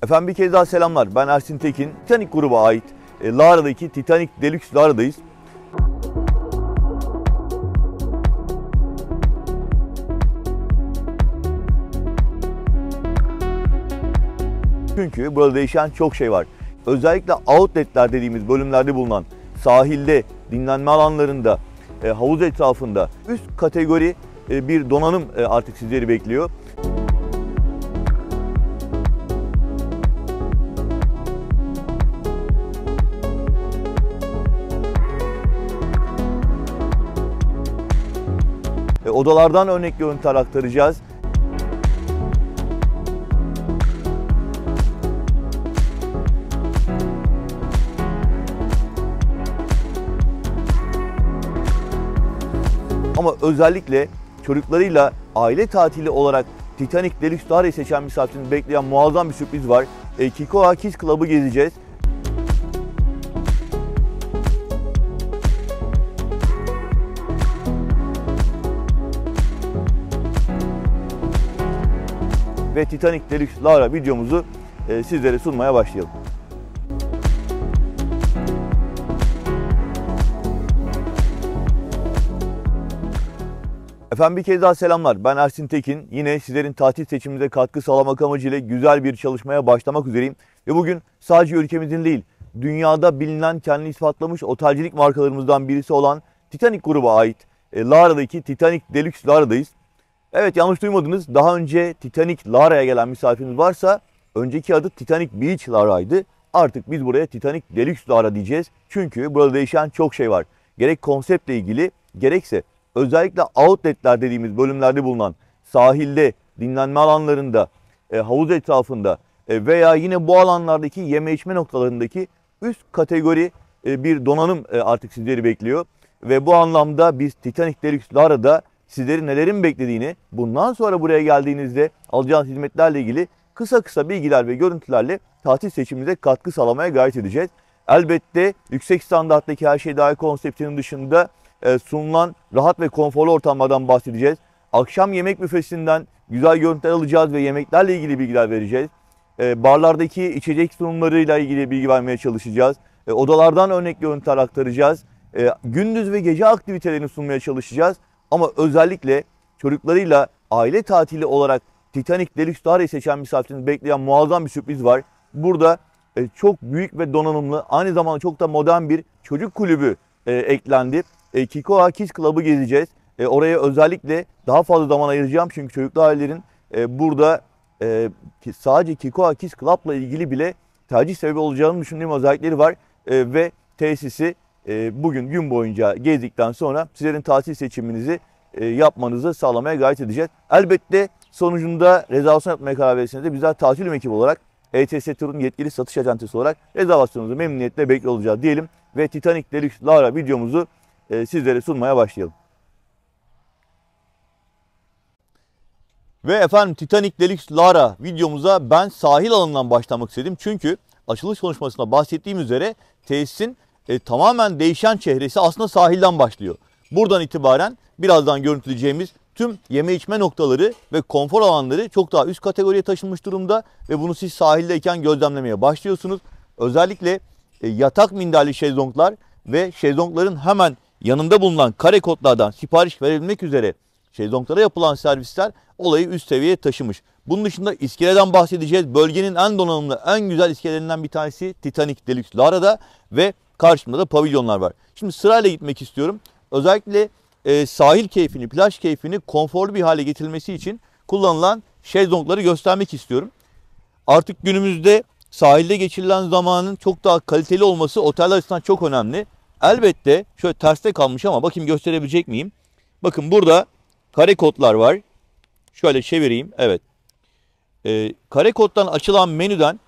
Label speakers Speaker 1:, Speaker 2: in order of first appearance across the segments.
Speaker 1: Efendim bir kez daha selamlar. Ben Ersin Tekin. Titanic gruba ait Lara'daki Titanic Deluxe Lara'dayız. Çünkü burada değişen çok şey var. Özellikle outletler dediğimiz bölümlerde bulunan sahilde, dinlenme alanlarında, havuz etrafında üst kategori bir donanım artık sizleri bekliyor. Odalardan örnek görüntüler aktaracağız. Ama özellikle çocuklarıyla aile tatili olarak Titanic Deluxe Lara'yı seçen misafirimizi bekleyen muazzam bir sürpriz var. Kikoa Kids Club'ı gezeceğiz. Ve Titanic Deluxe Lara videomuzu sizlere sunmaya başlayalım. Efendim bir kez daha selamlar. Ben Ersin Tekin. Yine sizlerin tatil seçiminize katkı sağlamak amacıyla güzel bir çalışmaya başlamak üzereyim. Ve bugün sadece ülkemizin değil, dünyada bilinen, kendini ispatlamış otelcilik markalarımızdan birisi olan Titanic gruba ait Lara'daki Titanic Deluxe Lara'dayız. Evet, yanlış duymadınız. Daha önce Titanic Lara'ya gelen misafiriniz varsa önceki adı Titanic Beach Lara'ydı. Artık biz buraya Titanic Deluxe Lara diyeceğiz. Çünkü burada değişen çok şey var. Gerek konseptle ilgili gerekse özellikle outletler dediğimiz bölümlerde bulunan sahilde, dinlenme alanlarında, havuz etrafında veya yine bu alanlardaki yeme içme noktalarındaki üst kategori bir donanım artık sizleri bekliyor. Ve bu anlamda biz Titanic Deluxe Lara'da sizleri nelerin beklediğini, bundan sonra buraya geldiğinizde alacağınız hizmetlerle ilgili kısa bilgiler ve görüntülerle tatil seçiminize katkı sağlamaya gayret edeceğiz. Elbette yüksek standarttaki her şey dahil konseptinin dışında sunulan rahat ve konforlu ortamlardan bahsedeceğiz. Akşam yemek büfesinden güzel görüntüler alacağız ve yemeklerle ilgili bilgiler vereceğiz. Barlardaki içecek sunumlarıyla ilgili bilgi vermeye çalışacağız. Odalardan örnek görüntüler aktaracağız. Gündüz ve gece aktivitelerini sunmaya çalışacağız. Ama özellikle çocuklarıyla aile tatili olarak Titanic Deluxe Lara'yı seçen misafirimizi bekleyen muazzam bir sürpriz var. Burada çok büyük ve donanımlı, aynı zamanda çok da modern bir çocuk kulübü eklendi. Kikoa Kids Club'ı gezeceğiz. Oraya özellikle daha fazla zaman ayıracağım çünkü çocuklu ailelerin burada sadece Kikoa Kids Club'la ilgili bile tercih sebebi olacağını düşündüğüm özellikleri var. Ve tesisi bugün gün boyunca gezdikten sonra sizlerin tatil seçiminizi yapmanızı sağlamaya gayret edeceğiz. Elbette sonucunda rezervasyon yapmaya karar verirseniz de bizler tatil ekibi olarak ETS Tur'un yetkili satış acentesi olarak rezervasyonunuzu memnuniyetle bekliyor olacağız diyelim. Ve Titanic Deluxe Lara videomuzu sizlere sunmaya başlayalım. Ve efendim Titanic Deluxe Lara videomuza ben sahil alanından başlamak istedim. Çünkü açılış konuşmasında bahsettiğim üzere tesisin tamamen değişen çehresi aslında sahilden başlıyor. Buradan itibaren birazdan görüntüleyeceğimiz tüm yeme içme noktaları ve konfor alanları çok daha üst kategoriye taşınmış durumda ve bunu siz sahildeyken gözlemlemeye başlıyorsunuz. Özellikle yatak minderli şezlonglar ve şezlongların hemen yanında bulunan kare kotlardan sipariş verilmek üzere şezlonglara yapılan servisler olayı üst seviyeye taşımış. Bunun dışında iskeleden bahsedeceğiz. Bölgenin en donanımlı, en güzel iskelelerinden bir tanesi Titanic Deluxe Lara'da ve karşımda da pavilyonlar var. Şimdi sırayla gitmek istiyorum. Özellikle sahil keyfini, plaj keyfini konforlu bir hale getirilmesi için kullanılan şezlongları göstermek istiyorum. Artık günümüzde sahilde geçirilen zamanın çok daha kaliteli olması oteller açısından çok önemli. Elbette şöyle terste kalmış ama bakayım gösterebilecek miyim? Bakın burada kare kodlar var. Şöyle çevireyim. Evet. Kare koddan açılan menüden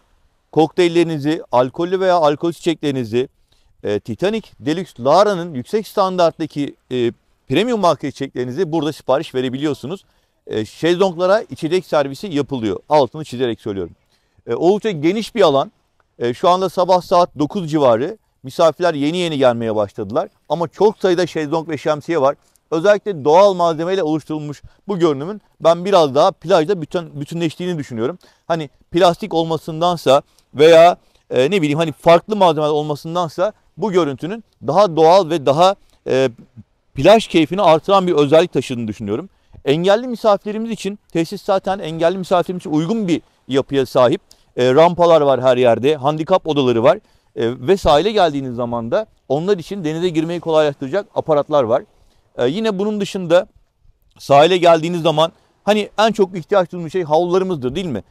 Speaker 1: kokteyllerinizi, alkollü veya alkolsüz içeceklerinizi, Titanic Deluxe Lara'nın yüksek standarttaki premium marka içeceklerinizi burada sipariş verebiliyorsunuz. Şezlonglara içecek servisi yapılıyor. Altını çizerek söylüyorum. Oldukça geniş bir alan. Şu anda sabah saat 9 civarı. Misafirler yeni gelmeye başladılar. Ama çok sayıda şezlong ve şemsiye var. özellikle doğal malzemeyle oluşturulmuş bu görünümün ben biraz daha plajda bütünleştiğini düşünüyorum. Hani plastik olmasındansa veya ne bileyim hani farklı malzemeler olmasındansa bu görüntünün daha doğal ve daha plaj keyfini artıran bir özellik taşıdığını düşünüyorum. Engelli misafirlerimiz için tesis zaten engelli misafirlerimiz için uygun bir yapıya sahip. Rampalar var her yerde, handikap odaları var ve sahile geldiğiniz zaman da onlar için denize girmeyi kolaylaştıracak aparatlar var. Yine bunun dışında sahile geldiğiniz zaman hani en çok ihtiyaç duyduğumuz şey havlularımızdır değil mi?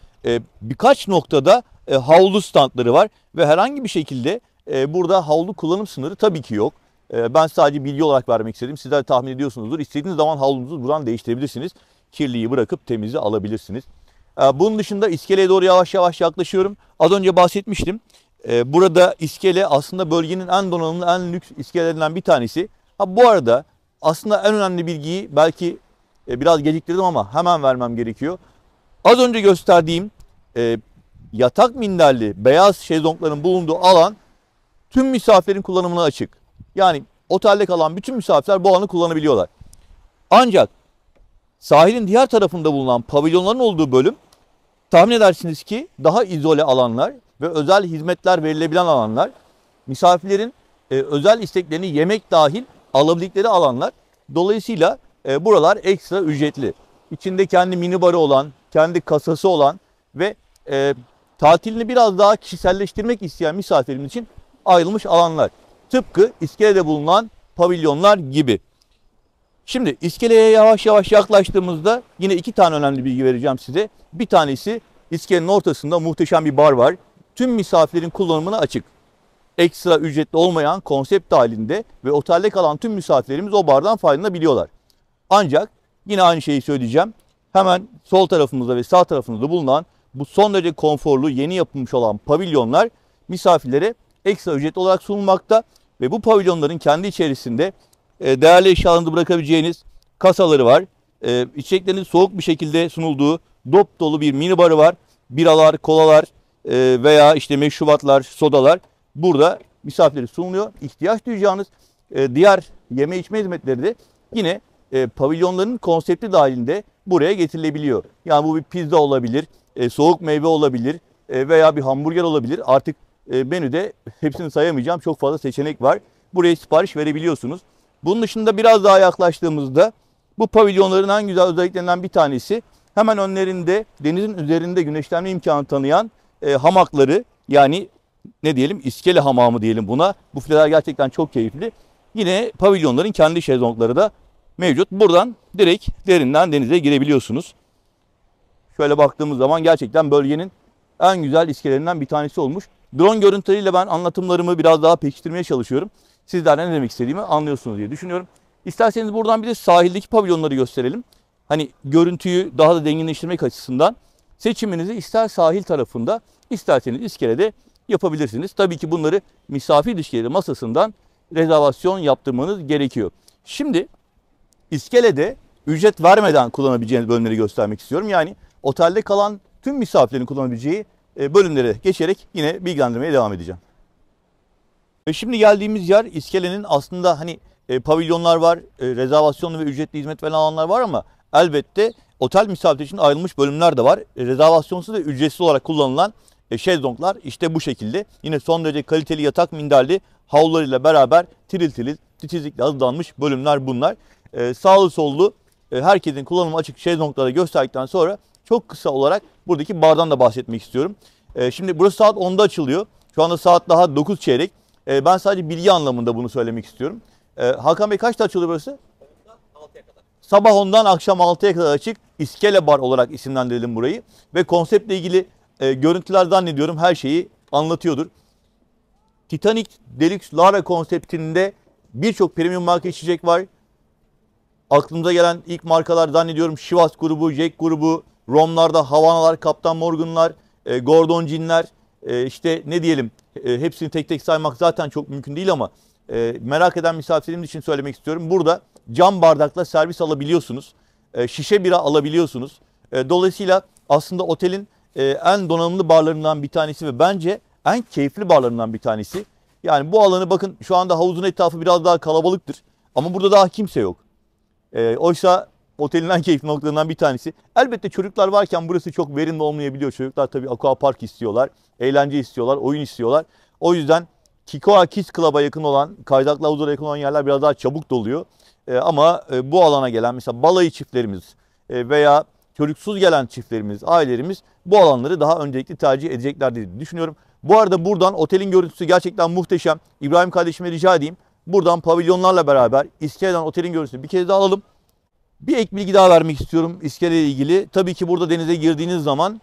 Speaker 1: Birkaç noktada havlu standları var ve herhangi bir şekilde burada havlu kullanım sınırı tabii ki yok. Ben sadece bilgi olarak vermek istedim. Sizler tahmin ediyorsunuzdur. İstediğiniz zaman havlunuzu buradan değiştirebilirsiniz. Kirliyi bırakıp temizi alabilirsiniz. Bunun dışında iskeleye doğru yavaş yavaş yaklaşıyorum. Az önce bahsetmiştim. Burada iskele aslında bölgenin en donanımlı, en lüks iskelelerinden bir tanesi. Bu arada aslında en önemli bilgiyi belki biraz geciktirdim ama hemen vermem gerekiyor. Az önce gösterdiğim yatak minderli beyaz şezlongların bulunduğu alan tüm misafirlerin kullanımına açık. Yani otelde kalan bütün misafirler bu alanı kullanabiliyorlar. Ancak sahilin diğer tarafında bulunan pavilyonların olduğu bölüm tahmin edersiniz ki daha izole alanlar ve özel hizmetler verilebilen alanlar. Misafirlerin özel isteklerini yemek dahil alabildikleri alanlar. Dolayısıyla buralar ekstra ücretli. İçinde kendi minibarı olan, kendi kasası olan ve tatilini biraz daha kişiselleştirmek isteyen misafirimiz için ayrılmış alanlar. Tıpkı iskelede bulunan pavilyonlar gibi. Şimdi iskeleye yavaş yavaş yaklaştığımızda yine iki tane önemli bilgi vereceğim size. Bir tanesi iskelenin ortasında muhteşem bir bar var. Tüm misafirlerin kullanımına açık. Ekstra ücretli olmayan konsept halinde ve otelde kalan tüm misafirlerimiz o bardan faydalanabiliyorlar. Ancak yine aynı şeyi söyleyeceğim. Hemen sol tarafımızda ve sağ tarafımızda bulunan bu son derece konforlu yeni yapılmış olan pavilyonlar misafirlere ekstra ücretli olarak sunulmakta. Ve bu pavilyonların kendi içerisinde değerli eşyalarınızı bırakabileceğiniz kasaları var. İçeceklerinin soğuk bir şekilde sunulduğu dop dolu bir mini barı var. Biralar, kolalar veya işte meşrubatlar, sodalar burada misafirlere sunuluyor. İhtiyaç duyacağınız diğer yeme içme hizmetleri de yine pavilyonların konsepti dahilinde buraya getirilebiliyor. Yani bu bir pizza olabilir, soğuk meyve olabilir veya bir hamburger olabilir. Artık menüde hepsini sayamayacağım. Çok fazla seçenek var. Buraya sipariş verebiliyorsunuz. Bunun dışında biraz daha yaklaştığımızda bu pavilyonların en güzel özelliklerinden bir tanesi hemen önlerinde denizin üzerinde güneşlenme imkanı tanıyan hamakları, yani ne diyelim, iskele hamamı diyelim buna. Bu fileler gerçekten çok keyifli. Yine pavilyonların kendi şezlongları da mevcut. Buradan direkt derinden denize girebiliyorsunuz. Şöyle baktığımız zaman gerçekten bölgenin en güzel iskelelerinden bir tanesi olmuş. Drone görüntüleriyle ben anlatımlarımı biraz daha pekiştirmeye çalışıyorum. Sizlerden ne demek istediğimi anlıyorsunuz diye düşünüyorum. İsterseniz buradan bir de sahildeki pavilyonları gösterelim. Hani görüntüyü daha da zenginleştirmek açısından seçiminizi ister sahil tarafında isterseniz iskelede yapabilirsiniz. Tabii ki bunları misafir ilişkileri masasından rezervasyon yaptırmanız gerekiyor. Şimdi iskelede ücret vermeden kullanabileceğiniz bölümleri göstermek istiyorum. Yani otelde kalan tüm misafirlerin kullanabileceği bölümlere geçerek yine bilgilendirmeye devam edeceğim. Ve şimdi geldiğimiz yer iskelenin aslında hani pavilyonlar var, rezervasyonlu ve ücretli hizmet veren alanlar var ama elbette otel misafirleri için ayrılmış bölümler de var. Rezervasyonsuz ve ücretsiz olarak kullanılan şezlonglar işte bu şekilde. Yine son derece kaliteli yatak minderli havlularıyla beraber tiril tiril titizlikle hazırlanmış bölümler bunlar. Sağlı sollu herkesin kullanıma açık şezlongları gösterdikten sonra çok kısa olarak buradaki bardan da bahsetmek istiyorum. Şimdi burası saat 10'da açılıyor. Şu anda saat daha 9 çeyrek. Ben sadece bilgi anlamında bunu söylemek istiyorum. Hakan Bey, kaçta açılıyor burası? 6'ya kadar. Sabah 10'dan akşam 6'ya kadar açık. İskele Bar olarak isimlendirelim burayı. Ve konseptle ilgili görüntüler zannediyorum her şeyi anlatıyordur. Titanic Deluxe Lara konseptinde birçok premium marka içecek var. Aklımıza gelen ilk markalar zannediyorum Chivas grubu, Jack grubu, Romlarda Havana'lar, Kaptan Morgan'lar, Gordon Gin'ler, işte ne diyelim, hepsini tek tek saymak zaten çok mümkün değil ama merak eden misafirlerimiz için söylemek istiyorum. Burada cam bardakla servis alabiliyorsunuz. Şişe bira alabiliyorsunuz. Dolayısıyla aslında otelin en donanımlı barlarından bir tanesi ve bence en keyifli barlarından bir tanesi. Yani bu alanı bakın, şu anda havuzun etrafı biraz daha kalabalıktır ama burada daha kimse yok. Oysa otelin en keyifli noktalarından bir tanesi. Elbette çocuklar varken burası çok verimli olmayabiliyor. Çocuklar tabii aquapark istiyorlar, eğlence istiyorlar, oyun istiyorlar. O yüzden Kikoa Kids Club'a yakın olan, kaydaklı havuzlara yakın olan yerler biraz daha çabuk doluyor. Ama bu alana gelen mesela balayı çiftlerimiz veya çocuksuz gelen çiftlerimiz, ailelerimiz bu alanları daha öncelikli tercih edecekler diye düşünüyorum. Bu arada buradan otelin görüntüsü gerçekten muhteşem. İbrahim kardeşime rica edeyim. Buradan pavilyonlarla beraber iskeleden otelin görüntüsünü bir kez daha alalım. Bir ek bilgi daha vermek istiyorum iskeleyle ilgili. Tabii ki burada denize girdiğiniz zaman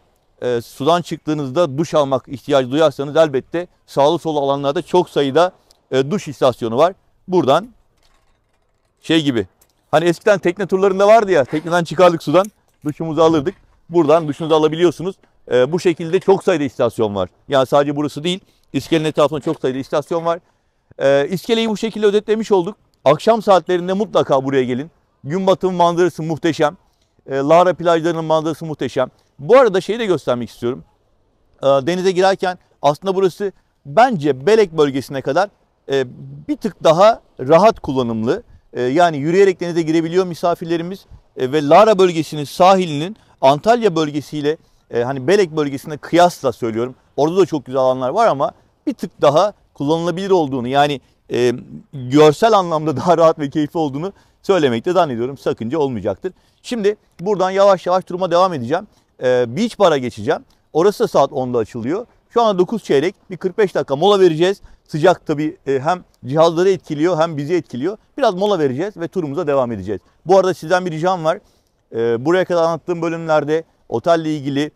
Speaker 1: sudan çıktığınızda duş almak ihtiyacı duyarsanız elbette sağlı sollu alanlarda çok sayıda duş istasyonu var. Buradan şey gibi, hani eskiden tekne turlarında vardı ya, tekneden çıkardık sudan duşumuzu alırdık. Buradan duşunuzu alabiliyorsunuz. Bu şekilde çok sayıda istasyon var. Yani sadece burası değil, iskelenin etrafında çok sayıda istasyon var. İskeleyi bu şekilde özetlemiş olduk. Akşam saatlerinde mutlaka buraya gelin. Gün batımı manzarası muhteşem. Lara plajlarının manzarası muhteşem. Bu arada şeyi de göstermek istiyorum. Denize girerken aslında burası bence Belek bölgesine kadar bir tık daha rahat kullanımlı. Yani yürüyerek denize girebiliyor misafirlerimiz. Ve Lara bölgesinin sahilinin Antalya bölgesiyle hani Belek bölgesine kıyasla söylüyorum. Orada da çok güzel alanlar var ama bir tık daha kullanılabilir olduğunu, yani görsel anlamda daha rahat ve keyifli olduğunu söylemekte zannediyorum sakınca olmayacaktır. Şimdi buradan yavaş yavaş turuma devam edeceğim. Beach Bar'a geçeceğim. Orası da saat 10'da açılıyor. Şu anda 9 çeyrek, bir 45 dakika mola vereceğiz. Sıcak tabii hem cihazları etkiliyor hem bizi etkiliyor. Biraz mola vereceğiz ve turumuza devam edeceğiz. Bu arada sizden bir ricam var. Buraya kadar anlattığım bölümlerde otelle ilgili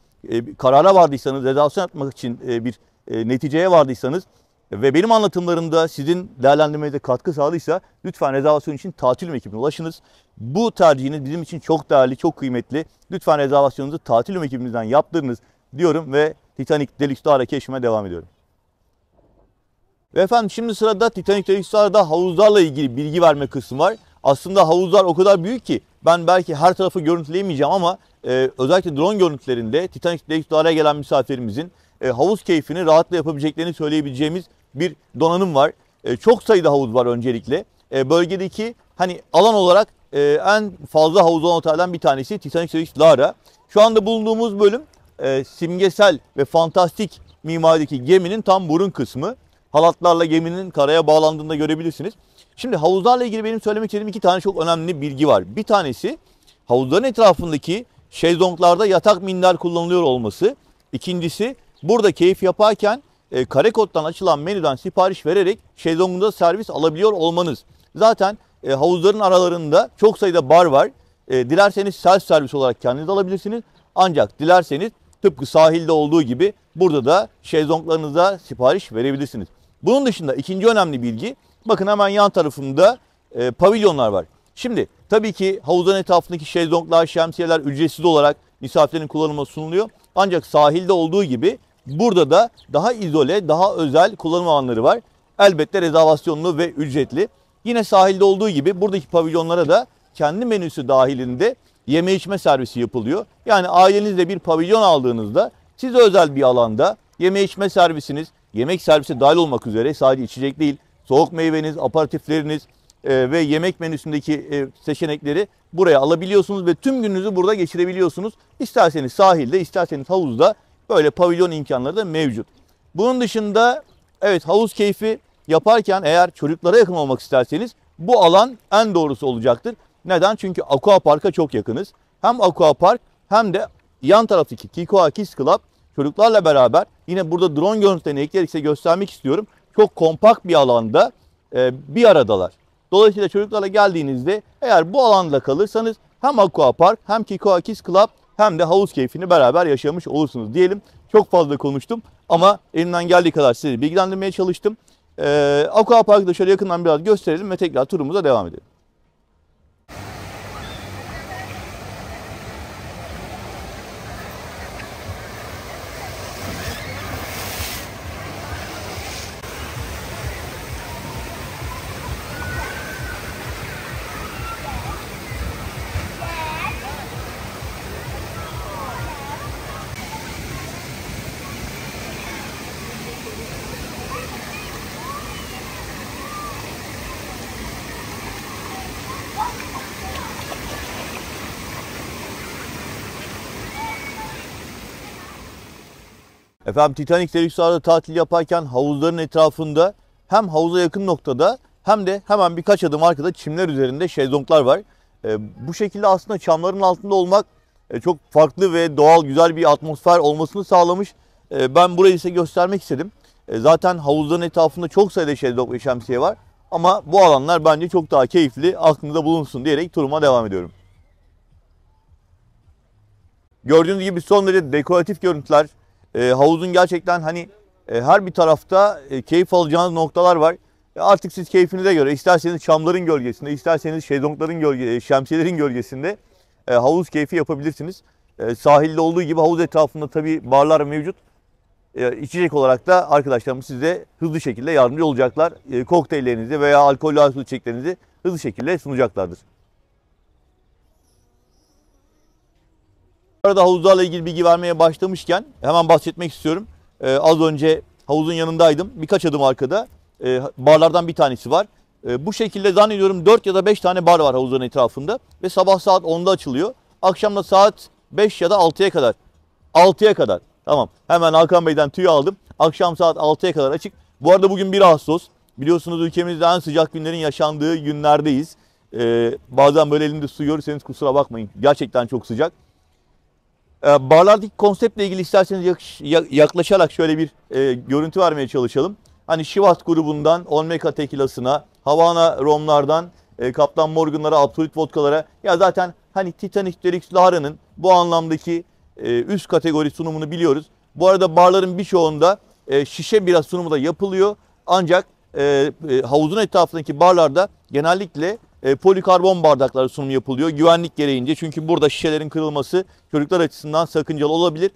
Speaker 1: karara vardıysanız, rezervasyon yapmak için bir neticeye vardıysanız ve benim anlatımlarımda sizin değerlendirmenize katkı sağladıysa lütfen rezervasyon için tatil ekibine ulaşınız. Bu tercihiniz bizim için çok değerli, çok kıymetli. Lütfen rezervasyonunuzu tatil ekibimizden yaptırınız diyorum ve Titanic Deluxe Lara keşfime devam ediyorum. Ve efendim şimdi sırada Titanic Deluxe Lara'da havuzlarla ilgili bilgi verme kısmı var. Aslında havuzlar o kadar büyük ki ben belki her tarafı görüntüleyemeyeceğim ama özellikle drone görüntülerinde Titanic Deluxe Lara'ya gelen misafirimizin havuz keyfini rahatla yapabileceklerini söyleyebileceğimiz bir donanım var. Çok sayıda havuz var öncelikle. Bölgedeki hani alan olarak en fazla havuz olan otelden bir tanesi Titanic Deluxe Lara. Şu anda bulunduğumuz bölüm simgesel ve fantastik mimarideki geminin tam burun kısmı. Halatlarla geminin karaya bağlandığını da görebilirsiniz. Şimdi havuzlarla ilgili benim söylemek istediğim iki tane çok önemli bilgi var. Bir tanesi havuzların etrafındaki şezlonglarda yatak minder kullanılıyor olması. İkincisi burada keyif yaparken Karekod'dan açılan menüden sipariş vererek şezlongunda servis alabiliyor olmanız. Zaten havuzların aralarında çok sayıda bar var. Dilerseniz self servis olarak kendiniz alabilirsiniz. Ancak dilerseniz tıpkı sahilde olduğu gibi burada da şezlonglarınıza sipariş verebilirsiniz. Bunun dışında ikinci önemli bilgi, bakın hemen yan tarafımda pavilyonlar var. Şimdi tabii ki havuzun etrafındaki şezlonglar, şemsiyeler ücretsiz olarak misafirlerin kullanımına sunuluyor. Ancak sahilde olduğu gibi burada da daha izole, daha özel kullanım alanları var. Elbette rezervasyonlu ve ücretli. Yine sahilde olduğu gibi buradaki pavilyonlara da kendi menüsü dahilinde yeme içme servisi yapılıyor. Yani ailenizle bir pavilyon aldığınızda size özel bir alanda yeme içme servisiniz, yemek servisi dahil olmak üzere sadece içecek değil, soğuk meyveniz, aperatifleriniz ve yemek menüsündeki seçenekleri buraya alabiliyorsunuz ve tüm gününüzü burada geçirebiliyorsunuz. İsterseniz sahilde, isterseniz havuzda böyle pavilyon imkanları da mevcut. Bunun dışında evet, havuz keyfi yaparken eğer çocuklara yakın olmak isterseniz bu alan en doğrusu olacaktır. Neden? Çünkü Aquapark'a çok yakınız. Hem Aquapark hem de yan taraftaki Kikoa Kids Club çocuklarla beraber, yine burada drone görüntülerini ekleyerek size göstermek istiyorum. Çok kompakt bir alanda bir aradalar. Dolayısıyla çocuklarla geldiğinizde eğer bu alanda kalırsanız hem Aquapark hem Kikoa Kids Club hem de havuz keyfini beraber yaşamış olursunuz diyelim. Çok fazla konuştum ama elimden geldiği kadar sizi bilgilendirmeye çalıştım. Aquapark'ı da şöyle yakından biraz gösterelim ve tekrar turumuza devam edelim. Efendim Titanic Deluxe'larda tatil yaparken havuzların etrafında hem havuza yakın noktada hem de hemen birkaç adım arkada çimler üzerinde şezlonglar var. Bu şekilde aslında çamların altında olmak çok farklı ve doğal güzel bir atmosfer olmasını sağlamış. Ben burayı size göstermek istedim. Zaten havuzların etrafında çok sayıda şezlong ve şemsiye var. Ama bu alanlar bence çok daha keyifli, aklınızda bulunsun diyerek turuma devam ediyorum. Gördüğünüz gibi son derece dekoratif görüntüler. Havuzun gerçekten hani her bir tarafta keyif alacağınız noktalar var. Artık siz keyfinize göre isterseniz çamların gölgesinde, isterseniz şezlongların şemsiyelerin gölgesinde havuz keyfi yapabilirsiniz. Sahilde olduğu gibi havuz etrafında tabii barlar mevcut. İçecek olarak da arkadaşlarımız size hızlı şekilde yardımcı olacaklar. Kokteyllerinizi veya alkollü alkol içeceklerinizi hızlı şekilde sunacaklardır. Bu arada havuzlarla ilgili bilgi vermeye başlamışken hemen bahsetmek istiyorum. Az önce havuzun yanındaydım. Birkaç adım arkada barlardan bir tanesi var. Bu şekilde zannediyorum 4 ya da 5 tane bar var havuzların etrafında. Ve sabah saat 10'da açılıyor. Akşam da saat 5 ya da 6'ya kadar. 6'ya kadar. Tamam. Hemen Hakan Bey'den tüy aldım. Akşam saat 6'ya kadar açık. Bu arada bugün 1 Ağustos. Biliyorsunuz ülkemizde en sıcak günlerin yaşandığı günlerdeyiz. Bazen böyle elimde su görürseniz kusura bakmayın. Gerçekten çok sıcak. Barlardaki konseptle ilgili isterseniz yaklaşarak şöyle bir görüntü vermeye çalışalım. Hani Chivas grubundan Olmeca Tequila'sına, Havana Romlardan Kaptan Morgan'lara, Absolut Vodka'lara, ya zaten hani Titanic Deluxe Lara'nın bu anlamdaki üst kategori sunumunu biliyoruz. Bu arada barların birçoğunda şişe bira sunumu da yapılıyor. Ancak havuzun etrafındaki barlarda genellikle polikarbon bardaklar sunum yapılıyor. Güvenlik gereğince, çünkü burada şişelerin kırılması çocuklar açısından sakıncalı olabilir.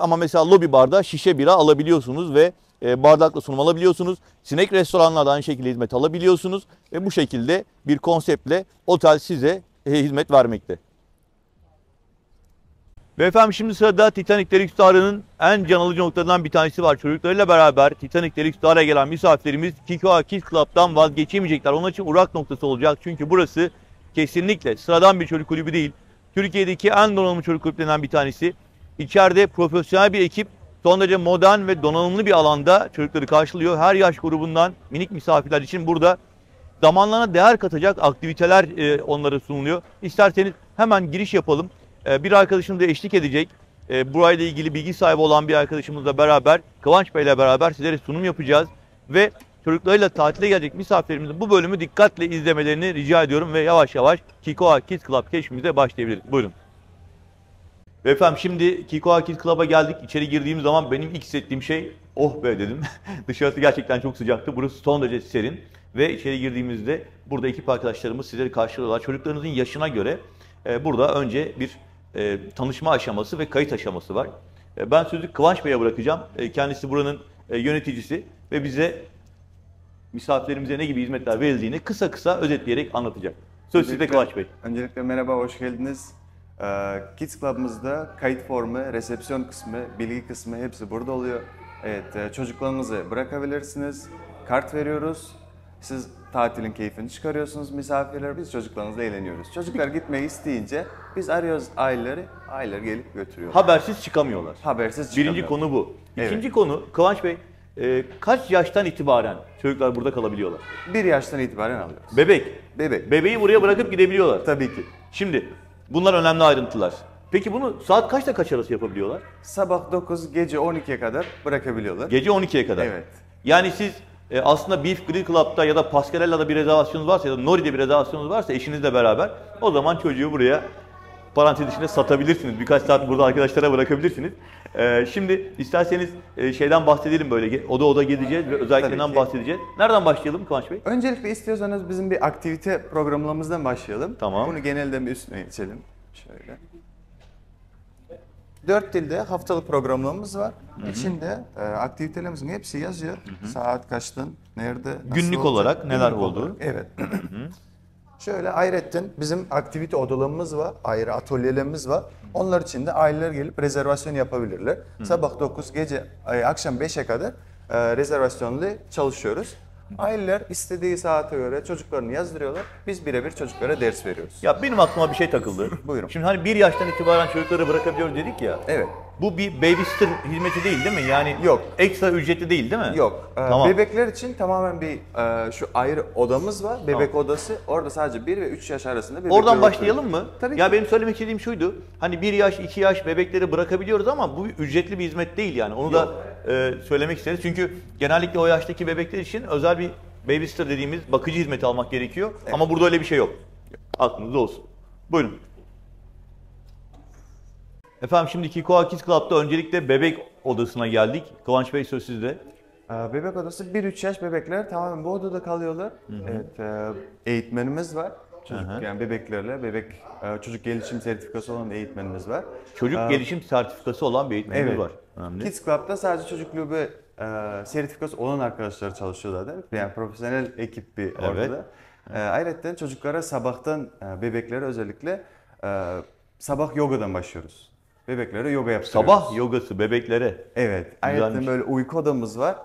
Speaker 1: Ama mesela lobi barda şişe bira alabiliyorsunuz ve bardakla sunum alabiliyorsunuz. Sinek restoranlarda aynı şekilde hizmet alabiliyorsunuz. Ve bu şekilde bir konseptle otel size hizmet vermekte. Ve efendim şimdi sırada Titanic Deluxe Lara'nın en can alıcı noktalarından bir tanesi var. Çocuklarıyla beraber Titanic Deluxe Lara'ya gelen misafirlerimiz Kikoa Kids Club'dan vazgeçemeyecekler. Onun için uğrak noktası olacak. Çünkü burası kesinlikle sıradan bir çocuk kulübü değil. Türkiye'deki en donanımlı çocuk kulüplerinden bir tanesi. İçeride profesyonel bir ekip son derece modern ve donanımlı bir alanda çocukları karşılıyor. Her yaş grubundan minik misafirler için burada zamanlarına değer katacak aktiviteler onlara sunuluyor. İsterseniz hemen giriş yapalım. Bir arkadaşım da eşlik edecek. Burayla ilgili bilgi sahibi olan bir arkadaşımızla beraber, Kıvanç Bey ile beraber sizlere sunum yapacağız. Ve çocuklarıyla tatile gelecek misafirlerimizin bu bölümü dikkatle izlemelerini rica ediyorum. Ve yavaş yavaş Kikoa Kids Club keşfimize başlayabiliriz. Buyurun. Ve efendim şimdi Kikoa Kids Club'a geldik. İçeri girdiğim zaman benim ilk hissettiğim şey, oh be dedim. Dışarısı gerçekten çok sıcaktı. Burası son derece serin. Ve içeri girdiğimizde burada ekip arkadaşlarımız sizleri karşılıyorlar. Çocuklarınızın yaşına göre burada önce bir tanışma aşaması ve kayıt aşaması var. Ben sözü Kıvanç Bey'e bırakacağım. Kendisi buranın yöneticisi ve bize misafirlerimize ne gibi hizmetler verildiğini kısa kısa özetleyerek anlatacak. Söz sizde Kıvanç Bey.
Speaker 2: Öncelikle merhaba, hoş geldiniz. Kids Club'ımızda kayıt formu, resepsiyon kısmı, bilgi kısmı hepsi burada oluyor. Evet, çocuklarınızı bırakabilirsiniz. Kart veriyoruz. Siz tatilin keyfini çıkarıyorsunuz, misafirler, biz çocuklarınızla eğleniyoruz. Çocuklar gitmeyi isteyince biz arıyoruz aileleri, aileler gelip götürüyor.
Speaker 1: Habersiz çıkamıyorlar.
Speaker 2: Habersiz çıkamıyorlar.
Speaker 1: Birinci konu bu.
Speaker 2: Evet.
Speaker 1: İkinci konu Kıvanç Bey, kaç yaştan itibaren çocuklar burada kalabiliyorlar?
Speaker 2: 1 yaştan itibaren alıyoruz.
Speaker 1: Bebek.
Speaker 2: Bebek.
Speaker 1: Bebeği buraya bırakıp gidebiliyorlar.
Speaker 2: Tabii ki.
Speaker 1: Şimdi bunlar önemli ayrıntılar. Peki bunu saat kaçta kaç arası yapabiliyorlar?
Speaker 2: Sabah 9, gece 12'ye kadar bırakabiliyorlar.
Speaker 1: Gece 12'ye kadar.
Speaker 2: Evet.
Speaker 1: Yani siz aslında Beef Grill Club'da ya da Pascarella'da bir rezervasyonunuz varsa ya da Nori'de bir rezervasyonunuz varsa eşinizle beraber, o zaman çocuğu buraya parantez içinde satabilirsiniz. Birkaç saat burada arkadaşlara bırakabilirsiniz. Şimdi isterseniz şeyden bahsedelim, böyle oda oda gezeceğiz ve özelliklerinden bahsedeceğiz. Nereden başlayalım Kıvanç Bey?
Speaker 2: Öncelikle istiyorsanız bizim bir aktivite programımızdan başlayalım.
Speaker 1: Tamam.
Speaker 2: Bunu genelde bir üstüne geçelim. Şöyle. 4 dilde haftalık programlarımız var. İçinde aktivitelerimizin hepsi yazıyor. Saat kaçtan, nerede, nasıl
Speaker 1: Günlük
Speaker 2: olacak?
Speaker 1: olarak neler
Speaker 2: Günlük
Speaker 1: oldu?
Speaker 2: olarak, evet. Şöyle ayrıca bizim aktivite odalarımız var, ayrı atölyelerimiz var. Onlar için de aileler gelip rezervasyon yapabilirler. Sabah 9, gece akşam 5'e kadar rezervasyonla çalışıyoruz. Aileler istediği saate göre çocuklarını yazdırıyorlar. Biz birebir çocuklara ders veriyoruz.
Speaker 1: Ya benim aklıma bir şey takıldı.
Speaker 2: Buyurun.
Speaker 1: Şimdi hani 1 yaştan itibaren çocukları bırakabiliyoruz dedik ya.
Speaker 2: Evet.
Speaker 1: Bu bir babysitter hizmeti değil mi? Yani
Speaker 2: Yok.
Speaker 1: Ekstra ücretli değil mi?
Speaker 2: Yok.
Speaker 1: Tamam.
Speaker 2: Bebekler için tamamen bir şu ayrı odamız var. Bebek
Speaker 1: Tamam.
Speaker 2: odası. Orada sadece 1 ve 3 yaş arasında bebekler
Speaker 1: Oradan
Speaker 2: oturuyor.
Speaker 1: başlayalım mı?
Speaker 2: Tabii
Speaker 1: Ya
Speaker 2: ki.
Speaker 1: benim söylemek istediğim şuydu. Hani 1 yaş, 2 yaş bebekleri bırakabiliyoruz ama bu ücretli bir hizmet değil yani. Onu da söylemek isteriz. Çünkü genellikle o yaştaki bebekler için özel bir babysitter dediğimiz bakıcı hizmeti almak gerekiyor. Evet. Ama burada öyle bir şey yok. Aklınızda olsun. Buyurun. Efendim şimdi Kikoa Kids Club'da öncelikle bebek odasına geldik. Kıvanç Bey söz sizde.
Speaker 2: Bebek odası 1-3 yaş bebekler tamamen bu odada kalıyorlar. Evet, eğitmenimiz var. Yani bebeklerle, çocuk gelişim sertifikası olan eğitmenimiz var.
Speaker 1: Çocuk gelişim sertifikası olan bir eğitmenimiz
Speaker 2: Evet.
Speaker 1: var. Önemli.
Speaker 2: Kids Club'da sadece çocuk kulübü sertifikası olan arkadaşlar çalışıyor zaten. Yani profesyonel ekip bir orada
Speaker 1: Evet.
Speaker 2: da. Ayrıca çocuklara sabahtan, bebeklere özellikle sabah yogadan başlıyoruz. Bebeklere yoga yaptırıyoruz.
Speaker 1: Sabah yogası bebeklere.
Speaker 2: Evet. Ayrıca
Speaker 1: Güzelmiş.
Speaker 2: böyle uyku odamız var.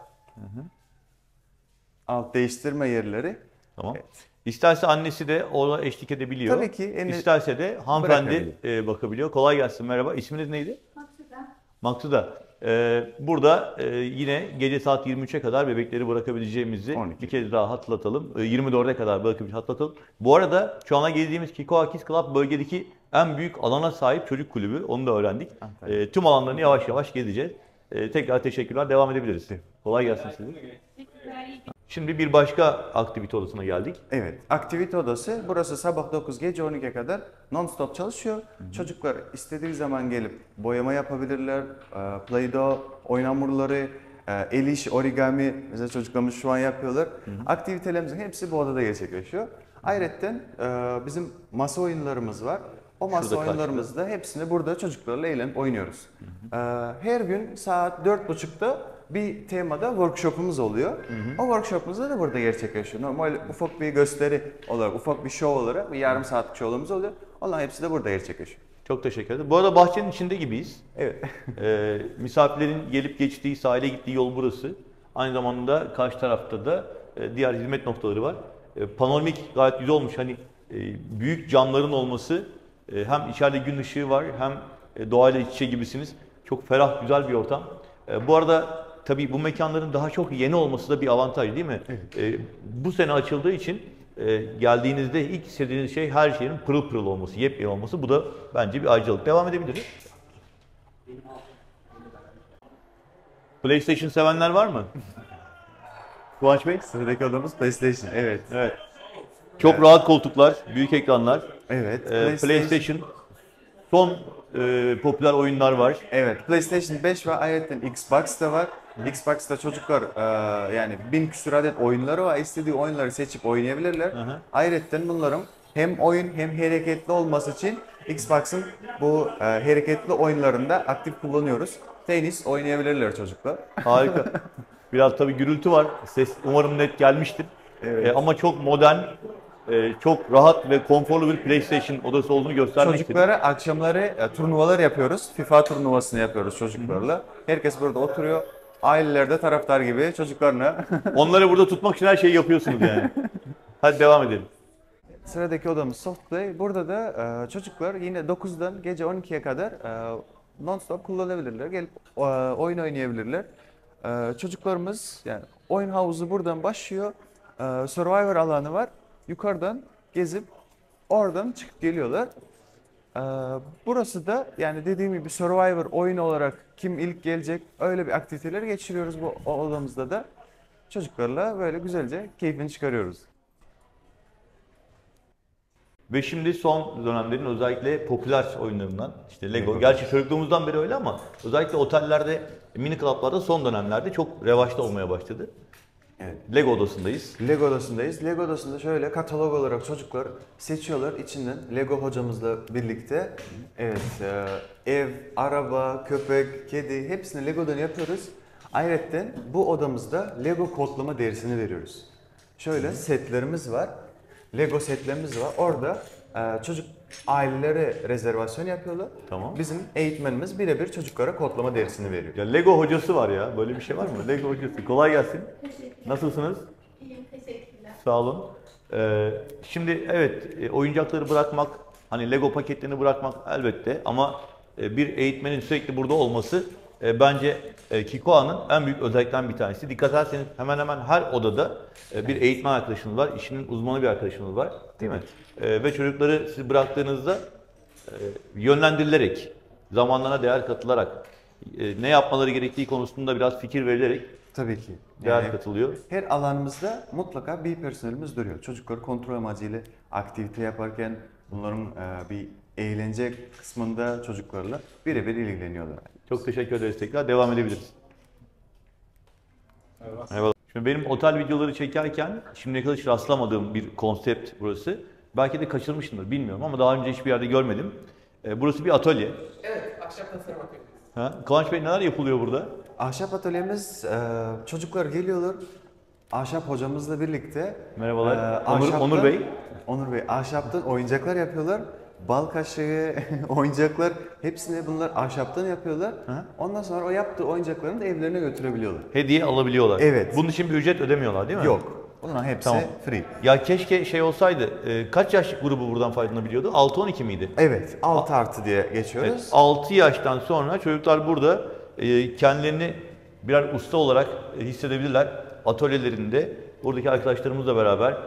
Speaker 2: Alt değiştirme yerleri.
Speaker 1: Tamam.
Speaker 2: Evet.
Speaker 1: İsterse annesi de ona eşlik edebiliyor.
Speaker 2: Tabii ki.
Speaker 1: İsterse de hanımefendi bakabiliyor. Kolay gelsin, merhaba. İsminiz neydi?
Speaker 3: Maksuda.
Speaker 1: Maksuda. Burada yine gece saat 23'e kadar bebekleri bırakabileceğimizi
Speaker 2: 12.
Speaker 1: bir kez daha hatırlatalım. 24'e kadar bırakabileceğimizi hatırlatalım. Bu arada şu ana geldiğimiz Kikoa Kids Club bölgedeki en büyük alana sahip çocuk kulübü. Onu da öğrendik. Tüm alanlarını yavaş yavaş gezeceğiz. Tekrar teşekkürler. Devam edebiliriz. Kolay gelsin size. Şimdi bir başka aktivite odasına geldik.
Speaker 2: Evet, aktivite odası. Burası sabah 9 gece 12'ye kadar non-stop çalışıyor. Çocuklar istediği zaman gelip boyama yapabilirler. Play-Doh, oyun hamurları, el işi, origami mesela çocuklarımız şu an yapıyorlar. Aktivitelerimizin hepsi bu odada gerçekleşiyor. Ayrıca bizim masa oyunlarımız var. O masa
Speaker 1: Şurada
Speaker 2: oyunlarımızda hepsini burada çocuklarla eğlenip oynuyoruz. Her gün saat 4.30'da bir temada workshopumuz oluyor. O workshopumuz da burada gerçekleşiyor. Normal ufak bir gösteri olarak, ufak bir show olarak bir yarım saatlik show'umuz oluyor. Onların hepsi de burada gerçekleşiyor.
Speaker 1: Çok teşekkür ederim. Bu arada bahçenin içinde gibiyiz.
Speaker 2: Evet.
Speaker 1: Misafirlerin gelip geçtiği, sahile gittiği yol burası. Aynı zamanda karşı tarafta da diğer hizmet noktaları var. Panoramik gayet güzel olmuş. Hani büyük camların olması, hem içeride gün ışığı var hem doğayla iç içe gibisiniz. Çok ferah, güzel bir ortam. Bu arada tabii bu mekanların daha çok yeni olması da bir avantaj değil mi? Evet. Bu sene açıldığı için geldiğinizde ilk istediğiniz şey her şeyin pırıl pırıl olması, yepyeni olması. Bu da bence bir ayrıcalık. Devam edebiliriz. PlayStation sevenler var mı? Kıvanç Bey?
Speaker 2: Sıradaki odamız PlayStation. Evet.
Speaker 1: Evet. Çok rahat koltuklar, büyük ekranlar.
Speaker 2: Evet.
Speaker 1: PlayStation son popüler oyunlar var.
Speaker 2: Evet. PlayStation 5 ve ayrıca Xbox da var. Xbox'ta çocuklar yani 1000 küsur adet oyunları var. İstediği oyunları seçip oynayabilirler. Ayrıca bunların hem oyun hem hareketli olması için Xbox'ın bu hareketli oyunlarında aktif kullanıyoruz. Tenis oynayabilirler çocuklar.
Speaker 1: Harika. Biraz tabii gürültü var. Ses umarım net gelmiştir.
Speaker 2: Evet.
Speaker 1: Ama çok modern, çok rahat ve konforlu bir PlayStation odası olduğunu göstermek istedim.
Speaker 2: Çocuklara akşamları turnuvalar yapıyoruz. FIFA turnuvasını yapıyoruz çocuklarla. Herkes burada oturuyor. Aileler de taraftar gibi çocuklarına.
Speaker 1: Onları burada tutmak için her şeyi yapıyorsunuz yani. Hadi devam edelim.
Speaker 2: Sıradaki odamız Softplay. Burada da çocuklar yine 9'dan gece 12'ye kadar non-stop kullanabilirler. Gelip oyun oynayabilirler. Çocuklarımız yani oyun havuzu buradan başlıyor. Survivor alanı var. Yukarıdan gezip oradan çıkıp geliyorlar. Burası da yani dediğim gibi Survivor oyun olarak kim ilk gelecek öyle bir aktiviteler geçiriyoruz bu odamızda da. Çocuklarla böyle güzelce keyfini çıkarıyoruz.
Speaker 1: Ve şimdi son dönemlerin özellikle popüler oyunlarından işte Lego.
Speaker 2: Lego.
Speaker 1: Gerçi çocukluğumuzdan beri öyle ama özellikle otellerde, mini club'larda son dönemlerde çok revaçta olmaya başladı.
Speaker 2: Evet.
Speaker 1: Lego odasındayız.
Speaker 2: Lego odasındayız. Lego odasında şöyle katalog olarak çocuklar seçiyorlar içinden Lego hocamızla birlikte. Evet, ev, araba, köpek, kedi hepsini Lego'dan yapıyoruz. Ayrıca bu odamızda Lego kodlama dersini veriyoruz. Şöyle setlerimiz var. Lego setlerimiz var. Orada çocuk ailelere rezervasyon yapıyorlar.
Speaker 1: Tamam.
Speaker 2: Bizim eğitmenimiz birebir çocuklara kodlama dersini veriyor.
Speaker 1: Ya Lego hocası var ya. Böyle bir şey var mı? Lego hocası. Kolay gelsin. Nasılsınız?
Speaker 3: İyiyim, teşekkürler.
Speaker 1: Sağ olun. Şimdi evet oyuncakları bırakmak, hani Lego paketlerini bırakmak elbette ama bir eğitmenin sürekli burada olması bence Kikoa'nın en büyük özelliklerinden bir tanesi. Dikkat ederseniz hemen hemen her odada bir eğitmen arkadaşınız var, işinin uzmanı bir arkadaşınız var, değil mi? Ve çocukları siz bıraktığınızda yönlendirilerek, zamanlarına değer katılarak, ne yapmaları gerektiği konusunda biraz fikir verilerek
Speaker 2: Tabii ki.
Speaker 1: değer katılıyor.
Speaker 2: Her alanımızda mutlaka bir personelimiz duruyor. Çocukları kontrol amacıyla aktivite yaparken bunların bir eğlence kısmında çocuklarla birebir ilgileniyorlar.
Speaker 1: Çok teşekkür ederiz tekrar. Devam edebiliriz. Eyvallah. Şimdi benim otel videoları çekerken şimdiye kadar hiç rastlamadığım bir konsept burası. Belki de kaçırmışımdır bilmiyorum ama daha önce hiçbir yerde görmedim. Burası bir atölye.
Speaker 4: Evet, ahşap tasarım atölyesi.
Speaker 1: Ha? Kıvanç Bey neler yapılıyor burada?
Speaker 2: Ahşap atölyemiz, çocuklar geliyorlar. Ahşap hocamızla birlikte.
Speaker 1: Merhabalar.
Speaker 2: Ahşaptan-
Speaker 1: Onur Bey.
Speaker 2: Onur Bey, ahşaptan oyuncaklar yapıyorlar. Bal kaşığı, oyuncaklar hepsini bunlar ahşaptan yapıyorlar. Ondan sonra o yaptığı oyuncaklarını da evlerine götürebiliyorlar.
Speaker 1: Hediye alabiliyorlar.
Speaker 2: Evet.
Speaker 1: Bunun için bir ücret ödemiyorlar değil mi?
Speaker 2: Yok. Bunların hepsi
Speaker 1: Tamam.
Speaker 2: free.
Speaker 1: Ya keşke şey olsaydı. Kaç yaş grubu buradan faydalanabiliyordu? 6-12 miydi?
Speaker 2: Evet, 6 artı diye geçiyoruz.
Speaker 1: Evet, 6 yaştan sonra çocuklar burada kendilerini birer usta olarak hissedebilirler. Atölyelerinde buradaki arkadaşlarımızla beraber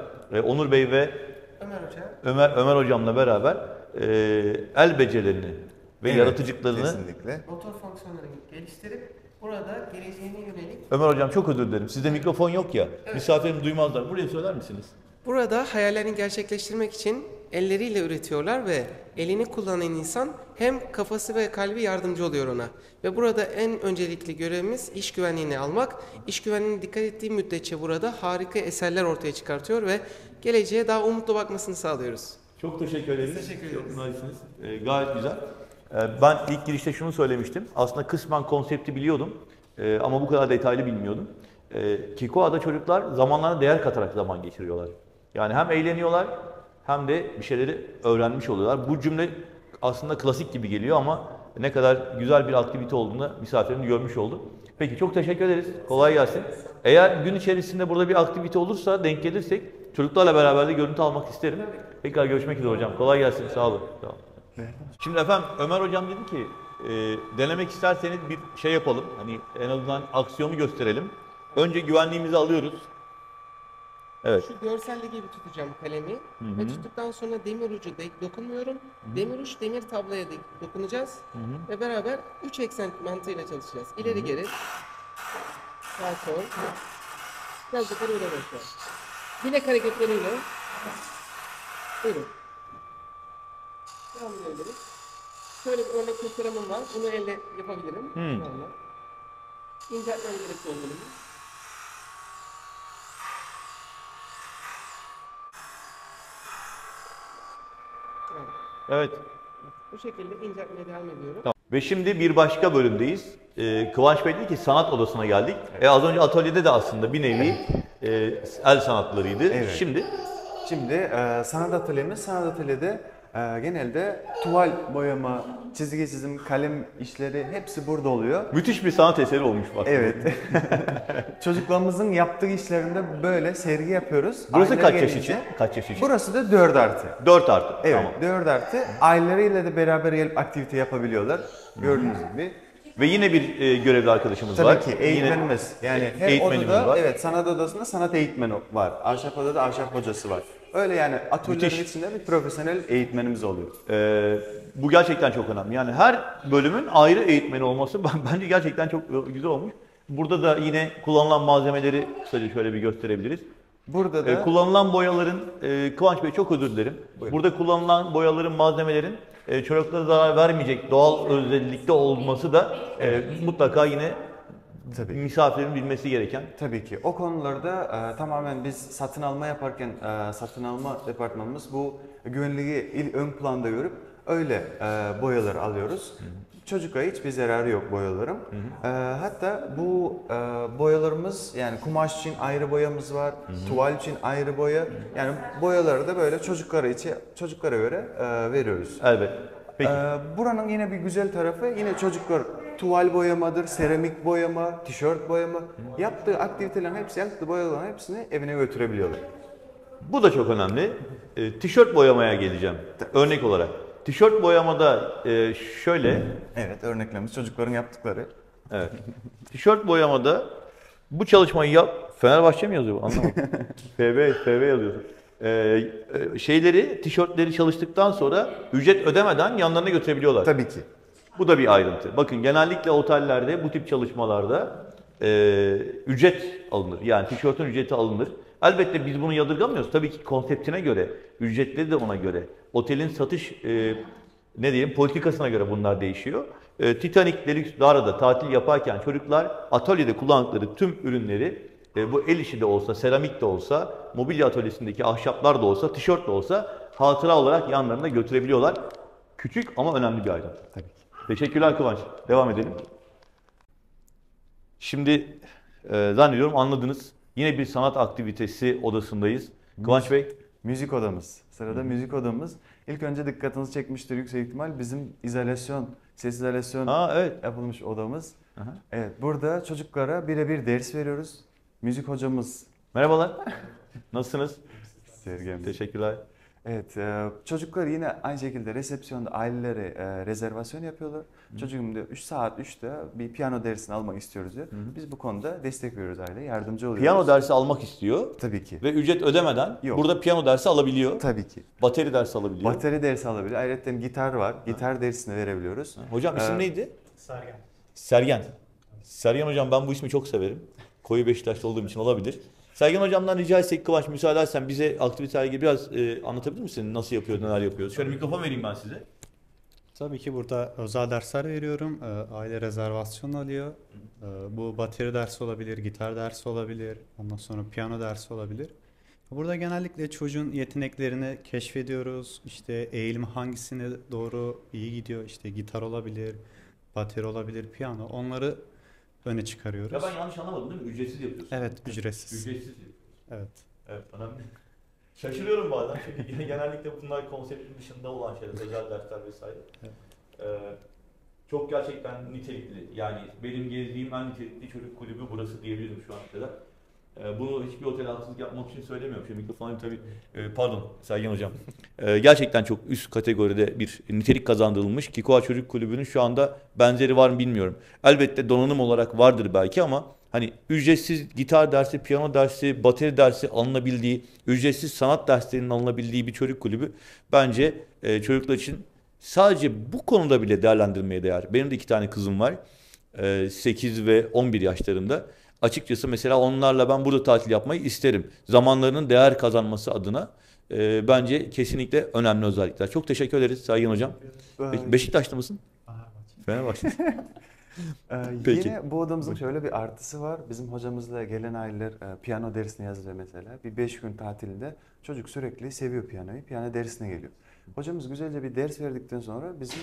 Speaker 1: Onur Bey ve
Speaker 4: Ömer Hoca,
Speaker 1: Ömer hocamla beraber el becerilerini ve
Speaker 2: Evet,
Speaker 1: yaratıcılıklarını.
Speaker 2: kesinlikle.
Speaker 4: motor fonksiyonlarını geliştirip burada geleceğine yönelik.
Speaker 1: Ömer hocam çok özür dilerim. Sizde mikrofon yok ya. Misafirlerim duymazlar. Buraya söyler misiniz?
Speaker 4: Burada hayallerini gerçekleştirmek için elleriyle üretiyorlar ve elini kullanan insan hem kafası ve kalbi yardımcı oluyor ona. Ve burada en öncelikli görevimiz iş güvenliğini almak. İş güvenliğine dikkat ettiği müddetçe burada harika eserler ortaya çıkartıyor ve geleceğe daha umutlu bakmasını sağlıyoruz.
Speaker 1: Çok teşekkür ederiz.
Speaker 4: Teşekkür ederiz.
Speaker 1: Çok naifsiniz. Gayet güzel. Ben ilk girişte şunu söylemiştim. Aslında kısmen konsepti biliyordum. Ama bu kadar detaylı bilmiyordum. Kikoa'da çocuklar zamanlarına değer katarak zaman geçiriyorlar. Yani hem eğleniyorlar hem de bir şeyleri öğrenmiş oluyorlar. Bu cümle aslında klasik gibi geliyor ama ne kadar güzel bir aktivite olduğunu misafirimiz görmüş oldu. Peki çok teşekkür ederiz. Kolay gelsin. Eğer gün içerisinde burada bir aktivite olursa, denk gelirsek çocuklarla beraber de görüntü almak isterim. Tekrar görüşmek üzere hocam. Kolay gelsin. Sağ olun. Sağ olun. Şimdi efendim Ömer hocam dedi ki denemek isterseniz bir şey yapalım. Hani en azından aksiyonu gösterelim. Önce güvenliğimizi alıyoruz. Evet.
Speaker 4: Şu görselde gibi tutacağım kalemi ve tuttuktan sonra demir ucu dokunmuyorum. Demir uç demir tabloya dokunacağız ve beraber 3 eksen mantığıyla çalışacağız. İleri geri, sağ sol, biraz yukarı öyle başla. Bilek hareketleriyle. Buyurun. Devam edebiliriz. Şöyle bir örnek tasarımım var. Bunu elle yapabilirim. Vallahi. İnceltmem gerekiyor bunu.
Speaker 1: Evet.
Speaker 4: Bu şekilde inceltmeye devam ediyorum.
Speaker 1: Tamam. Ve şimdi bir başka bölümdeyiz. Kıvanç Bey dedi ki sanat odasına geldik. Az önce atölyede de aslında bir nevi el sanatlarıydı.
Speaker 2: Evet. Şimdi sanat atölyede genelde tuval boyama, çizgi çizim, kalem işleri hepsi burada oluyor.
Speaker 1: Müthiş bir sanat eseri olmuş bak.
Speaker 2: Evet. Çocuklarımızın yaptığı işlerinde böyle sergi yapıyoruz.
Speaker 1: Burası
Speaker 2: Aileler
Speaker 1: kaç yaş
Speaker 2: gelince-
Speaker 1: için? Kaç yaş için?
Speaker 2: Burası da 4 artı.
Speaker 1: 4 artı.
Speaker 2: Evet,
Speaker 1: Tamam.
Speaker 2: 4 artı. Aileleriyle de beraber gelip aktivite yapabiliyorlar. Gördüğünüz gibi.
Speaker 1: Ve yine bir görevli arkadaşımız var.
Speaker 2: Tabii ki eğitmenimiz. Yani her
Speaker 1: eğitmenimiz
Speaker 2: odada
Speaker 1: var.
Speaker 2: evet sanat odasında sanat eğitmeni var. Ahşap odada ahşap hocası var. Öyle yani atölyelerin
Speaker 1: Müthiş.
Speaker 2: içinde bir profesyonel eğitmenimiz oluyor.
Speaker 1: Bu gerçekten çok önemli. Yani her bölümün ayrı eğitmeni olması bence gerçekten çok güzel olmuş. Burada da yine kullanılan malzemeleri kısaca şöyle bir gösterebiliriz.
Speaker 2: Burada da
Speaker 1: Kullanılan boyaların, Kıvanç Bey çok özür dilerim. Burada kullanılan boyaların, malzemelerin çocuklara zarar vermeyecek doğal özellikte olması da mutlaka yine
Speaker 2: tabii.
Speaker 1: misafirin bilmesi gereken.
Speaker 2: Tabii ki. O konularda tamamen biz satın alma yaparken satın alma departmanımız bu güvenliği ön planda görüp öyle boyalar alıyoruz. Çocuklara hiçbir zararı yok boyaların. Hatta bu boyalarımız yani kumaş için ayrı boyamız var, tuval için ayrı boya. Yani boyaları da böyle çocuklara göre veriyoruz.
Speaker 1: Evet. Peki.
Speaker 2: Buranın yine bir güzel tarafı yine çocuklar tuval boyamadır, seramik boyama, tişört boyama yaptığı aktivitelerin hepsi, yaptığı boyaların hepsini evine götürebiliyorlar.
Speaker 1: Bu da çok önemli. Tişört boyamaya geleceğim örnek olarak. Tişört boyamada şöyle,
Speaker 2: Evet, örneklerimiz çocukların yaptıkları.
Speaker 1: evet. Tişört boyamada bu çalışmayı yap. Fenerbahçe mi yazıyor bu? Anlamadım. FB yazıyor. Tişörtleri çalıştıktan sonra ücret ödemeden yanlarına götürebiliyorlar.
Speaker 2: Tabii ki.
Speaker 1: Bu da bir ayrıntı. Bakın genellikle otellerde bu tip çalışmalarda ücret alınır. Yani tişörtün ücreti alınır. Elbette biz bunu yadırgamıyoruz. Tabii ki konseptine göre, ücretleri de ona göre. Otelin satış politikasına göre bunlar değişiyor. Titanic Deluxe Dara'da tatil yaparken çocuklar atölyede kullandıkları tüm ürünleri bu el işi de olsa, seramik de olsa, mobilya atölyesindeki ahşaplar da olsa, tişört de olsa hatıra olarak yanlarında götürebiliyorlar. Küçük ama önemli bir ayrıntı.
Speaker 2: Tabii ki.
Speaker 1: Teşekkürler Kıvanç. Devam edelim. Şimdi zannediyorum anladınız. Yine bir sanat aktivitesi odasındayız. Kıvanç Bey.
Speaker 2: Müzik odamız. Sırada müzik odamız. İlk önce dikkatinizi çekmiştir yüksek ihtimal. Bizim ses izolasyon
Speaker 1: Evet.
Speaker 2: yapılmış odamız.
Speaker 1: Aha.
Speaker 2: Evet, burada çocuklara birebir ders veriyoruz. Müzik hocamız
Speaker 1: Merhabalar. Nasılsınız?
Speaker 2: Sergen.
Speaker 1: Teşekkürler.
Speaker 2: Evet, çocuklar yine aynı şekilde resepsiyonda ailelere rezervasyon yapıyorlar. Çocuğum diyor 3 saat 3'te bir piyano dersini almak istiyoruz diyor. Biz bu konuda destek veriyoruz aileye, yardımcı oluyoruz.
Speaker 1: Piyano dersi almak istiyor
Speaker 2: Tabii ki.
Speaker 1: ve ücret ödemeden
Speaker 2: Yok.
Speaker 1: burada piyano dersi alabiliyor.
Speaker 2: Tabii ki.
Speaker 1: Bateri dersi alabiliyor.
Speaker 2: Bateri dersi alabilir. Ayrıca gitar var. Gitar dersini verebiliyoruz.
Speaker 1: Hocam isim
Speaker 2: Ee,
Speaker 1: neydi?
Speaker 5: Sergen.
Speaker 1: Sergen. Sergen hocam, ben bu ismi çok severim. Koyu Beşiktaşlı olduğum için olabilir. Sergen hocamdan rica etsek Kıvanç, müsaade edersen bize aktivitelerle ilgili biraz anlatabilir misin? Nasıl yapıyoruz, neler yapıyoruz? Şöyle mikrofon vereyim ben size.
Speaker 5: Tabii ki burada özel dersler veriyorum. Aile rezervasyon alıyor. Bu bateri dersi olabilir, gitar dersi olabilir, ondan sonra piyano dersi olabilir. Burada genellikle çocuğun yeteneklerini keşfediyoruz. İşte eğilimi hangisine doğru iyi gidiyor. İşte gitar olabilir, bateri olabilir, piyano. Onları öne çıkarıyoruz.
Speaker 1: Ya ben yanlış anlamadım değil mi? Ücretsiz yapıyorsun.
Speaker 5: Evet, ücretsiz.
Speaker 1: Ücretsiz.
Speaker 5: Evet.
Speaker 1: Evet, önemli. Şaşırıyorum bazen çünkü genellikle bunlar konseptin dışında olan şeyler, özel dersler vesaire.
Speaker 5: Evet.
Speaker 1: Çok gerçekten nitelikli. Yani benim gezdiğim en nitelikli çocuk kulübü burası diyebilirim şu ana kadar. Bunu hiçbir otele haksızlık yapmak için söylemiyorum. Şimdi mikrofonu tabii, pardon Sergen hocam. Gerçekten çok üst kategoride bir nitelik kazandırılmış. Kikoa Çocuk Kulübü'nün şu anda benzeri var mı bilmiyorum. Elbette donanım olarak vardır belki ama hani ücretsiz gitar dersi, piyano dersi, bateri dersi alınabildiği, ücretsiz sanat derslerinin alınabildiği bir çocuk kulübü bence çocuklar için sadece bu konuda bile değerlendirmeye değer. Benim de 2 tane kızım var. 8 ve 11 yaşlarında. Açıkçası mesela onlarla ben burada tatil yapmayı isterim. Zamanlarının değer kazanması adına bence kesinlikle önemli özellikler. Çok teşekkür ederiz Sergen hocam. Peki, Beşiktaşlı mısın? Fenerbahçe. Peki.
Speaker 2: Yine bu odamızın şöyle bir artısı var. Bizim hocamızla gelen aileler piyano dersine yazılıyor mesela. Bir 5 gün tatilinde çocuk sürekli seviyor piyanoyu. Piyano dersine geliyor. Hocamız güzelce bir ders verdikten sonra bizim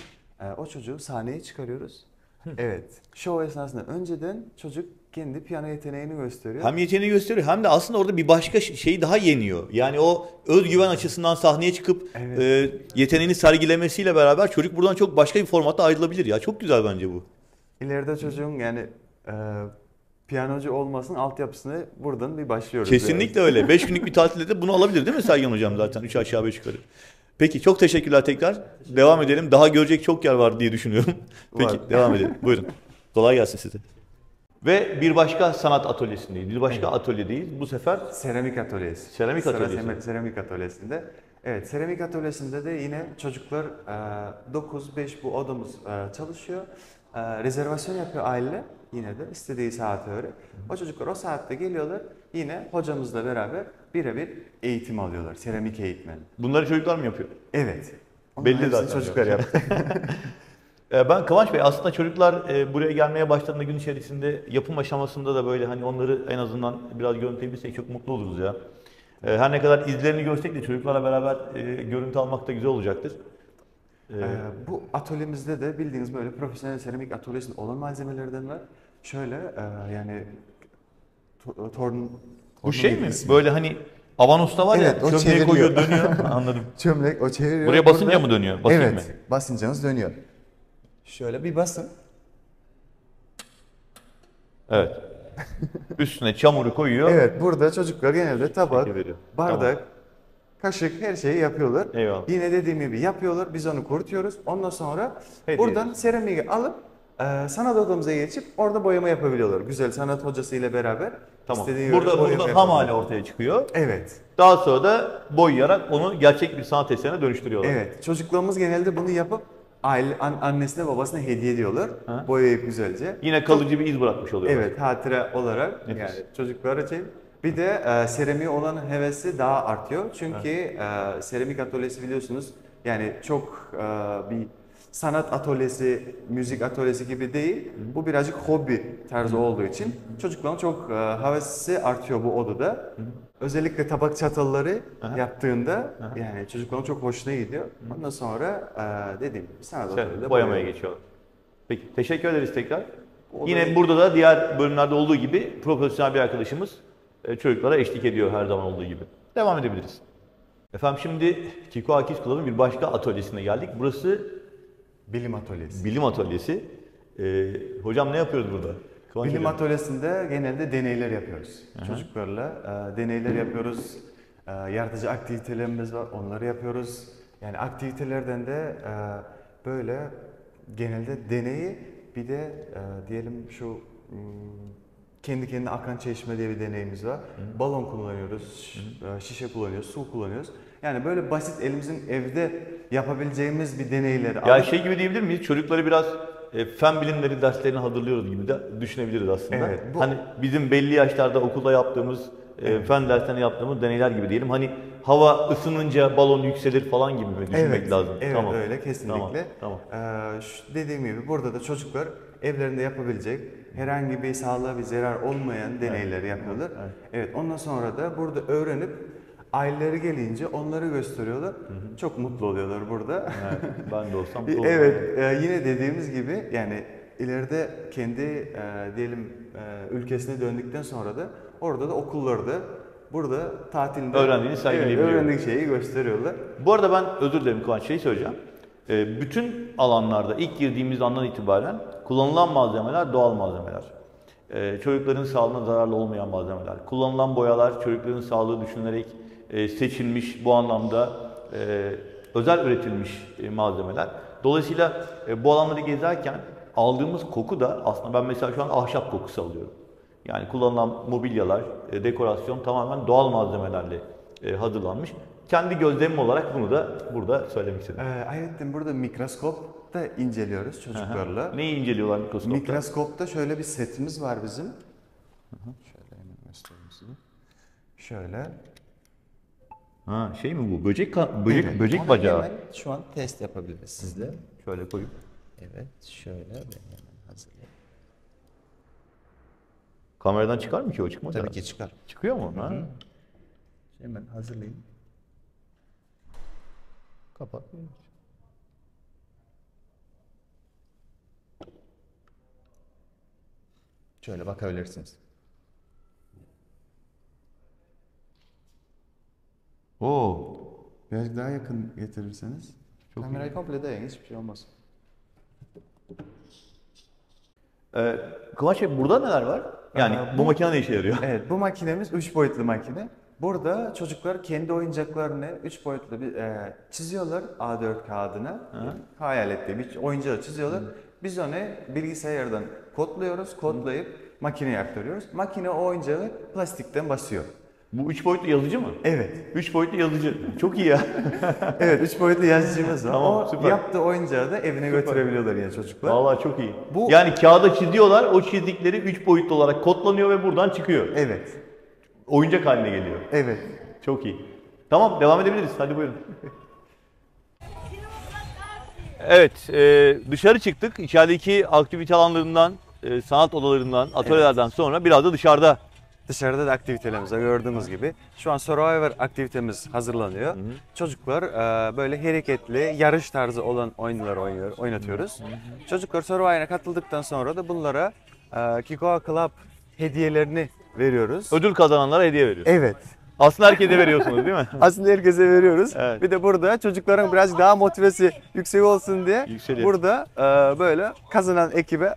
Speaker 2: o çocuğu sahneye çıkarıyoruz. Evet. Show esnasında önceden çocuk kendi piyano yeteneğini gösteriyor.
Speaker 1: Hem yeteneği gösteriyor hem de aslında orada bir başka şeyi daha yeniyor. Yani o özgüven açısından sahneye çıkıp yeteneğini sergilemesiyle beraber çocuk buradan çok başka bir formatta ayrılabilir ya. Çok güzel bence bu.
Speaker 2: İleride çocuğun yani piyanocu olmasının altyapısını buradan bir başlıyoruz.
Speaker 1: Kesinlikle öyle. 5 günlük bir tatilde de bunu alabilir değil mi Sergen hocam zaten? 3 aşağı 5 yukarı. Peki, çok teşekkürler tekrar. Devam edelim. Daha görecek çok yer var diye düşünüyorum. Peki, devam edelim. Buyurun. Kolay gelsin size. Ve bir başka sanat atölyesindeyiz. Bir başka atölyedeyiz. Bu sefer
Speaker 2: Seramik atölyesi.
Speaker 1: Seramik atölyesi.
Speaker 2: Seramik atölyesinde. Evet, seramik atölyesinde de yine çocuklar 9-5 bu odamız çalışıyor. Rezervasyon yapıyor aile yine de istediği saate göre. O çocuklar o saatte geliyorlar. Yine hocamızla beraber birebir eğitim alıyorlar. Seramik eğitmeni.
Speaker 1: bunları çocuklar mı yapıyor?
Speaker 2: Evet.
Speaker 1: Belli
Speaker 2: Onların hepsini
Speaker 1: zaten.
Speaker 2: çocuklar yaptı.
Speaker 1: Ben Kıvanç Bey, aslında çocuklar buraya gelmeye başladığında gün içerisinde yapım aşamasında da böyle hani onları en azından biraz görüntüleyebilirsek çok mutlu oluruz ya. Her ne kadar izlerini görsek de çocuklarla beraber görüntü almak da güzel olacaktır.
Speaker 2: Bu atölyemizde de bildiğiniz böyle profesyonel seramik atölyesinde olan malzemelerden var. Şöyle yani
Speaker 1: Bu şey mi? Böyle hani Avanos'ta var
Speaker 2: Evet,
Speaker 1: ya,
Speaker 2: o
Speaker 1: çömleği
Speaker 2: çeviriyor.
Speaker 1: koyuyor, dönüyor. Anladım.
Speaker 2: çömlek o çeviriyor.
Speaker 1: Buraya basınca
Speaker 2: Burada-
Speaker 1: mı dönüyor? Basayım
Speaker 2: evet,
Speaker 1: mı?
Speaker 2: basıncanız dönüyor. Şöyle bir basın.
Speaker 1: Evet. Üstüne çamuru koyuyor.
Speaker 2: Evet, burada çocuklar genelde tabak,
Speaker 1: Şekil veriyor.
Speaker 2: bardak, kaşık her şeyi yapıyorlar.
Speaker 1: Eyvallah.
Speaker 2: Yine dediğim gibi yapıyorlar. Biz onu kurutuyoruz. Ondan sonra
Speaker 1: Hediye
Speaker 2: buradan
Speaker 1: ediyoruz.
Speaker 2: seramiği alıp sanat odamıza geçip orada boyama yapabiliyorlar. Güzel sanat hocası ile beraber.
Speaker 1: Tamam.
Speaker 2: İstediği yerde boyama
Speaker 1: Burada ham
Speaker 2: yapabiliyorlar.
Speaker 1: hali ortaya çıkıyor.
Speaker 2: Evet.
Speaker 1: Daha sonra da boyayarak onu gerçek bir sanat eserine dönüştürüyorlar.
Speaker 2: Evet. Çocuklarımız genelde bunu yapıp annesine babasına hediye ediyorlar.
Speaker 1: Ha.
Speaker 2: Boyayıp güzelce.
Speaker 1: Yine kalıcı bir iz bırakmış oluyorlar.
Speaker 2: Evet, hatıra olarak
Speaker 1: Nefis.
Speaker 2: yani çocuklar için. Bir de seramiğe olan hevesi daha artıyor. Çünkü seramik atölyesi biliyorsunuz yani çok bir sanat atölyesi, müzik atölyesi gibi değil. Bu birazcık hobi tarzı olduğu için çocukların çok hevesi artıyor bu odada. Özellikle tabak çatalları yaptığında yani çocukların çok hoşuna gidiyor. Ondan sonra dediğim gibi sanat atölyede
Speaker 1: Boyamaya geçiyorlar. Peki teşekkür ederiz tekrar. Yine burada da diğer bölümlerde olduğu gibi profesyonel bir arkadaşımız çocuklara eşlik ediyor her zaman olduğu gibi. Devam edebiliriz. Efendim şimdi Kiko Akiz Club'ın bir başka atölyesine geldik. Burası
Speaker 2: Bilim atölyesi.
Speaker 1: bilim atölyesi. Hocam ne yapıyoruz burada? Kıvanç
Speaker 2: Bilim
Speaker 1: hocam.
Speaker 2: atölyesinde genelde deneyler yapıyoruz. Çocuklarla deneyler yapıyoruz. Yaratıcı aktivitelerimiz var, onları yapıyoruz. Yani aktivitelerden de böyle genelde deneyi bir de diyelim şu kendi kendine akan çeşme diye bir deneyimiz var. Balon kullanıyoruz, şişe kullanıyoruz, su kullanıyoruz. Yani böyle basit elimizin evde yapabileceğimiz bir deneyleri
Speaker 1: Ya
Speaker 2: alıp-
Speaker 1: şey gibi diyebilir miyiz? Çocukları biraz fen bilimleri derslerine hazırlıyoruz gibi de düşünebiliriz aslında.
Speaker 2: Evet, bu-
Speaker 1: Hani bizim belli yaşlarda okulda yaptığımız, fen derslerinde yaptığımız deneyler gibi diyelim. Hani hava ısınınca balon yükselir falan gibi mi düşünmek lazım?
Speaker 2: Evet
Speaker 1: Tamam.
Speaker 2: öyle kesinlikle.
Speaker 1: Tamam.
Speaker 2: Dediğim gibi burada da çocuklar evlerinde yapabilecek herhangi bir sağlığa bir zarar olmayan deneyleri yapıyorlar. Evet. Ondan sonra da burada öğrenip aileleri gelince onları gösteriyorlar. Çok mutlu oluyorlar burada.
Speaker 1: Evet, ben de olsam mutlu olurum.
Speaker 2: Evet, yine dediğimiz gibi yani ileride kendi diyelim ülkesine döndükten sonra da orada da okullarda burada tatilde
Speaker 1: Öğrendiğini sergileyebiliyor.
Speaker 2: öğrendiği şeyi gösteriyorlar.
Speaker 1: Bu arada ben özür dilerim Kıvanç, şey söyleyeceğim. Bütün alanlarda ilk girdiğimiz andan itibaren kullanılan malzemeler doğal malzemeler. Çocukların sağlığına zararlı olmayan malzemeler. Kullanılan boyalar çocukların sağlığı düşünülerek seçilmiş, bu anlamda özel üretilmiş malzemeler. Dolayısıyla bu alanları gezerken aldığımız koku da aslında ben mesela şu an ahşap kokusu alıyorum. Yani kullanılan mobilyalar, dekorasyon tamamen doğal malzemelerle hazırlanmış. Kendi gözlemim olarak bunu da burada söylemek istedim.
Speaker 2: Ayrıca burada mikroskop da inceliyoruz çocuklarla.
Speaker 1: Neyi inceliyorlar mikroskopta?
Speaker 2: Mikroskopta şöyle bir setimiz var bizim. Şöyle hemen göstereyim size. Şöyle.
Speaker 1: Ha, şey mi bu? Böcek
Speaker 2: Evet,
Speaker 1: böcek
Speaker 2: onu
Speaker 1: bacağı.
Speaker 2: hemen şu an test yapabiliriz sizle.
Speaker 1: Şöyle koyup.
Speaker 2: Evet, şöyle ben hemen hazırlayayım.
Speaker 1: Kameradan çıkar mı ki o, çıkmaz
Speaker 2: Tabii
Speaker 1: herhalde.
Speaker 2: ki çıkar.
Speaker 1: Çıkıyor mu? Ha?
Speaker 2: Hemen hazırlayayım.
Speaker 1: Kapat.
Speaker 2: Şöyle bakabilirsiniz.
Speaker 1: Oo.
Speaker 2: Biraz daha yakın getirirseniz. Kamerayı komple dayayın, hiçbir şey olmaz.
Speaker 1: Kıvanç Bey, burada neler var? Yani bu makine ne işe yarıyor?
Speaker 2: Evet, bu makinemiz 3 boyutlu makine. Burada çocuklar kendi oyuncaklarını 3 boyutlu bir çiziyorlar A4 kağıdına. Hayal ettiği bir oyuncağı çiziyorlar. Biz onu bilgisayardan kodluyoruz, kodlayıp makineye aktarıyoruz. Makine o oyuncağı plastikten basıyor.
Speaker 1: Bu 3 boyutlu yazıcı mı?
Speaker 2: Evet.
Speaker 1: 3 boyutlu yazıcı. Çok iyi ya.
Speaker 2: Evet, 3 boyutlu yazıcımız var.
Speaker 1: Tamam,
Speaker 2: O
Speaker 1: süper.
Speaker 2: yaptığı oyuncağı da evine götürebiliyorlar yine çocuklar.
Speaker 1: Vallahi çok iyi.
Speaker 2: Bu-
Speaker 1: Yani kağıda çiziyorlar, o çizdikleri 3 boyutlu olarak kodlanıyor ve buradan çıkıyor.
Speaker 2: Evet.
Speaker 1: Oyuncak haline geliyor.
Speaker 2: Evet.
Speaker 1: Çok iyi. Tamam, devam edebiliriz. Hadi buyurun. Evet, dışarı çıktık. İçerideki aktivite alanlarından, sanat odalarından, atölyelerden sonra biraz da dışarıda.
Speaker 2: Dışarıda da aktivitelerimiz var gördüğünüz gibi. Şu an Survivor aktivitemiz hazırlanıyor. Çocuklar böyle hareketli, yarış tarzı olan oyunlar oynatıyoruz. Çocuklar Survivor'a katıldıktan sonra da bunlara Kiko Club hediyelerini veriyoruz.
Speaker 1: Ödül kazananlara hediye veriyoruz.
Speaker 2: Evet.
Speaker 1: Aslında herkese veriyorsunuz değil mi?
Speaker 2: Aslında herkese veriyoruz.
Speaker 1: Evet.
Speaker 2: Bir de burada çocukların biraz daha motivesi yüksek olsun diye
Speaker 1: Yükseliyor.
Speaker 2: burada böyle kazanan ekibe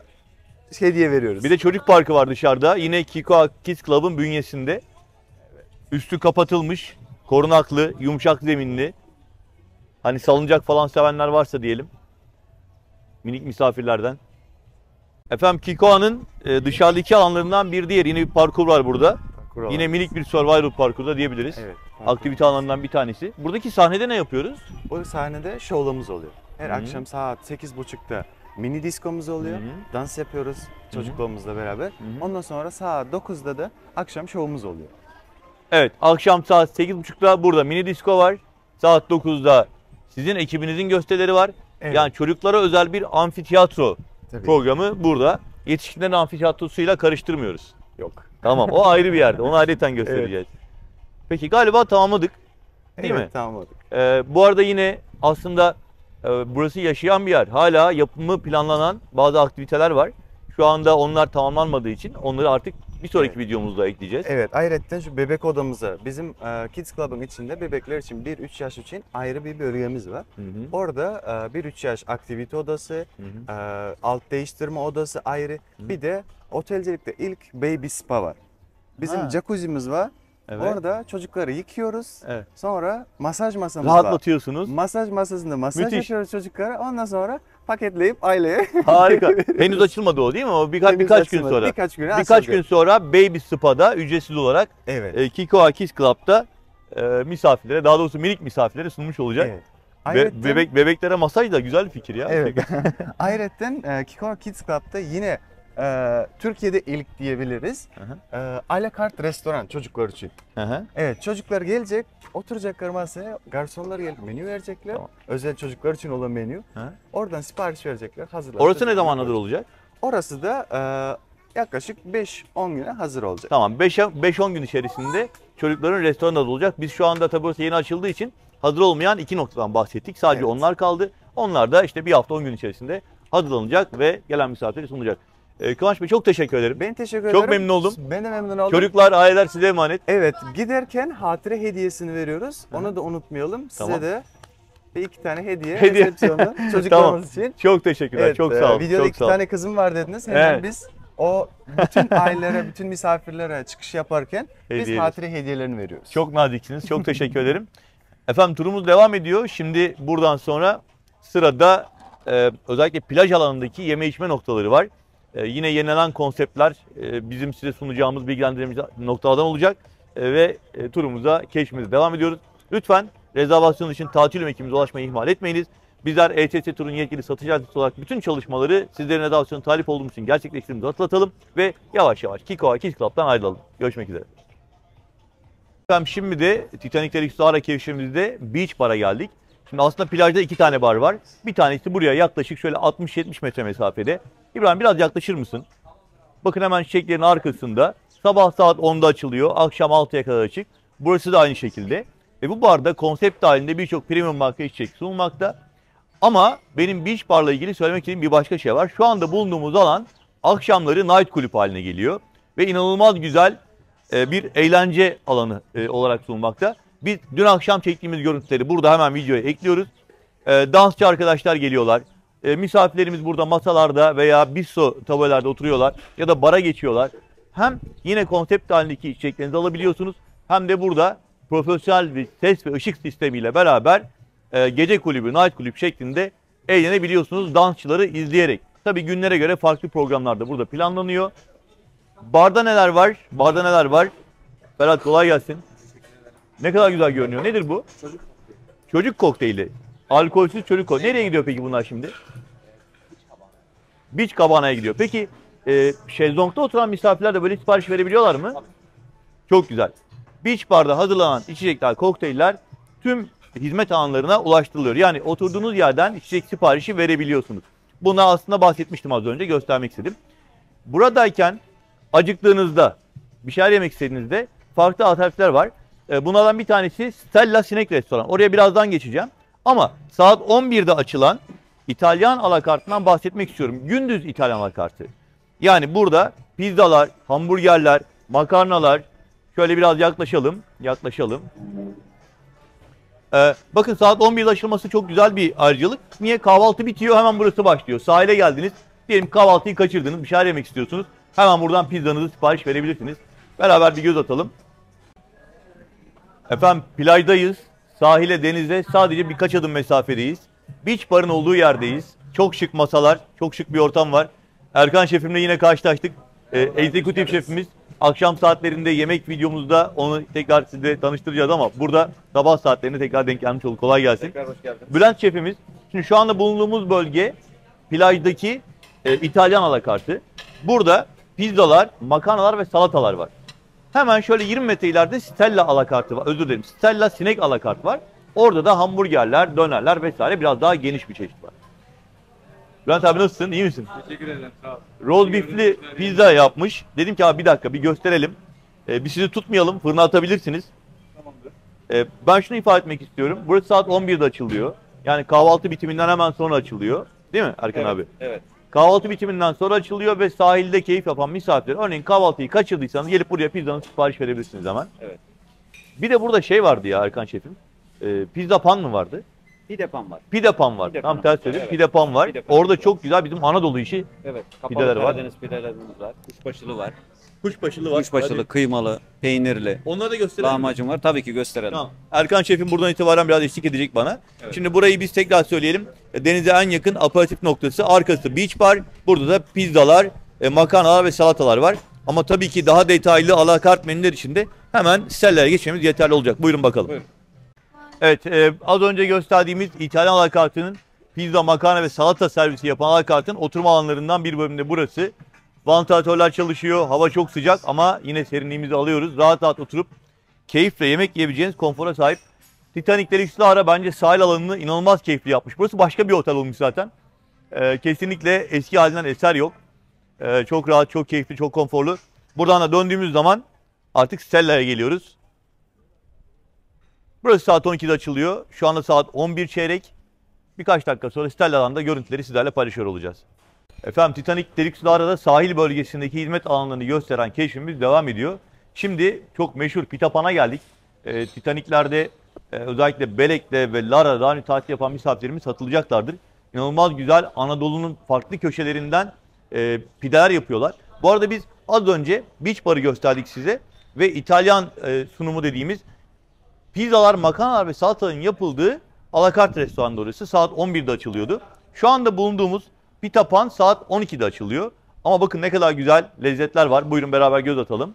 Speaker 2: hediye veriyoruz.
Speaker 1: Bir de çocuk parkı var dışarıda. Yine Kiko Kids Club'ın bünyesinde. Üstü kapatılmış. korunaklı, yumuşak zeminli. Hani salıncak falan sevenler varsa diyelim. Minik misafirlerden. Efendim Kikoa'nın dışarıdaki alanlarından bir diğeri. Yine bir parkur var burada. Yine minik bir survival parkuru da diyebiliriz.
Speaker 2: Evet.
Speaker 1: Aktivite alanlarından bir tanesi. Buradaki sahnede ne yapıyoruz?
Speaker 2: Bu sahnede şovlarımız oluyor. Her akşam saat 8.30'da mini diskomuz oluyor. Dans yapıyoruz çocuklarımızla beraber. Ondan sonra saat 9'da da akşam şovumuz oluyor.
Speaker 1: Evet, akşam saat 8.30'da burada mini disco var. Saat 9'da sizin ekibinizin gösterileri var.
Speaker 2: Evet.
Speaker 1: Yani çocuklara özel bir amfiteyatro
Speaker 2: Tabii.
Speaker 1: programı burada. Yetişkinlerin amfiteyatrosuyla karıştırmıyoruz.
Speaker 2: Yok.
Speaker 1: Tamam, o ayrı bir yerde. Onu ayrıca göstereceğiz. Peki galiba tamamladık. Değil mi?
Speaker 2: Tamam.
Speaker 1: Bu arada yine aslında burası yaşayan bir yer. Hala yapımı planlanan bazı aktiviteler var. Şu anda onlar tamamlanmadığı için onları artık bir sonraki videomuzda ekleyeceğiz.
Speaker 2: Evet, ayrıca şu bebek odamıza, bizim Kids Club'ın içinde bebekler için 1-3 yaş için ayrı bir bölgemiz var. Orada 1-3 yaş aktivite odası, alt değiştirme odası ayrı. Bir de otelcilikte ilk baby spa var. Bizim jacuzzi'miz var.
Speaker 1: Evet.
Speaker 2: Orada çocukları yıkıyoruz.
Speaker 1: Evet.
Speaker 2: Sonra masaj masamız var.
Speaker 1: Rahatlatıyorsunuz.
Speaker 2: Masaj masasında masaj
Speaker 1: Müthiş.
Speaker 2: yapıyoruz çocuklara. Ondan sonra paketleyip aileye.
Speaker 1: Harika. Henüz açılmadı o değil mi? O birkaç gün sonra.
Speaker 2: Birkaç
Speaker 1: gün sonra Baby Spa'da ücretsiz olarak
Speaker 2: Evet.
Speaker 1: Kikoa Kids Club'da misafirlere, daha doğrusu minik misafirlere sunmuş olacak.
Speaker 2: Evet.
Speaker 1: Bebeklere masaj da güzel bir fikir ya.
Speaker 2: Evet. Ayrıca Kikoa Kids Club'da yine Türkiye'de ilk diyebiliriz. A la carte restoran çocuklar için. Evet, çocuklar gelecek, oturacaklar masaya, garsonlar gelip menü verecekler.
Speaker 1: Tamam.
Speaker 2: Özel çocuklar için olan menü. Oradan sipariş verecekler, hazırlar.
Speaker 1: Orası ne zaman hazır olacak?
Speaker 2: Orası da yaklaşık 5-10 güne hazır olacak.
Speaker 1: Tamam, 5-10 gün içerisinde çocukların restoranı hazır olacak. Biz şu anda tabii burası yeni açıldığı için hazır olmayan 2 noktadan bahsettik. Sadece onlar kaldı. Onlar da işte bir hafta 10 gün içerisinde hazırlanacak ve gelen misafire sunulacak. Kıvanç Bey çok teşekkür ederim.
Speaker 2: Ben teşekkür ederim.
Speaker 1: Çok memnun oldum.
Speaker 2: Ben de memnun oldum.
Speaker 1: Çocuklar, aileler size emanet.
Speaker 2: Evet, giderken hatıra hediyesini veriyoruz. Onu da unutmayalım. Size
Speaker 1: Tamam.
Speaker 2: de bir iki tane hediye.
Speaker 1: Hediye.
Speaker 2: Resepsiyonda çocuklarımız için.
Speaker 1: Çok teşekkürler.
Speaker 2: Evet,
Speaker 1: çok sağ olun.
Speaker 2: Videoda
Speaker 1: Çok
Speaker 2: iki
Speaker 1: sağ olun.
Speaker 2: tane kızım var dediniz. Hemen
Speaker 1: Evet.
Speaker 2: biz o bütün ailelere, bütün misafirlere çıkış yaparken biz
Speaker 1: Hediye
Speaker 2: hatıra hediyelerini veriyoruz.
Speaker 1: Çok naziksiniz. Çok teşekkür ederim. Efendim turumuz devam ediyor. Şimdi buradan sonra sırada özellikle plaj alanındaki yeme içme noktaları var. Yine yenilenen konseptler bizim size sunacağımız, bilgilendireceğimiz noktalardan olacak. Ve turumuza, keşfimize devam ediyoruz. Lütfen rezervasyon için tatil ekibimize ulaşmayı ihmal etmeyiniz. Bizler ETS Tur'un yetkili satıcı adresi olarak bütün çalışmaları sizlerin rezervasyona talip olduğumuz için gerçekleştirdiğimizi hatırlatalım. Ve yavaş yavaş Kikoa Kids Club'dan ayrılalım. Görüşmek üzere. Efendim şimdi de Titanic Deluxe Sahara keşfimizde Beach Bar'a geldik. Şimdi aslında plajda 2 tane bar var. Bir tanesi buraya yaklaşık şöyle 60-70 metre mesafede. İbrahim biraz yaklaşır mısın? Bakın hemen çiçeklerin arkasında. Sabah saat 10'da açılıyor. Akşam 6'ya kadar açık. Burası da aynı şekilde. Ve bu barda konsept halinde birçok premium marka içecek sunulmakta. Ama benim Beach Bar'la ilgili söylemek istediğim bir başka şey var. Şu anda bulunduğumuz alan akşamları night kulüp haline geliyor. Ve inanılmaz güzel bir eğlence alanı olarak sunulmakta. Biz dün akşam çektiğimiz görüntüleri burada hemen videoya ekliyoruz. Dansçı arkadaşlar geliyorlar. Misafirlerimiz burada masalarda veya bistro tabelalarda oturuyorlar ya da bara geçiyorlar. Hem yine konsept halindeki içeceklerinizi alabiliyorsunuz hem de burada profesyonel bir ses ve ışık sistemiyle beraber gece kulübü, night kulüp şeklinde eğlenebiliyorsunuz dansçıları izleyerek. Tabii günlere göre farklı programlar da burada planlanıyor. Barda neler var? Barda neler var? Ferhat kolay gelsin. Ne kadar güzel görünüyor. Nedir bu? Çocuk kokteyli. Alkolsüz çocuk kokteyli. Nereye gidiyor peki bunlar şimdi? Beach Cabana'ya gidiyor. Peki şezlongda oturan misafirler de böyle sipariş verebiliyorlar mı? Çok güzel. Beach Bar'da hazırlanan içecekler, kokteyller tüm hizmet alanlarına ulaştırılıyor. Yani oturduğunuz yerden içecek siparişi verebiliyorsunuz. Buna aslında bahsetmiştim az önce, göstermek istedim. Buradayken acıktığınızda, bir şeyler yemek istediğinizde farklı alternatifler var. Bunlardan bir tanesi Stella Sinek Restoran. Oraya birazdan geçeceğim. Ama saat 11'de açılan İtalyan alakartından bahsetmek istiyorum. Gündüz İtalyan alakartı. Yani burada pizzalar, hamburgerler, makarnalar. Şöyle biraz yaklaşalım. Bakın saat 11'de açılması çok güzel bir ayrıcalık. Niye? Kahvaltı bitiyor, hemen burası başlıyor. Sahile geldiniz. Diyelim kahvaltıyı kaçırdınız, bir şeyler yemek istiyorsunuz. Hemen buradan pizzanızı sipariş verebilirsiniz. Beraber bir göz atalım. Efendim plajdayız. Sahile, denize sadece birkaç adım mesafedeyiz. Beach barın olduğu yerdeyiz. Çok şık masalar, çok şık bir ortam var. Erkan şefimle yine karşılaştık. Executive şefimiz. Akşam saatlerinde yemek videomuzda onu tekrar size tanıştıracağız ama burada sabah saatlerinde tekrar denk gelmiş olduk. Kolay gelsin.
Speaker 6: Tekrar hoş geldin.
Speaker 1: Bülent şefimiz. Şimdi şu anda bulunduğumuz bölge plajdaki İtalyan alakartı. Burada pizzalar, makarnalar ve salatalar var. Hemen şöyle 20 metre ileride Stella alakartı var. Özür dilerim. Stella sinek alakart var. Orada da hamburgerler, dönerler vesaire biraz daha geniş bir çeşit var. Bülent abi nasılsın? İyi misin?
Speaker 6: Teşekkür ederim. Sağ ol.
Speaker 1: Roast beef'li pizza yapmış. Dedim ki abi bir dakika bir gösterelim. Biz sizi tutmayalım. Fırına atabilirsiniz.
Speaker 6: Tamamdır.
Speaker 1: Ben şunu ifade etmek istiyorum. Burası saat 11'de açılıyor. Yani kahvaltı bitiminden hemen sonra açılıyor. Değil mi Erkan abi?
Speaker 6: Evet.
Speaker 1: Kahvaltı bitiminden sonra açılıyor ve sahilde keyif yapan misafirler. Örneğin kahvaltıyı kaçırdıysanız gelip buraya pizzanın sipariş verebilirsiniz hemen.
Speaker 6: Evet.
Speaker 1: Bir de burada şey vardı ya Erkan şefim. Pizza pan mı vardı?
Speaker 6: Pidepan var.
Speaker 1: Pide pan var.
Speaker 6: Pide
Speaker 1: Tam
Speaker 6: pan.
Speaker 1: ters söyledim.
Speaker 6: Evet.
Speaker 1: Pide pan var.
Speaker 6: Pide pan.
Speaker 1: Orada çok güzel bizim Anadolu işi.
Speaker 6: Evet. Kapalı
Speaker 1: Pideler var.
Speaker 6: Karadeniz pidelerimiz var. Kuşbaşılı var.
Speaker 1: Kuşbaşılı
Speaker 6: Kuşbaşılı, kıymalı, peynirli,
Speaker 1: Onları da gösterelim.
Speaker 6: lahmacun var. Tabii ki gösterelim.
Speaker 1: Tamam. Erkan şefim buradan itibaren biraz eşlik edecek bana.
Speaker 6: Evet.
Speaker 1: Şimdi burayı biz tekrar söyleyelim. Denize en yakın aperatif noktası. Arkası beach bar. Burada da pizzalar, makarnalar ve salatalar var. Ama tabii ki daha detaylı alakart menüler için de hemen Stella'ya geçmemiz yeterli olacak. Buyurun bakalım.
Speaker 6: Buyurun.
Speaker 1: Evet, az önce gösterdiğimiz İtalyan alakartının pizza, makarna ve salata servisi yapan alakartın oturma alanlarından bir bölümde burası. Vantilatörler çalışıyor, hava çok sıcak ama yine serinliğimizi alıyoruz. Rahat rahat oturup keyifle yemek yiyebileceğiniz konfora sahip. Titanic Deluxe Lara bence sahil alanını inanılmaz keyifli yapmış. Burası başka bir otel olmuş zaten. Kesinlikle eski halinden eser yok. Çok rahat, çok keyifli, çok konforlu. Buradan da döndüğümüz zaman artık Stella'ya geliyoruz. Burası saat 12'de açılıyor. Şu anda saat 11 çeyrek. Birkaç dakika sonra Stella'dan da görüntüleri sizlerle paylaşıyor olacağız. Efendim Titanic Deluxe Lara'da sahil bölgesindeki hizmet alanlarını gösteren keşfimiz devam ediyor. Şimdi çok meşhur Pitapan'a geldik. Titanic'lerde özellikle Belek'te ve Lara'da daha önce tatil yapan misafirlerimiz satılacaklardır. İnanılmaz güzel Anadolu'nun farklı köşelerinden pideler yapıyorlar. Bu arada biz az önce Beach Bar'ı gösterdik size ve İtalyan sunumu dediğimiz pizzalar, makarnalar ve salataların yapıldığı alakart restoranı orası. Saat 11'de açılıyordu. Şu anda bulunduğumuz Pitapan saat 12'de açılıyor. Ama bakın ne kadar güzel lezzetler var. Buyurun beraber göz atalım.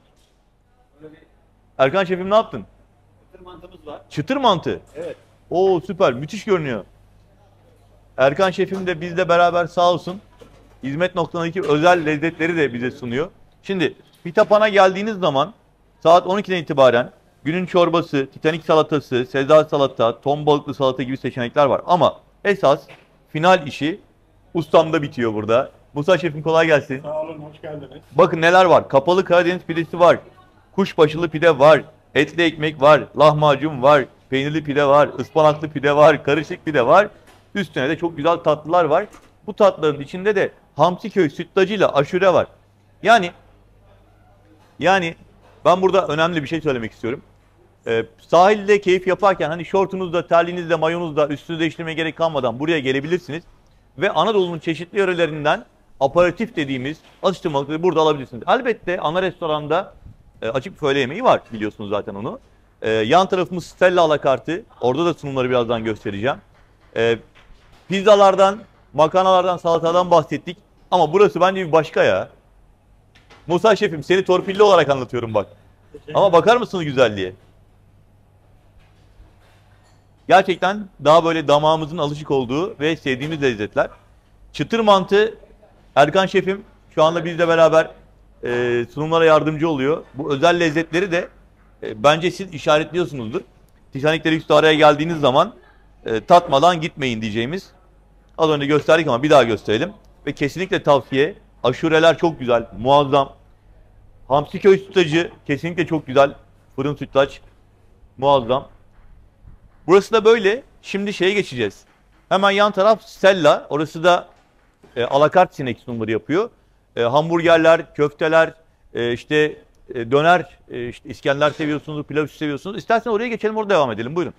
Speaker 1: Erkan şefim ne yaptın?
Speaker 6: Çıtır mantımız var.
Speaker 1: Çıtır mantı.
Speaker 6: Evet.
Speaker 1: Oo süper, müthiş görünüyor. Erkan şefim de bizle beraber sağ olsun hizmet noktalarındaki özel lezzetleri de bize sunuyor. Şimdi Pitapan'a geldiğiniz zaman saat 12'den itibaren günün çorbası, Titanic salatası, Sezar salata, ton balıklı salata gibi seçenekler var. Ama esas final işi ustamda bitiyor burada. Musa şefim kolay gelsin.
Speaker 7: Sağ olun, hoş geldiniz.
Speaker 1: Bakın neler var. Kapalı Karadeniz pidesi var. Kuşbaşılı pide var. Etli ekmek var. Lahmacun var. Peynirli pide var. Ispanaklı pide var. Karışık pide var. Üstüne de çok güzel tatlılar var. Bu tatlıların içinde de Hamsiköy sütlacıyla aşure var. Yani ben burada önemli bir şey söylemek istiyorum. Sahilde keyif yaparken hani şortunuzda, terliğinizde, mayonuzda üstünü değiştirmeye gerek kalmadan buraya gelebilirsiniz. Ve Anadolu'nun çeşitli yörelerinden aperatif dediğimiz atıştırmalıkları burada alabilirsiniz. Elbette ana restoranda açık büfe öğle yemeği var, biliyorsunuz zaten onu. Yan tarafımız Stella alakartı. Orada da sunumları birazdan göstereceğim. Pizzalardan, makarnalardan, salatadan bahsettik. Ama burası bence bir başka ya. Musa şefim seni torpilli olarak anlatıyorum bak. Ama bakar mısınız güzelliğe? Gerçekten daha böyle damağımızın alışık olduğu ve sevdiğimiz lezzetler. Çıtır mantı, Erkan şefim şu anda bizle beraber sunumlara yardımcı oluyor. Bu özel lezzetleri de bence siz işaretliyorsunuzdur. Titanic Deluxe araya geldiğiniz zaman tatmadan gitmeyin diyeceğimiz. Az önce gösterdik ama bir daha gösterelim. Ve kesinlikle tavsiye. Aşureler çok güzel, muazzam. Hamsiköy sütlacı kesinlikle çok güzel. Fırın sütlaç muazzam. Burası da böyle. Şimdi şeye geçeceğiz. Hemen yan taraf Stella. Orası da alakart sinek sunumları yapıyor. Hamburgerler, köfteler, döner, işte İskender seviyorsunuz, pilav üstü seviyorsunuz. İsterseniz oraya geçelim, orada devam edelim. Buyurun.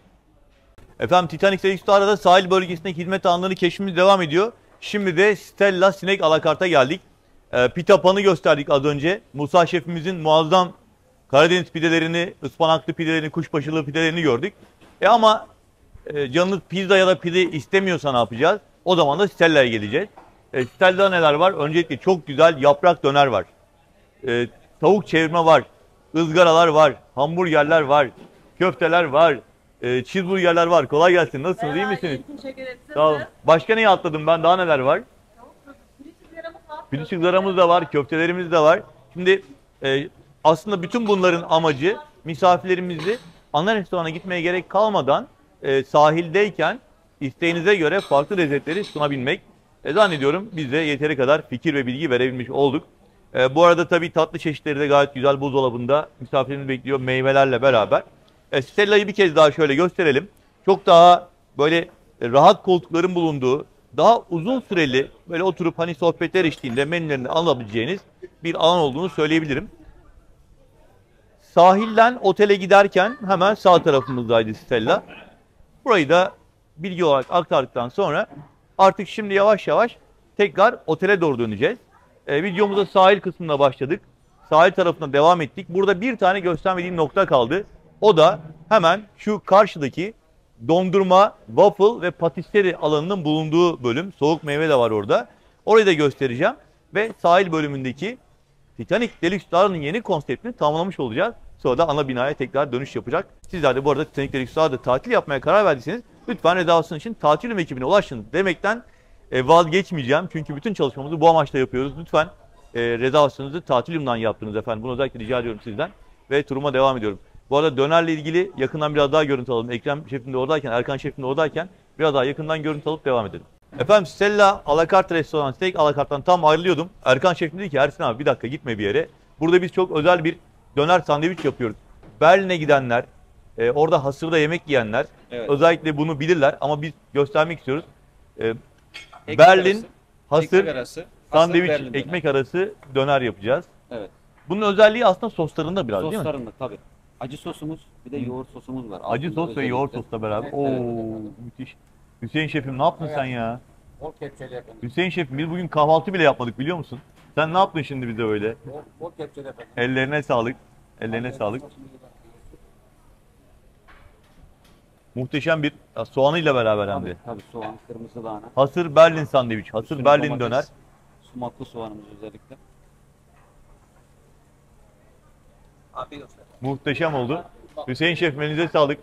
Speaker 1: Efendim Titanic Deluxe Lara'da sahil bölgesindeki hizmet alanları keşfimiz devam ediyor. Şimdi de Stella sinek alakarta geldik. Pitapan'ı gösterdik az önce. Musa şefimizin muazzam Karadeniz pidelerini, ıspanaklı pidelerini, kuşbaşılı pidelerini gördük. Ama canınız pizza ya da pide istemiyorsa ne yapacağız? O zaman da Stella'ya geleceğiz. Stella'da neler var? Öncelikle çok güzel yaprak döner var. Tavuk çevirme var. Izgaralar var. Hamburgerler var. Köfteler var. Cheeseburgerler var. Kolay gelsin. Nasılsınız? İyi misiniz?
Speaker 3: Teşekkür ederim.
Speaker 1: Sağ olun. Başka neyi atladım ben? Daha neler var? Pirinç ızgaramız da var. Köftelerimiz de var. Şimdi aslında bütün bunların amacı misafirlerimizi ana restorana gitmeye gerek kalmadan sahildeyken isteğinize göre farklı lezzetleri sunabilmek. Zannediyorum biz de yeteri kadar fikir ve bilgi verebilmiş olduk. Bu arada tabii tatlı çeşitleri de gayet güzel buzdolabında misafirimiz bekliyor meyvelerle beraber. Stella'yı bir kez daha şöyle gösterelim. Çok daha böyle rahat koltukların bulunduğu, daha uzun süreli böyle oturup hani sohbetler eşliğinde menülerini alabileceğiniz bir alan olduğunu söyleyebilirim. Sahilden otele giderken hemen sağ tarafımızdaydı Stella. Burayı da bilgi olarak aktardıktan sonra artık şimdi yavaş yavaş tekrar otele doğru döneceğiz. Videomuza sahil kısmına başladık. Sahil tarafına devam ettik. Burada bir tane göstermediğim nokta kaldı. O da hemen şu karşıdaki dondurma, waffle ve patisserie alanının bulunduğu bölüm. Soğuk meyve de var orada. Orayı da göstereceğim. Ve sahil bölümündeki Titanic Deluxe Star'ın yeni konseptini tamamlamış olacağız. Sonra da ana binaya tekrar dönüş yapacak. Sizler de bu arada Titanic Deluxe Star'da tatil yapmaya karar verdiyseniz lütfen rezervasyon için tatilim ekibine ulaşın demekten vazgeçmeyeceğim. Çünkü bütün çalışmamızı bu amaçla yapıyoruz. Lütfen rezervasyonunuzu tatilimden yaptınız efendim. Bunu özellikle rica ediyorum sizden. Ve turuma devam ediyorum. Bu arada dönerle ilgili yakından biraz daha görüntü alalım. Ekrem şefim de oradayken, Erkan şefim de oradayken biraz daha yakından görüntü alıp devam edelim. Efendim Stella Alakart Restoran Steak Alakart'tan tam ayrılıyordum. Erkan şefim dedi ki Ersin abi bir dakika gitme bir yere. Burada biz çok özel bir döner sandviç yapıyoruz. Berlin'e gidenler, orada hasırda yemek yiyenler özellikle bunu bilirler ama biz göstermek istiyoruz. Berlin hasır sandviç ekmek arası döner yapacağız.
Speaker 6: Evet.
Speaker 1: Bunun özelliği aslında soslarında biraz değil mi?
Speaker 6: Soslarında tabii. Acı sosumuz bir de yoğurt sosumuz var.
Speaker 1: Acı
Speaker 6: Altında
Speaker 1: sos ve
Speaker 6: özellikle.
Speaker 1: yoğurt sosla beraber.
Speaker 6: Evet.
Speaker 1: Oo müthiş. Hüseyin şefim ne yaptın sen ya? Hüseyin şefim biz bugün kahvaltı bile yapmadık biliyor musun? Sen ne yaptın şimdi bize öyle? Ellerine sağlık. Ellerine sağlık. Muhteşem bir soğanıyla beraber hem de.
Speaker 6: Tabii soğan, kırmızı lahana.
Speaker 1: Hasır Berlin sandviç, hasır
Speaker 6: Üstüne
Speaker 1: Berlin
Speaker 6: domates,
Speaker 1: döner.
Speaker 6: Sumaklı soğanımız özellikle.
Speaker 1: Muhteşem oldu. Hüseyin şefim elinize sağlık.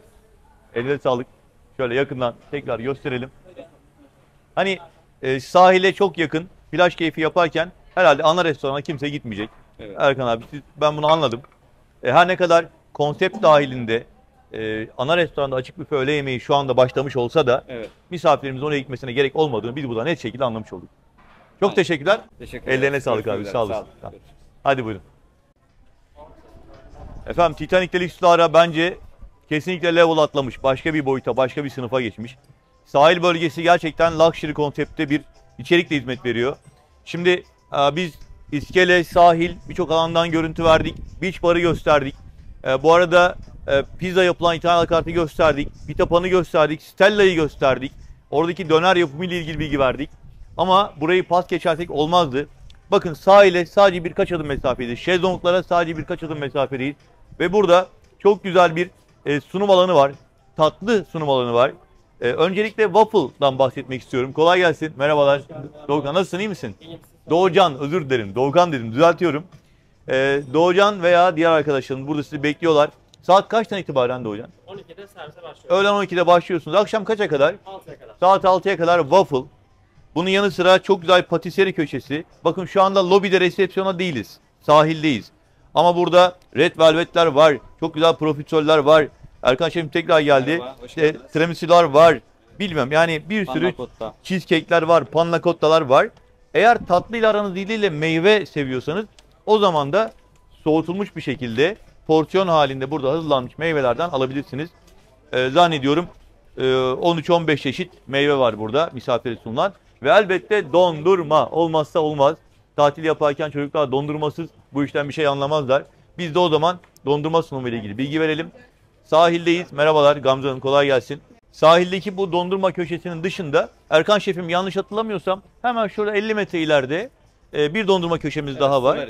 Speaker 1: Elinize sağlık. Şöyle yakından tekrar gösterelim. Hani sahile çok yakın plaj keyfi yaparken herhalde ana restorana kimse gitmeyecek.
Speaker 6: Evet.
Speaker 1: Erkan abi ben bunu anladım. Her ne kadar konsept dahilinde ana restoranda açık büfe öğle yemeği şu anda başlamış olsa da
Speaker 6: Evet.
Speaker 1: misafirlerimizin oraya gitmesine gerek olmadığını biz burada net şekilde anlamış olduk. Çok
Speaker 6: Aynen.
Speaker 1: teşekkürler.
Speaker 6: Teşekkür
Speaker 1: Ellerine
Speaker 6: ederiz.
Speaker 1: sağlık abi.
Speaker 6: Görüşmek
Speaker 1: Sağ
Speaker 6: üzere.
Speaker 1: olasın.
Speaker 6: Sağ olun.
Speaker 1: Hadi buyurun. Efendim Titanic Deluxe Star'a bence kesinlikle level atlamış. Başka bir boyuta, başka bir sınıfa geçmiş. Sahil bölgesi gerçekten luxury konseptte bir içerikle hizmet veriyor. Şimdi biz iskele, sahil birçok alandan görüntü verdik. Beach bar'ı gösterdik. Bu arada pizza yapılan İtalyan kartı gösterdik. Pita Pan'ı gösterdik. Stella'yı gösterdik. Oradaki döner yapımı ile ilgili bilgi verdik. Ama burayı pas geçersek olmazdı. Bakın sahile sadece birkaç adım mesafedeyiz. Şezlonglara sadece birkaç adım mesafedeyiz. Ve burada çok güzel bir sunum alanı var. Tatlı sunum alanı var. Öncelikle waffle'dan bahsetmek istiyorum. Kolay gelsin. Merhabalar. Doğukan nasılsın, iyi misin? Doğucan, özür dilerim. Doğukan dedim, düzeltiyorum. Doğucan veya diğer arkadaşlarım burada sizi bekliyorlar. Saat kaçtan itibaren Doğucan?
Speaker 7: 12'de servise başlıyoruz.
Speaker 1: Öğlen 12'de başlıyorsunuz. Akşam kaça kadar?
Speaker 7: 6'ya kadar.
Speaker 1: Saat 6'ya kadar waffle. Bunun yanı sıra çok güzel patisserie köşesi. Bakın şu anda lobide resepsiyona değiliz. Sahildeyiz. Ama burada red velvetler var. Çok güzel profiteroller var. Erkan şefim tekrar geldi.
Speaker 6: Merhaba, hoş
Speaker 1: İşte
Speaker 6: geldiniz.
Speaker 1: tiramisu'lar var. Bilmem yani bir sürü
Speaker 6: Panna cotta.
Speaker 1: cheesecake'ler var, panna cotta'lar var. Eğer tatlıyla aranız diliyle meyve seviyorsanız o zaman da soğutulmuş bir şekilde porsiyon halinde burada hazırlanmış meyvelerden alabilirsiniz. Zannediyorum 13-15 çeşit meyve var burada misafire sunulan. Ve elbette dondurma olmazsa olmaz. Tatil yaparken çocuklar dondurmasız bu işten bir şey anlamazlar. Biz de o zaman dondurma sunumu ile ilgili bilgi verelim. Sahildeyiz. Merhabalar Gamze Hanım, kolay gelsin. Sahildeki bu dondurma köşesinin dışında Erkan şefim yanlış hatırlamıyorsam hemen şurada 50 metre ileride bir dondurma köşemiz daha var.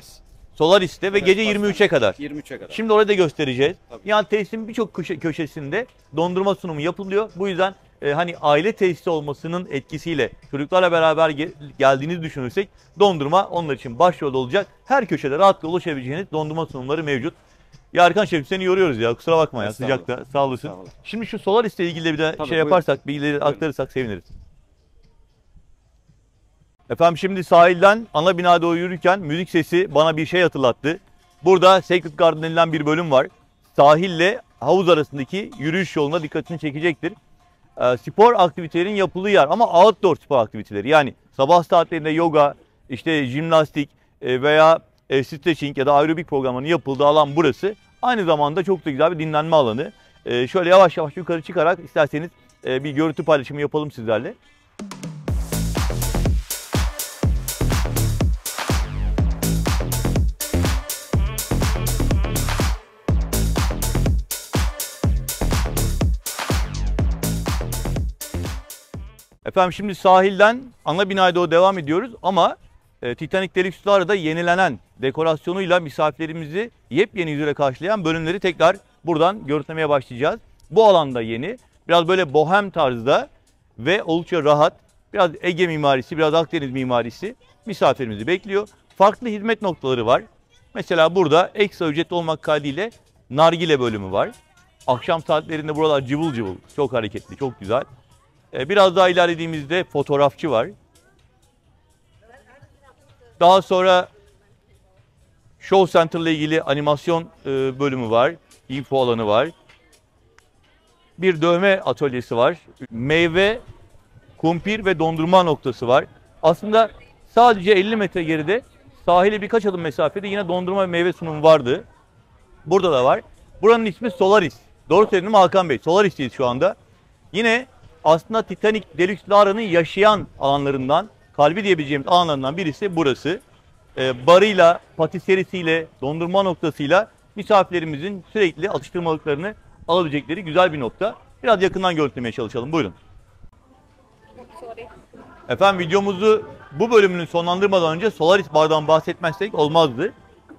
Speaker 1: Solaris'te ve
Speaker 6: Evet,
Speaker 1: gece
Speaker 6: pastane.
Speaker 1: 23'e kadar.
Speaker 6: 23'e kadar.
Speaker 1: Şimdi orada da göstereceğiz.
Speaker 6: Tabii.
Speaker 1: Yani tesisin birçok köşesinde dondurma sunumu yapılıyor. Bu yüzden hani aile tesisi olmasının etkisiyle çocuklarla beraber geldiğinizi düşünürsek dondurma onlar için başrol olacak. Her köşede rahatlıkla ulaşabileceğiniz dondurma sunumları mevcut. Ya Erkan Şef seni yoruyoruz ya, kusura bakma ya,
Speaker 6: Estağfurullah.
Speaker 1: sıcakta, sağ olasın.
Speaker 6: Sağ olun.
Speaker 1: Şimdi şu Solaris'le ilgili de bir de
Speaker 6: Tabii,
Speaker 1: şey
Speaker 6: buyurun.
Speaker 1: yaparsak, bilgileri
Speaker 6: Buyurun.
Speaker 1: aktarırsak seviniriz. Efendim şimdi sahilden ana bina doğru yürürken müzik sesi bana bir şey hatırlattı. Burada Sacred Garden denilen bir bölüm var. Sahille havuz arasındaki yürüyüş yoluna dikkatini çekecektir. Spor aktivitelerin yapıldığı yer ama outdoor spor aktiviteleri. Yani sabah saatlerinde yoga, işte jimnastik veya stretching ya da aerobik programlarının yapıldığı alan burası. Aynı zamanda çok da güzel bir dinlenme alanı. Şöyle yavaş yavaş yukarı çıkarak isterseniz bir görüntü paylaşımı yapalım sizlerle. Efendim şimdi sahilden ana binaya doğru devam ediyoruz ama Titanic Deluxe'larda da yenilenen dekorasyonuyla misafirlerimizi yepyeni yüzüyle karşılayan bölümleri tekrar buradan görüntülemeye başlayacağız. Bu alanda yeni, biraz böyle bohem tarzda ve oldukça rahat, biraz Ege mimarisi, biraz Akdeniz mimarisi misafirimizi bekliyor. Farklı hizmet noktaları var. Mesela burada ekstra ücretli olmak kaydıyla nargile bölümü var. Akşam saatlerinde buralar cıvıl cıvıl, çok hareketli, çok güzel. Biraz daha ilerlediğimizde fotoğrafçı var. Daha sonra Show Center ile ilgili animasyon bölümü var. Info alanı var. Bir dövme atölyesi var. Meyve, kumpir ve dondurma noktası var. Aslında sadece 50 metre geride sahile birkaç adım mesafede yine dondurma ve meyve sunumu vardı. Burada da var. Buranın ismi Solaris. Doğru söyledim Hakan Bey. Solaris'teyiz şu anda. Yine aslında Titanic Deluxe'larının yaşayan alanlarından, kalbi diyebileceğimiz alanlarından birisi burası. Barıyla, patiserisiyle, dondurma noktasıyla misafirlerimizin sürekli atıştırmalıklarını alabilecekleri güzel bir nokta. Biraz yakından görüntülemeye çalışalım. Buyurun. Efendim videomuzu bu bölümünü sonlandırmadan önce Solaris Bar'dan bahsetmezsek olmazdı.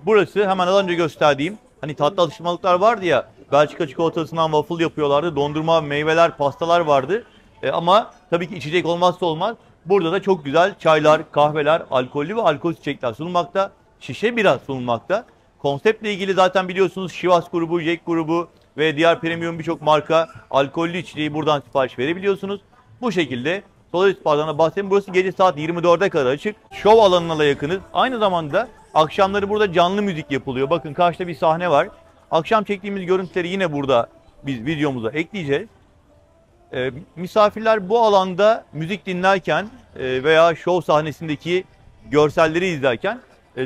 Speaker 1: Burası hemen az önce gösterdiğim hani tatlı atıştırmalıklar vardı ya, Belçika çikolatasından waffle yapıyorlardı, dondurma, meyveler, pastalar vardı. Ama tabii ki içecek olmazsa olmaz. Burada da çok güzel çaylar, kahveler, alkollü ve alkolsüz içecekler sunulmakta. Şişe bira sunulmakta. Konseptle ilgili zaten biliyorsunuz Chivas grubu, Jack grubu ve diğer premium birçok marka alkollü içeceği buradan sipariş verebiliyorsunuz. Bu şekilde Solaris Bar'dan bahsedeyim. Burası gece saat 24'e kadar açık. Şov alanına da yakınız. Aynı zamanda akşamları burada canlı müzik yapılıyor. Bakın karşıda bir sahne var. Akşam çektiğimiz görüntüleri yine burada biz videomuza ekleyeceğiz. Misafirler bu alanda müzik dinlerken veya şov sahnesindeki görselleri izlerken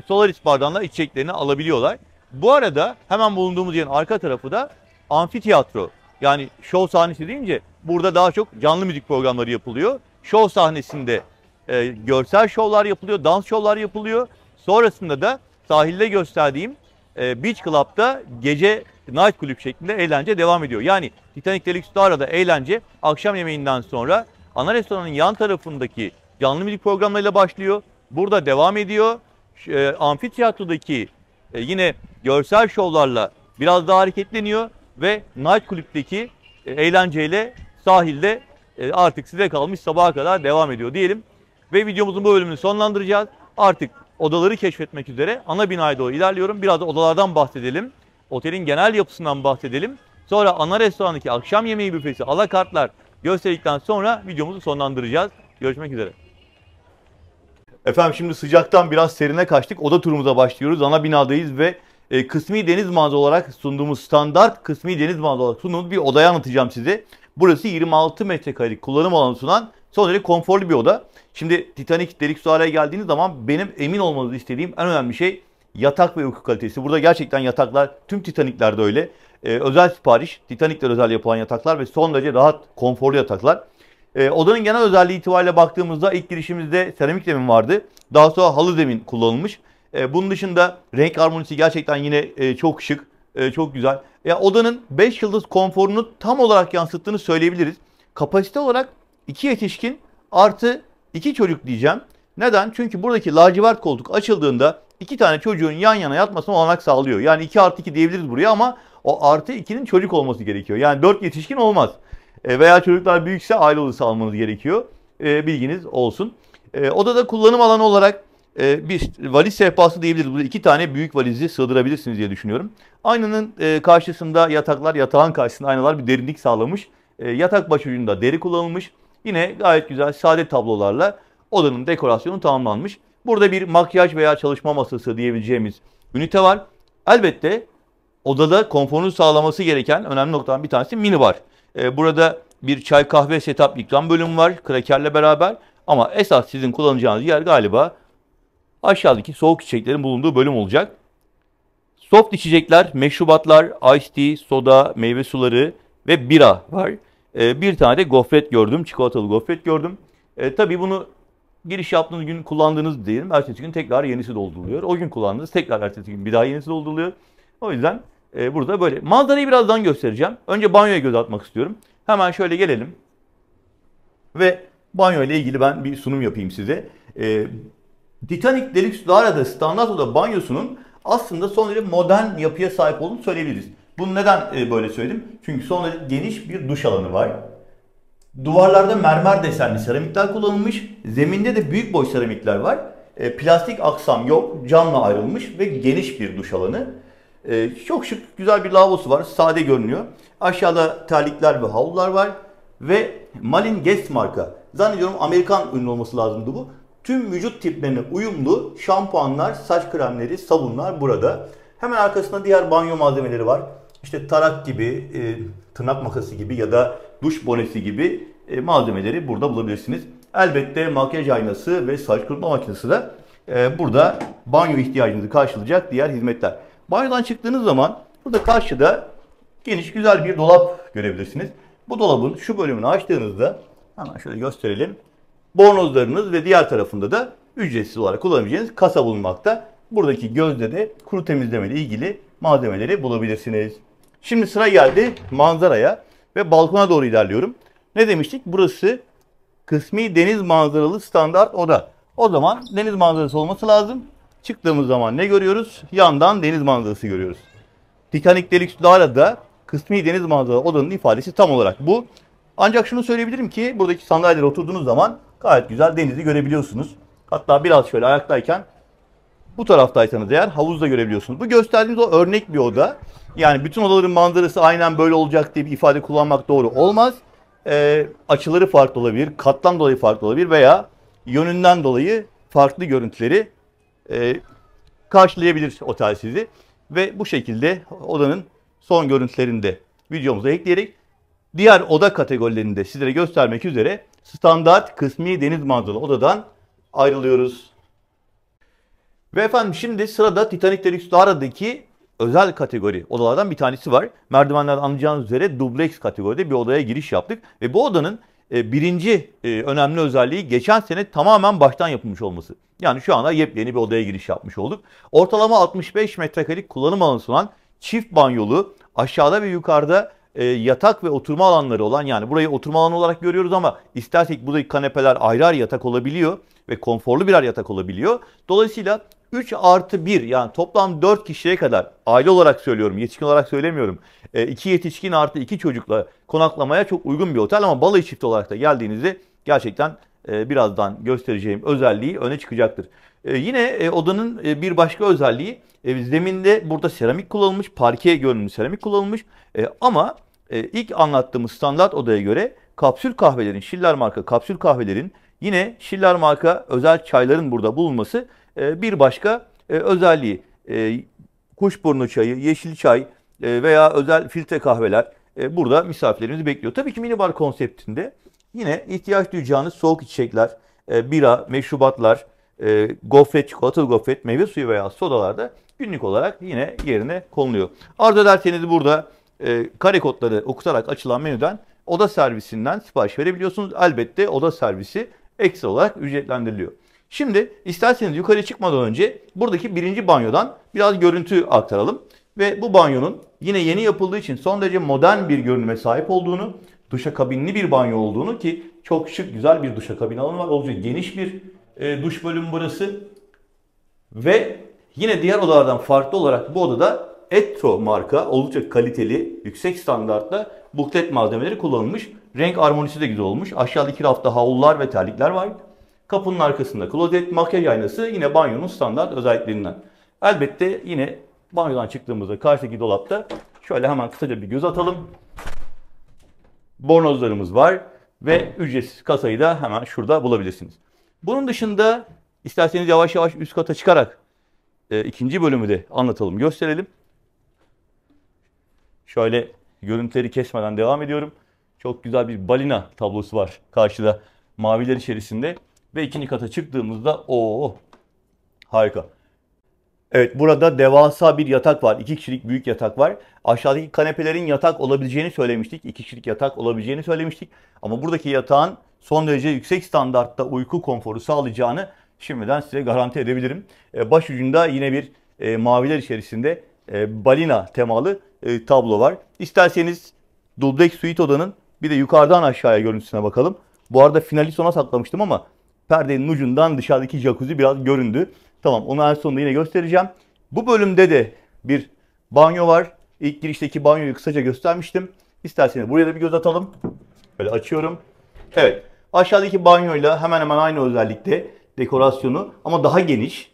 Speaker 1: Solaris Bar'dan da içeceklerini alabiliyorlar. Bu arada hemen bulunduğumuz yerin arka tarafı da amfiteyatro. Yani şov sahnesi deyince burada daha çok canlı müzik programları yapılıyor. Şov sahnesinde görsel şovlar yapılıyor, dans şovlar yapılıyor. Sonrasında da sahilde gösterdiğim Beach Club'da gece night kulüp şeklinde eğlence devam ediyor. Yani Titanic Deluxe'da eğlence akşam yemeğinden sonra ana restoranın yan tarafındaki canlı müzik programlarıyla başlıyor. Burada devam ediyor. Amfiteyatrodaki yine görsel şovlarla biraz daha hareketleniyor ve night kulüpteki eğlenceyle sahilde artık size kalmış sabaha kadar devam ediyor diyelim. Ve videomuzun bu bölümünü sonlandıracağız. Artık odaları keşfetmek üzere ana binaya doğru ilerliyorum. Biraz da odalardan bahsedelim. Otelin genel yapısından bahsedelim. Sonra ana restorandaki akşam yemeği büfesi, alakartlar gösterdikten sonra videomuzu sonlandıracağız. Görüşmek üzere. Efendim şimdi sıcaktan biraz serine kaçtık. Oda turumuza başlıyoruz. Ana binadayız ve kısmi deniz manzara olarak sunduğumuz standart kısmi deniz manzara olarak sunduğumuz bir odayı anlatacağım size. Burası 26 metrekarelik kullanım alanı sunan son derece konforlu bir oda. Şimdi Titanic Deluxe'lara geldiğiniz zaman benim emin olmanızı istediğim en önemli şey yatak ve uyku kalitesi. Burada gerçekten yataklar tüm Titanic'lerde öyle. Özel sipariş, Titanic'ler özel yapılan yataklar ve son derece rahat, konforlu yataklar. Odanın genel özelliği itibariyle baktığımızda ilk girişimizde seramik zemin vardı. Daha sonra halı zemin kullanılmış. Bunun dışında renk harmonisi gerçekten yine çok şık, çok güzel. Odanın 5 yıldız konforunu tam olarak yansıttığını söyleyebiliriz. Kapasite olarak 2 yetişkin artı 2 çocuk diyeceğim. Neden? Çünkü buradaki lacivert koltuk açıldığında iki tane çocuğun yan yana yatmasına olanak sağlıyor. Yani 2+2 diyebiliriz buraya ama o +2'nin çocuk olması gerekiyor. Yani 4 yetişkin olmaz. Veya çocuklar büyükse aile odası almanız gerekiyor. Bilginiz olsun. Odada kullanım alanı olarak bir valiz sehpası diyebiliriz. Burada 2 tane büyük valizi sığdırabilirsiniz diye düşünüyorum. Aynanın karşısında yataklar, yatağın karşısında aynalar bir derinlik sağlamış. Yatak başucunda deri kullanılmış. Yine gayet güzel sade tablolarla odanın dekorasyonu tamamlanmış. Burada bir makyaj veya çalışma masası diyebileceğimiz ünite var. Elbette odada konforunu sağlaması gereken önemli noktadan bir tanesi minibar. Burada bir çay kahve setup ikram bölümü var krakerle beraber. Ama esas sizin kullanacağınız yer galiba aşağıdaki soğuk içeceklerin bulunduğu bölüm olacak. Soft içecekler, meşrubatlar, iced tea, soda, meyve suları ve bira var. Bir tane de gofret gördüm, çikolatalı gofret gördüm. Tabii bunu giriş yaptığınız gün kullandığınız diyelim, ertesi gün tekrar yenisi dolduruluyor. O gün kullandığınız tekrar ertesi gün bir daha yenisi dolduruluyor. O yüzden burada böyle. Manzarayı birazdan göstereceğim. Önce banyoya göz atmak istiyorum. Hemen şöyle gelelim. Ve banyo ile ilgili ben bir sunum yapayım size. Titanic Deluxe Lara'da standart oda banyosunun aslında son derece modern yapıya sahip olduğunu söyleyebiliriz. Bunu neden böyle söyledim? Çünkü son derece geniş bir duş alanı var. Duvarlarda mermer desenli seramikler kullanılmış. Zeminde de büyük boy seramikler var. Plastik aksam yok. Camla ayrılmış ve geniş bir duş alanı. Çok şık, güzel bir lavabosu var. Sade görünüyor. Aşağıda terlikler ve havlular var. Ve Malin Guest marka. Zannediyorum Amerikan ürünü olması lazımdı bu. Tüm vücut tiplerine uyumlu şampuanlar, saç kremleri, sabunlar burada. Hemen arkasında diğer banyo malzemeleri var. İşte tarak gibi, tırnak makası gibi ya da duş bonesi gibi malzemeleri burada bulabilirsiniz. Elbette makyaj aynası ve saç kurutma makinesi de burada banyo ihtiyacınızı karşılayacak diğer hizmetler. Banyodan çıktığınız zaman burada karşıda geniş güzel bir dolap görebilirsiniz. Bu dolabın şu bölümünü açtığınızda hemen şöyle gösterelim. Bornozlarınız ve diğer tarafında da ücretsiz olarak kullanabileceğiniz kasa bulunmakta. Buradaki gözde de kuru temizleme ile ilgili malzemeleri bulabilirsiniz. Şimdi sıra geldi manzaraya ve balkona doğru ilerliyorum. Ne demiştik? Burası kısmi deniz manzaralı standart oda. O zaman deniz manzarası olması lazım. Çıktığımız zaman ne görüyoruz? Yandan deniz manzarası görüyoruz. Titanic Deluxe Lara'da kısmi deniz manzaralı odanın ifadesi tam olarak bu. Ancak şunu söyleyebilirim ki buradaki sandalyelere oturduğunuz zaman gayet güzel denizi görebiliyorsunuz. Hatta biraz şöyle ayaktayken bu taraftaysanız eğer havuzda görebiliyorsunuz. Bu gösterdiğiniz o örnek bir oda. Yani bütün odaların manzarası aynen böyle olacak diye bir ifade kullanmak doğru olmaz. Açıları farklı olabilir, kattan dolayı farklı olabilir veya yönünden dolayı farklı görüntüleri karşılayabilir otel sizi. Ve bu şekilde odanın son görüntülerini de videomuza ekleyerek diğer oda kategorilerini de sizlere göstermek üzere standart kısmi deniz manzaralı odadan ayrılıyoruz. Ve efendim şimdi sırada Titanic Deluxe Lara'daki özel kategori odalardan bir tanesi var. Merdivenlerden anlayacağınız üzere dubleks kategoride bir odaya giriş yaptık. Ve bu odanın birinci önemli özelliği geçen sene tamamen baştan yapılmış olması. Yani şu anda yepyeni bir odaya giriş yapmış olduk. Ortalama 65 metrekarelik kullanım alanı sunan çift banyolu, aşağıda ve yukarıda yatak ve oturma alanları olan, yani burayı oturma alanı olarak görüyoruz ama istersek buradaki kanepeler ayrı ayrı yatak olabiliyor ve konforlu birer yatak olabiliyor. Dolayısıyla 3+1 yani toplam 4 kişiye kadar, aile olarak söylüyorum, yetişkin olarak söylemiyorum. 2 yetişkin artı 2 çocukla konaklamaya çok uygun bir otel ama balayı çifti olarak da geldiğinizde gerçekten birazdan göstereceğim özelliği öne çıkacaktır. Yine odanın bir başka özelliği, zeminde burada seramik kullanılmış, parke görünümlü seramik kullanılmış ama ilk anlattığımız standart odaya göre kapsül kahvelerin, Schiller marka kapsül kahvelerin, yine Schiller marka özel çayların burada bulunması bir başka özelliği. Kuşburnu çayı, yeşil çay veya özel filtre kahveler burada misafirlerimizi bekliyor. Tabii ki minibar konseptinde yine ihtiyaç duyacağınız soğuk içecekler, bira, meşrubatlar, gofret, çikolatalı gofret, meyve suyu veya sodalar da günlük olarak yine yerine konuluyor. Arzu ederseniz burada kare kodları okutarak açılan menüden oda servisinden sipariş verebiliyorsunuz. Elbette oda servisi ekstra olarak ücretlendiriliyor. Şimdi isterseniz yukarı çıkmadan önce buradaki birinci banyodan biraz görüntü aktaralım. Ve bu banyonun yine yeni yapıldığı için son derece modern bir görünüme sahip olduğunu, duşakabinli bir banyo olduğunu, ki çok şık güzel bir duşakabin alanı var. Oldukça geniş bir duş bölümü burası. Ve Yine diğer odalardan farklı olarak bu odada Etro marka oldukça kaliteli, yüksek standartta buklet malzemeleri kullanılmış. Renk armonisi de güzel olmuş. Aşağıda iki rafta havlular ve terlikler var. Kapının arkasında klozet, makyaj aynası yine banyonun standart özelliklerinden. Elbette yine banyodan çıktığımızda karşıdaki dolapta şöyle hemen kısaca bir göz atalım. Bornozlarımız var ve ücretsiz kasayı da hemen şurada bulabilirsiniz. Bunun dışında isterseniz yavaş yavaş üst kata çıkarak ikinci bölümü de anlatalım, gösterelim. Şöyle görüntüleri kesmeden devam ediyorum. Çok güzel bir balina tablosu var karşıda maviler içerisinde. Ve ikinci kata çıktığımızda harika. Evet, burada devasa bir yatak var. 2 kişilik büyük yatak var. Aşağıdaki kanepelerin yatak olabileceğini söylemiştik. 2 kişilik yatak olabileceğini söylemiştik. Ama buradaki yatağın son derece yüksek standartta uyku konforu sağlayacağını şimdiden size garanti edebilirim. Başucunda yine bir maviler içerisinde balina temalı tablo var. İsterseniz dubleks suite odanın bir de yukarıdan aşağıya görüntüsüne bakalım. Bu arada finali sona saklamıştım ama perdenin ucundan dışarıdaki jacuzzi biraz göründü. Tamam, onu en sonunda yine göstereceğim. Bu bölümde de bir banyo var. İlk girişteki banyoyu kısaca göstermiştim. İsterseniz buraya da bir göz atalım. Böyle açıyorum. Evet, aşağıdaki banyoyla hemen hemen aynı özellikte dekorasyonu ama daha geniş,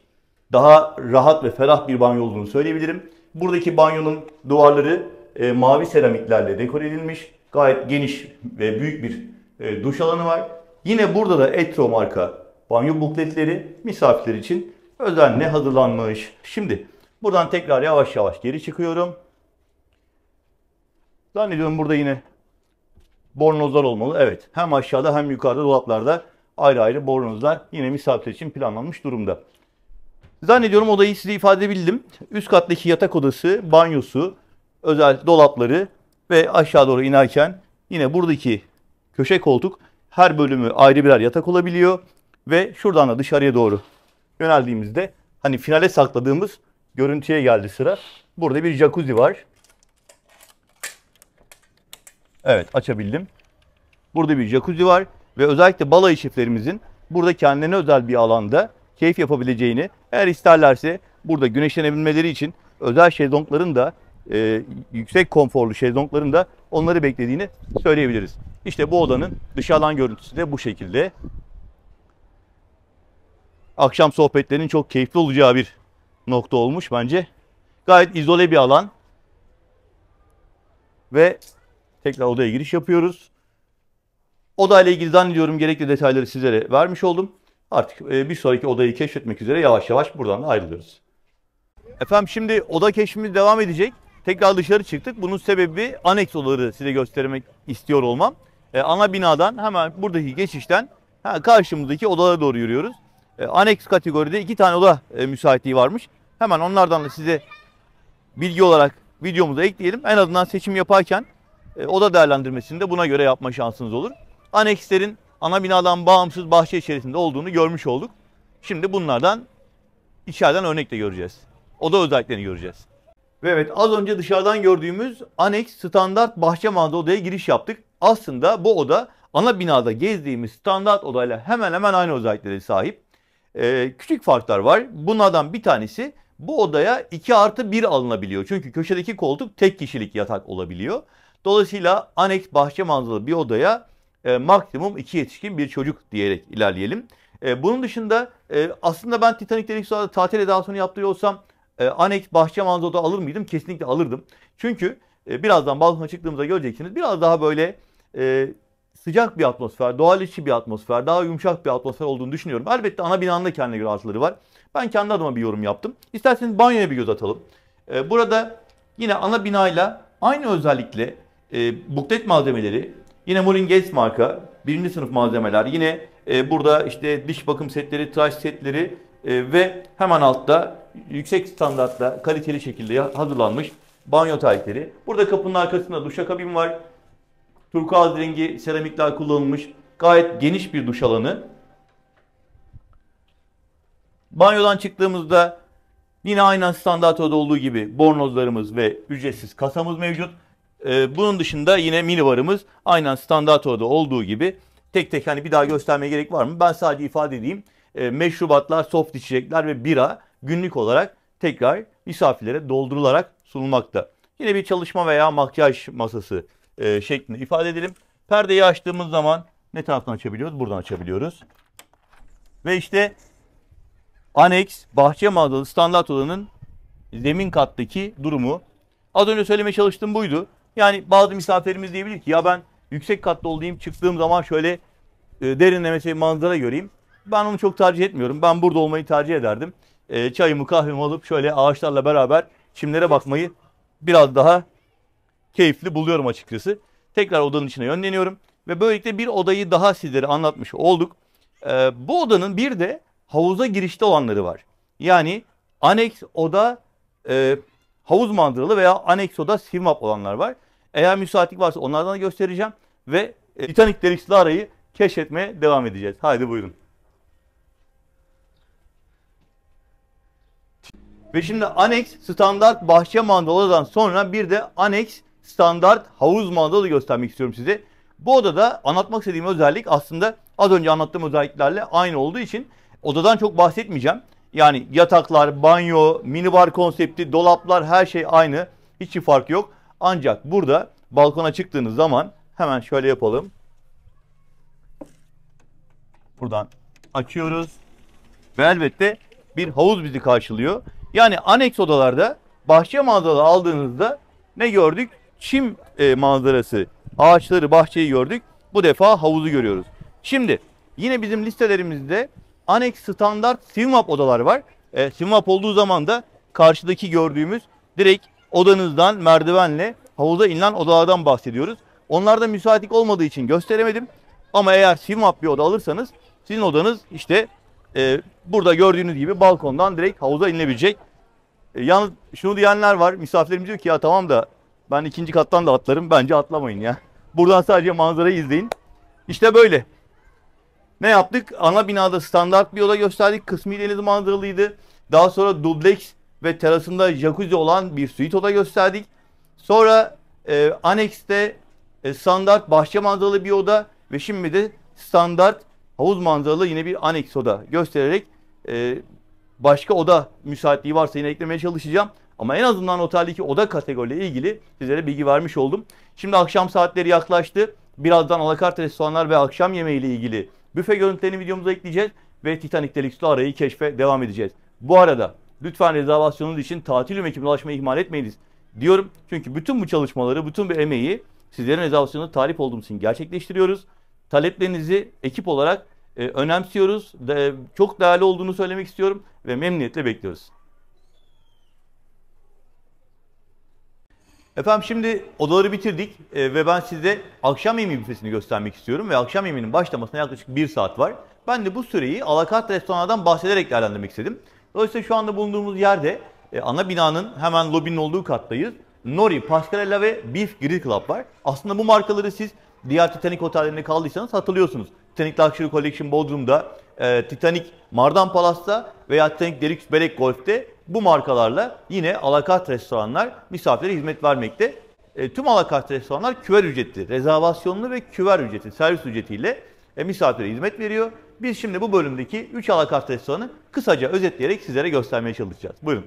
Speaker 1: daha rahat ve ferah bir banyo olduğunu söyleyebilirim. Buradaki banyonun duvarları mavi seramiklerle dekore edilmiş. Gayet geniş ve büyük bir duş alanı var. Yine burada da Etro marka banyo bukletleri misafirler için özenle hazırlanmış. Şimdi buradan tekrar yavaş yavaş geri çıkıyorum. Zannediyorum burada yine bornozlar olmalı. Evet, hem aşağıda hem yukarıda dolaplarda ayrı ayrı bornozlar yine misafirler için planlanmış durumda. Zannediyorum odayı size ifade edebildim. Üst kattaki yatak odası, banyosu, özel dolapları ve aşağı doğru inerken yine buradaki köşe koltuk, her bölümü ayrı birer yatak olabiliyor. Ve şuradan da dışarıya doğru yöneldiğimizde hani finale sakladığımız görüntüye geldi sıra. Burada bir jacuzzi var. Evet, açabildim. Burada bir jacuzzi var ve özellikle balayı çiftlerimizin burada kendilerine özel bir alanda keyif yapabileceğini, eğer isterlerse burada güneşlenebilmeleri için özel şezlongların da yüksek konforlu şezlongların da onları beklediğini söyleyebiliriz. İşte bu odanın dışarıdan görüntüsü de bu şekilde. Akşam sohbetlerinin çok keyifli olacağı bir nokta olmuş bence. Gayet izole bir alan. Ve tekrar odaya giriş yapıyoruz. Odayla ilgili zannediyorum gerekli detayları sizlere vermiş oldum. Artık bir sonraki odayı keşfetmek üzere yavaş yavaş buradan da ayrılıyoruz. Efendim, şimdi oda keşfimiz devam edecek. Tekrar dışarı çıktık. Bunun sebebi aneks odaları size göstermek istiyor olmam. Ana binadan hemen buradaki geçişten karşımızdaki odalara doğru yürüyoruz. Aneks kategoride 2 tane oda müsaitliği varmış. Hemen onlardan da size bilgi olarak videomuza ekleyelim. En azından seçim yaparken oda değerlendirmesini de buna göre yapma şansınız olur. Anekslerin ana binadan bağımsız bahçe içerisinde olduğunu görmüş olduk. Şimdi bunlardan içeriden örnek de göreceğiz. Oda özelliklerini göreceğiz. Ve evet, az önce dışarıdan gördüğümüz aneks standart bahçe manzaralı odaya giriş yaptık. Aslında bu oda ana binada gezdiğimiz standart odayla hemen hemen aynı özelliklere sahip. Küçük farklar var. Bunlardan bir tanesi, bu odaya 2+1 alınabiliyor. Çünkü köşedeki koltuk tek kişilik yatak olabiliyor. Dolayısıyla aneks bahçe manzaralı bir odaya maksimum 2 yetişkin bir çocuk diyerek ilerleyelim. Bunun dışında aslında ben Titanic'te ilk sırada tatil edasını yaptığı olsam aneks bahçe manzaralı oda alır mıydım? Kesinlikle alırdım. Çünkü birazdan balkona çıktığımızda göreceksiniz. Biraz daha böyle sıcak bir atmosfer, doğal içi bir atmosfer, daha yumuşak bir atmosfer olduğunu düşünüyorum. Elbette ana binanın da kendine göre artıları var. Ben kendi adıma bir yorum yaptım. İsterseniz banyoya bir göz atalım. Burada yine ana binayla aynı özellikle buklet malzemeleri, yine Moulin marka 1. sınıf malzemeler, yine burada işte diş bakım setleri, tıraş setleri ve hemen altta yüksek standartla kaliteli şekilde hazırlanmış banyo terlikleri. Burada kapının arkasında duşakabin var. Turkuaz rengi seramikler kullanılmış. Gayet geniş bir duş alanı. Banyodan çıktığımızda yine aynen standart odada olduğu gibi bornozlarımız ve ücretsiz kasamız mevcut. Bunun dışında yine minibarımız aynen standart odada olduğu gibi. Tek tek hani bir daha göstermeye gerek var mı? Ben sadece ifade edeyim. Meşrubatlar, soft içecekler ve bira günlük olarak tekrar misafirlere doldurularak sunulmakta. Yine bir çalışma veya makyaj masası şeklinde ifade edelim. Perdeyi açtığımız zaman ne taraftan açabiliyoruz? Buradan açabiliyoruz. Ve işte aneks bahçe manzaralı standart odanın zemin kattaki durumu. Az önce söylemeye çalıştığım buydu. Yani bazı misafirlerimiz diyebilir ki ya ben yüksek katlı olayım, çıktığım zaman şöyle derinlemesine manzara göreyim. Ben onu çok tercih etmiyorum. Ben burada olmayı tercih ederdim. Çayımı kahvemi alıp şöyle ağaçlarla beraber çimlere bakmayı biraz daha keyifli buluyorum açıkçası. Tekrar odanın içine yönleniyorum. Ve böylelikle bir odayı daha sizlere anlatmış olduk. Bu odanın bir de havuza girişte olanları var. Yani aneks oda havuz manzaralı veya aneks oda swim-up olanlar var. Eğer müsaitlik varsa onlardan da göstereceğim. Ve Titanic Deluxe Lara'yı keşfetmeye devam edeceğiz. Haydi buyurun. Ve şimdi aneks standart bahçe manzaralıdan sonra bir de aneks standart havuz manzaralı göstermek istiyorum size. Bu odada anlatmak istediğim özellik aslında az önce anlattığım özelliklerle aynı olduğu için odadan çok bahsetmeyeceğim. Yani yataklar, banyo, minibar konsepti, dolaplar her şey aynı. Hiçbir fark yok. Ancak burada balkona çıktığınız zaman hemen şöyle yapalım. Buradan açıyoruz. Ve elbette bir havuz bizi karşılıyor. Yani aneks odalarda bahçe manzaralı aldığınızda ne gördük? Çim manzarası, ağaçları, bahçeyi gördük. Bu defa havuzu görüyoruz. Şimdi yine bizim listelerimizde aneks standart swim-up odalar var. Swim-up olduğu zaman da karşıdaki gördüğümüz direkt odanızdan merdivenle havuza inilen odalardan bahsediyoruz. Onlarda müsaitlik olmadığı için gösteremedim. Ama eğer swim-up bir oda alırsanız sizin odanız işte burada gördüğünüz gibi balkondan direkt havuza inilebilecek. Yalnız şunu diyenler var. Misafirlerimiz diyor ki ya tamam da ben ikinci kattan da atlarım. Bence atlamayın ya. Buradan sadece manzarayı izleyin. İşte böyle. Ne yaptık? Ana binada standart bir oda gösterdik. Kısmi deniz manzaralıydı. Daha sonra dubleks ve terasında jacuzzi olan bir suite oda gösterdik. Sonra anekste standart bahçe manzaralı bir oda ve şimdi de standart havuz manzaralı yine bir aneks oda göstererek başka oda müsaitliği varsa yine eklemeye çalışacağım. Ama en azından oteldeki oda kategoriyle ilgili sizlere bilgi vermiş oldum. Şimdi akşam saatleri yaklaştı. Birazdan alakart restoranlar ve akşam yemeği ile ilgili büfe görüntülerini videomuza ekleyeceğiz. Ve Titanic Deluxe Lara'yı keşfe devam edeceğiz. Bu arada lütfen rezervasyonunuz için tatil ekibine ulaşmayı ihmal etmeyiniz diyorum. Çünkü bütün bu çalışmaları, bütün bu emeği sizlerin rezervasyonuna talip olduğumuz için gerçekleştiriyoruz. Taleplerinizi ekip olarak önemsiyoruz. Çok değerli olduğunu söylemek istiyorum ve memnuniyetle bekliyoruz. Efendim şimdi odaları bitirdik ve ben size akşam yemeği büfesini göstermek istiyorum ve akşam yemeğinin başlamasına yaklaşık 1 saat var. Ben de bu süreyi alakart restoranlardan bahsederek değerlendirmek istedim. Dolayısıyla şu anda bulunduğumuz yerde ana binanın hemen lobinin olduğu kattayız. Nori, Pascarella ve Beef Grill Club var. Aslında bu markaları siz diğer Titanic otellerinde kaldıysanız hatırlıyorsunuz. Titanic Luxury Collection Bodrum'da, Titanic Mardan Palas'ta veya Titanic Deluxe Belek Golf'te bu markalarla yine alakart restoranlar misafirlere hizmet vermekte. Tüm alakart restoranlar küver ücretli, rezervasyonlu ve küver ücreti, servis ücretiyle misafire hizmet veriyor. Biz şimdi bu bölümdeki 3 alakart restoranı kısaca özetleyerek sizlere göstermeye çalışacağız. Buyurun.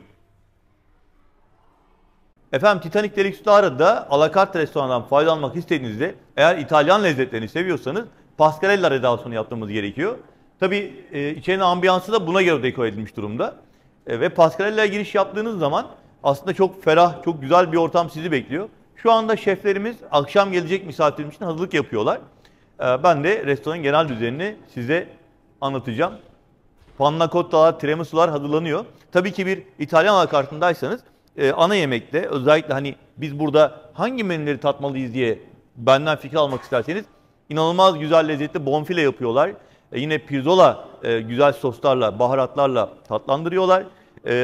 Speaker 1: Efendim Titanic Deluxe Lara'da alakart restorandan faydalanmak istediğinizde eğer İtalyan lezzetlerini seviyorsanız Pascarella rezervasyonu yapmamız gerekiyor. Tabii içerinin ambiyansı da buna göre dekor edilmiş durumda. Ve Pascarella'ya giriş yaptığınız zaman aslında çok ferah, çok güzel bir ortam sizi bekliyor. Şu anda şeflerimiz akşam gelecek misafirimiz için hazırlık yapıyorlar. Ben de restoranın genel düzenini size anlatacağım. Panna cottalar, tiramisular hazırlanıyor. Tabii ki bir İtalyan alakartındaysanız ana yemekte özellikle hani biz burada hangi menüleri tatmalıyız diye benden fikir almak isterseniz inanılmaz güzel lezzetli bonfile yapıyorlar. Yine pirzola güzel soslarla, baharatlarla tatlandırıyorlar.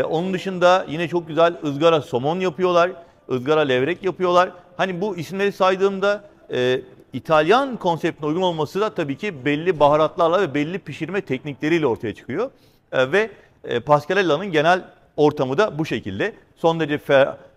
Speaker 1: Onun dışında yine çok güzel ızgara somon yapıyorlar. Izgara levrek yapıyorlar. Hani bu isimleri saydığımda İtalyan konseptine uygun olması da tabii ki belli baharatlarla ve belli pişirme teknikleriyle ortaya çıkıyor. Ve Pascarella'nın genel ortamı da bu şekilde. Son derece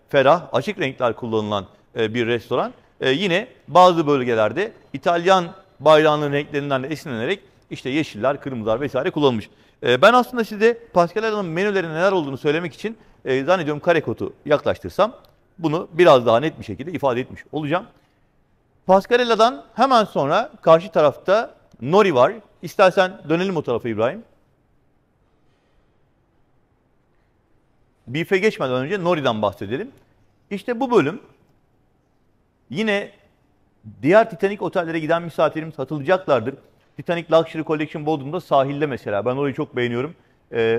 Speaker 1: ferah, açık renkler kullanılan bir restoran. Yine bazı bölgelerde İtalyan bayrağının renklerinden de esinlenerek işte yeşiller, kırmızılar vesaire kullanılmış. Ben aslında size Pascarella'nın menülerinin neler olduğunu söylemek için Zannediyorum karekotu yaklaştırsam bunu biraz daha net bir şekilde ifade etmiş olacağım. Pascarella'dan hemen sonra karşı tarafta Nori var. İstersen dönelim o tarafa İbrahim. Beef'e geçmeden önce Nori'den bahsedelim. İşte bu bölüm yine diğer Titanic otellere giden misafirimiz hatırlayacaklardır. Titanic Luxury Collection Bodrum'da sahilde mesela. Ben orayı çok beğeniyorum.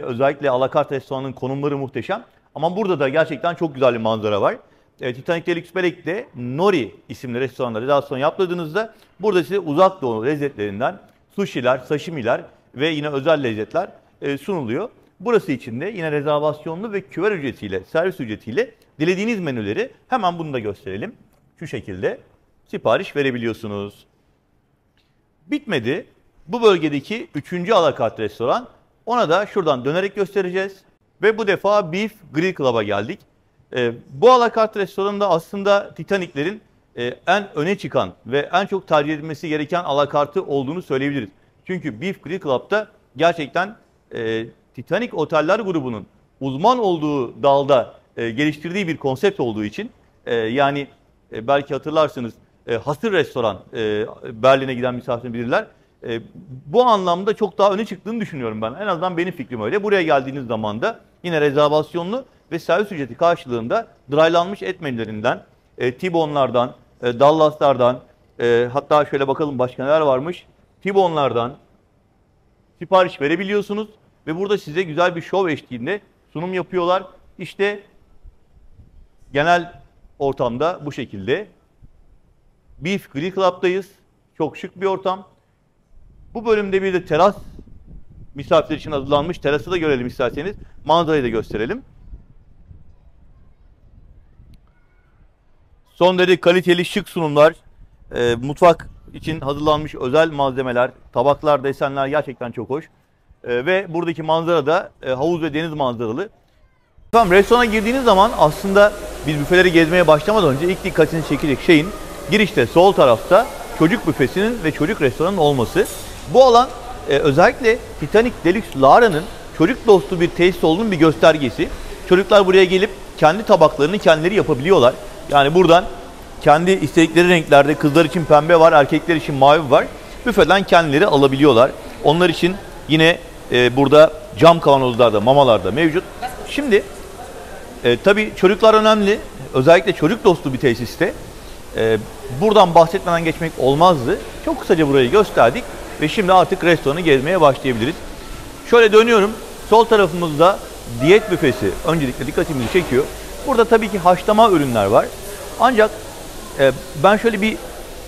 Speaker 1: Özellikle alakart restoranın konumları muhteşem. Ama burada da gerçekten çok güzel bir manzara var. Titanic Deluxe Belek'te Nori isimli restoranda rezervasyon yaptırdığınızda burada size uzak doğu lezzetlerinden sushi'ler, sashimi'ler ve yine özel lezzetler sunuluyor. Burası için de yine rezervasyonlu ve küver ücretiyle, servis ücretiyle dilediğiniz menüleri hemen bunu da gösterelim. Şu şekilde sipariş verebiliyorsunuz. Bitmedi. Bu bölgedeki 3. alakart restoran. Ona da şuradan dönerek göstereceğiz. Ve bu defa Beef Grill Club'a geldik. Bu alakart restoranında aslında Titanic'lerin en öne çıkan ve en çok tercih edilmesi gereken alakartı olduğunu söyleyebiliriz. Çünkü Beef Grill Club'da gerçekten Titanic Oteller grubunun uzman olduğu dalda geliştirdiği bir konsept olduğu için yani belki hatırlarsınız Hasır Restoran Berlin'e giden misafirler bilirler. Bu anlamda çok daha öne çıktığını düşünüyorum ben. En azından benim fikrim öyle. Buraya geldiğiniz zaman da yine rezervasyonlu ve servis ücreti karşılığında drylanmış et menülerinden, T-bone'lardan, Dallas'lardan, hatta şöyle bakalım başka neler varmış. T-bone'lardan sipariş verebiliyorsunuz ve burada size güzel bir şov eşliğinde sunum yapıyorlar. İşte genel ortamda bu şekilde. Beef Grill Club'dayız. Çok şık bir ortam. Bu bölümde bir de teras misafirler için hazırlanmış. Terası da görelim isterseniz. Manzarayı da gösterelim. Son derece kaliteli şık sunumlar. Mutfak için hazırlanmış özel malzemeler, tabaklar, desenler gerçekten çok hoş. Ve buradaki manzara da havuz ve deniz manzaralı. Tamam, restorana girdiğiniz zaman aslında biz büfeleri gezmeye başlamadan önce ilk dikkatinizi çekecek şeyin girişte sol tarafta çocuk büfesinin ve çocuk restoranının olması. Bu alan özellikle Titanic Deluxe Lara'nın çocuk dostu bir tesis olduğunun bir göstergesi. Çocuklar buraya gelip kendi tabaklarını kendileri yapabiliyorlar. Yani buradan kendi istedikleri renklerde kızlar için pembe var, erkekler için mavi var. Büfeden kendileri alabiliyorlar. Onlar için yine burada cam kavanozlarda, mamalarda mevcut. Şimdi tabii çocuklar önemli. Özellikle çocuk dostu bir tesiste. Buradan bahsetmeden geçmek olmazdı. Çok kısaca burayı gösterdik ve şimdi artık restoranı gezmeye başlayabiliriz. Şöyle dönüyorum. Sol tarafımızda diyet büfesi öncelikle dikkatimizi çekiyor. Burada tabii ki haşlama ürünler var. Ancak ben şöyle bir